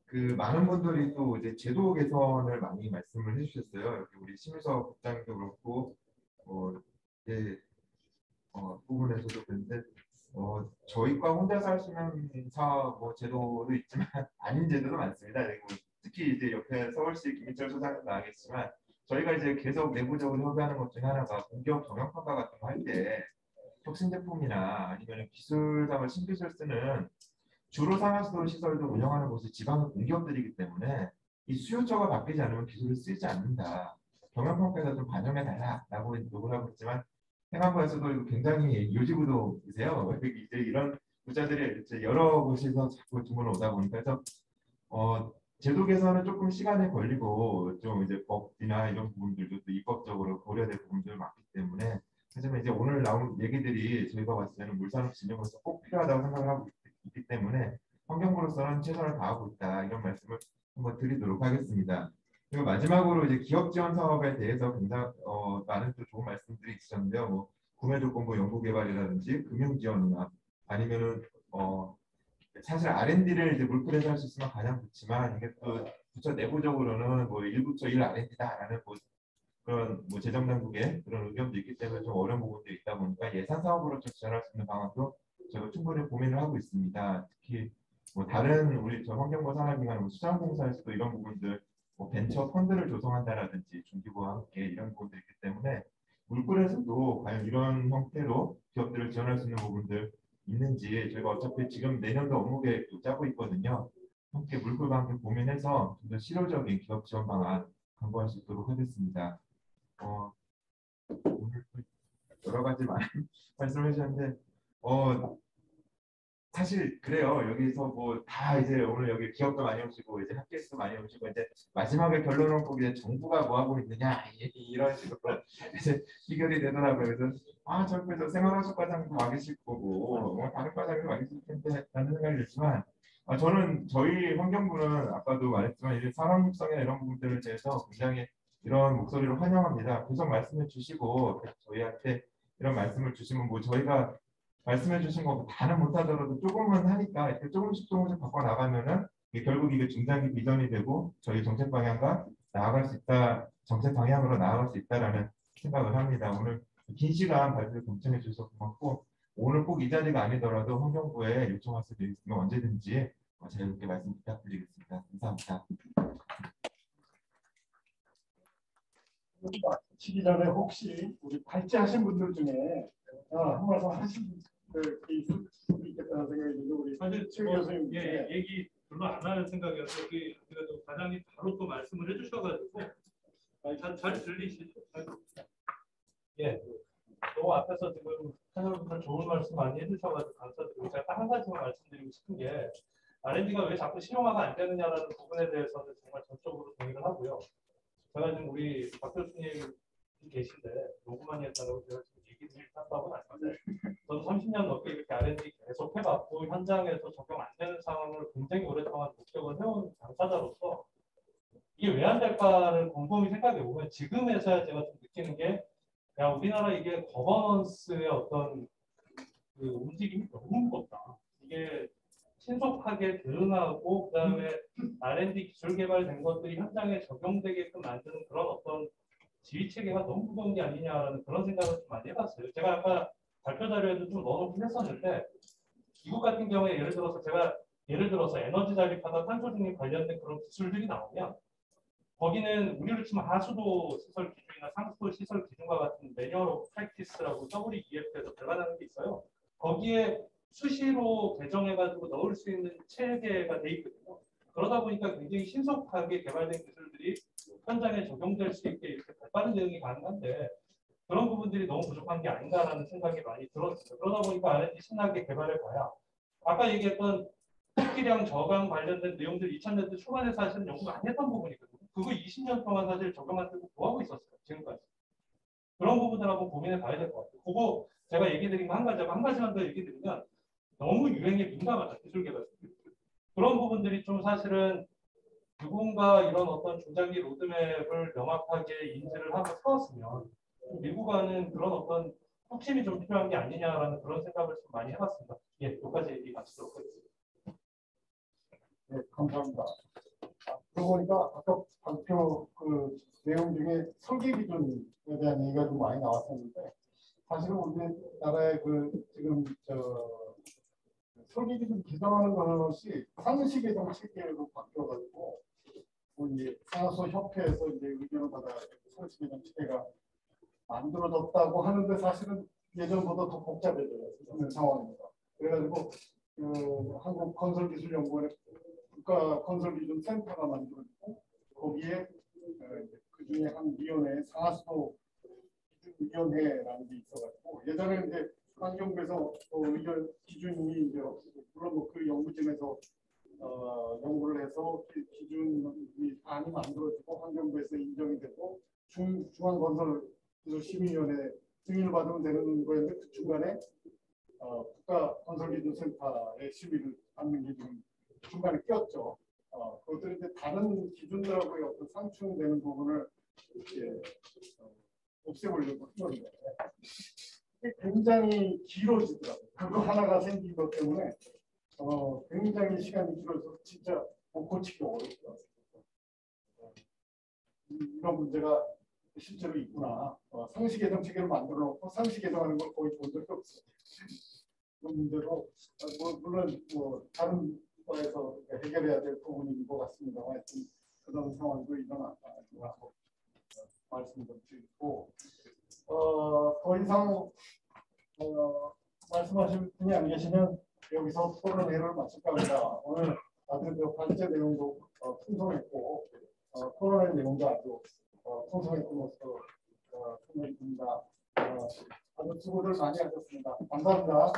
그 많은 분들이 또 이제 제도 개선을 많이 말씀을 해주셨어요. 여기 우리 심유석 국장도 그렇고 이제 부분에서도 그런데 저희과 혼자서 할 수 있는 사업 제도도 있지만 아닌 제도도 많습니다. 그리고 특히 이제 옆에 서울시 김민철 소장님도 알겠지만 저희가 이제 계속 내부적으로 협의하는 것 중에 하나가 공기업 경영평가 같은 거 할 때 혁신 제품이나 아니면 기술상을 신기술 쓰는 주로 상하수도 시설도 운영하는 곳이 지방의 공기업들이기 때문에 이 수요처가 바뀌지 않으면 기술을 쓰지 않는다. 경영평가에서 좀 반영해달라라고 요구를 하고 있지만 행안부에서도 굉장히 요지부도이세요. 이제 이런 부자들이 이제 여러 곳에서 자꾸 주문을 오다 보니까 그래서 제도 개선은 조금 시간이 걸리고 좀 이제 법이나 이런 부분들도 또 입법적으로 고려될 부분들 많기 때문에 하지만 이제 오늘 나온 얘기들이 저희가 봤을 때는 물산업 진흥으로서 꼭 필요하다고 생각을 하고 있기 때문에 환경부로서는 최선을 다하고 있다 이런 말씀을 한번 드리도록 하겠습니다. 그리고 마지막으로 이제 기업 지원 사업에 대해서 굉장히 많은 또 좋은 말씀들이 있으셨는데요. 구매 조건부 연구개발이라든지 금융 지원이나 아니면은 사실 R&D를 이제 물풀에서 할 수 있으면 가장 좋지만 이게 또 부처 내부적으로는 1부처 1 R&D다라는 그런 재정 당국의 그런 의견도 있기 때문에 좀 어려운 부분도 있다 보니까 예산 사업으로 지원할 수 있는 방안도 저희가 충분히 고민을 하고 있습니다. 특히 다른 우리 저 환경부 산업기관 수자원공사에서도 이런 부분들 벤처 펀드를 조성한다라든지 중기부와 함께 이런 부분들이 있기 때문에 물꿀에서도 과연 이런 형태로 기업들을 지원할 수 있는 부분들 있는지 저희가 어차피 지금 내년도 업무 계획도 짜고 있거든요. 함께 물꿀과 함께 고민해서 좀 더 실효적인 기업 지원 방안 강구할 수 있도록 하겠습니다. 오늘 여러 가지 많은 말씀을 해주셨는데 사실 그래요. 여기서 다 이제 오늘 여기 기업도 많이 오시고 이제 학계에서도 많이 오시고 이제 마지막에 결론을 보고 이제 정부가 뭐 하고 있느냐 이런 식으로 이제 비결이 되더라고요. 그래서 저기서 생활화수 과장도 와 계실 거고 다른 과장도 와 계실 텐데 라는 생각이 들지만 저는 저희 환경부는 아까도 말했지만 이제 산업 육성이나 이런 부분들에 대해서 굉장히 이런 목소리를 환영합니다. 계속 말씀해 주시고 저희한테 이런 말씀을 주시면 저희가 말씀해 주신 거 다는 못하더라도 조금은 하니까 이렇게 조금씩 바꿔 나가면은 결국 이게 중장기 비전이 되고 저희 정책 방향과 나아갈 수 있다, 정책 방향으로 나아갈 수 있다라는 생각을 합니다. 오늘 긴 시간 발표를 경청해 주셔서 고맙고 오늘 꼭 이 자리가 아니더라도 환경부에 요청할 수도 있으면 언제든지 자유롭게 말씀 부탁드리겠습니다. 감사합니다. 마치기 전에 혹시 우리 발제하신 분들 중에 한 말씀 하실 분들이 있을 수도 있겠다는 생각이 드는데 우리 사실 교수님 얘기 별로 안 하는 생각이어서 우리가 좀 과장님 바로 또 말씀을 해주셔가지고 잘 들리시죠? 예. 너무 앞에서 지금 패널분들 좋은 말씀 많이 해주셔가지고 감사드리고 제가 딱 한 가지만 말씀드리고 싶은 게 R&D가 왜 자꾸 실용화가 안 되느냐라는 부분에 대해서는 정말 전적으로 동의를 하고요. 제가 지금 우리 박 교수님 계신데 너무 많이 했다고 제가 지금 얘기 드릴 생각은 아닌데 저는 30년 넘게 이렇게 R&D 계속 해봤고 현장에서 적용 안 되는 상황을 굉장히 오랫동안 목격을 해온 당사자로서 이게 왜 안 될까를 곰곰이 생각해 보면 지금에서야 제가 좀 느끼는 게 우리나라 이게 거버넌스의 어떤 그 움직임이 너무 무겁다. 이게 신속하게 대응하고 그다음에 R&D 기술 개발된 것들이 현장에 적용되게끔 만드는 그런 어떤 지휘 체계가 너무 무거운 게 아니냐라는 그런 생각을 좀 많이 해봤어요. 제가 아까 발표 자료에도 좀 넣어놓긴 했었는데 미국 같은 경우에 예를 들어서 제가 예를 들어서 에너지 자립하다 탄소 중립 관련된 그런 기술들이 나오면 거기는 우리로 치면 하수도 시설 기준이나 상수도 시설 기준과 같은 매뉴얼 오브 프랙티스라고 WEF에서 발간하는 게 있어요. 거기에 수시로 개정해가지고 넣을 수 있는 체계가 돼 있거든요. 그러다 보니까 굉장히 신속하게 개발된 기술들이 현장에 적용될 수 있게 이렇게 빠른 대응이 가능한데 그런 부분들이 너무 부족한 게 아닌가라는 생각이 많이 들었어요. 그러다 보니까 R&D 신나게 개발해봐야 아까 얘기했던 토끼량 저감 관련된 내용들 2000년대 초반에 사실은 연구 많이 했던 부분이거든요. 그거 20년 동안 사실 적용하고 구하고 있었어요. 지금까지. 그런 부분들 한번 고민해 봐야 될 것 같아요. 그거 제가 얘기 드린 거 한 가지만 더 얘기 드리면 너무 유행에 민감하다. 기술 개발. 그런 부분들이 좀 사실은 누군가 이런 어떤 중장기 로드맵을 명확하게 인지를 하고 세웠으면 미국과는 그런 어떤 혁신이 좀 필요한 게 아니냐라는 그런 생각을 좀 많이 해봤습니다. 예, 여기까지 얘기 마치도록 하겠습니다. 네, 감사합니다. 그러고 보니까 아까 발표 그 내용 중에 설계 기준에 대한 얘기가 좀 많이 나왔었는데 사실은 우리나라의 그 지금 설계 기준 개정하는 것이 상시 개정 체계로 바뀌어가지고 우리 상하수 협회에서 이제 의견을 받아 상시 개정 체계가 만들어졌다고 하는데 사실은 예전보다 더 복잡해져요. 상황입니다. 그래가지고 그 한국건설기술연구원의 국가건설기준센터가 만들어지고 거기에 그 중에 한 위원회 상하수도 기준위원회라는 게 있어가지고 예전에 이제 환경부에서 의견 기준이 이제 물론 뭐 그 연구진에서 연구를 해서 기준이 안이 만들어지고 환경부에서 인정이 되고 중앙건설기술심의위원회 승인을 받으면 되는 거였는데 그 중간에 국가건설기준센터의 심의를 받는 게 좀 중간에 꼈죠. 그것들이 이제 다른 기준들하고의 어떤 상충되는 부분을 이렇게 없애보려고 한 건데 이게 굉장히 길어지더라고요. 그거 하나가 생긴 것 때문에 굉장히 시간이 길어서 진짜 못 고치기 어렵더라고요. 이런 문제가 실제로 있구나. 상시 개정 체계를 만들어 놓고 상시 개정하는 걸 거의 본 적이 없어요. 그런 문제로 물론 다른 과에서 해결해야 될 부분인 것 같습니다. 하여튼 그런 상황도 일어났다고 말씀 좀 드리고 더 이상 말씀하실 분이 안 계시면 여기서 토론회를 마칠까 합니다. 오늘 아주 발제 내용도 풍성했고 토론회 내용도 아주 풍성했고 생각이 듭니다. 아주 수고들 많이 하셨습니다. 감사합니다.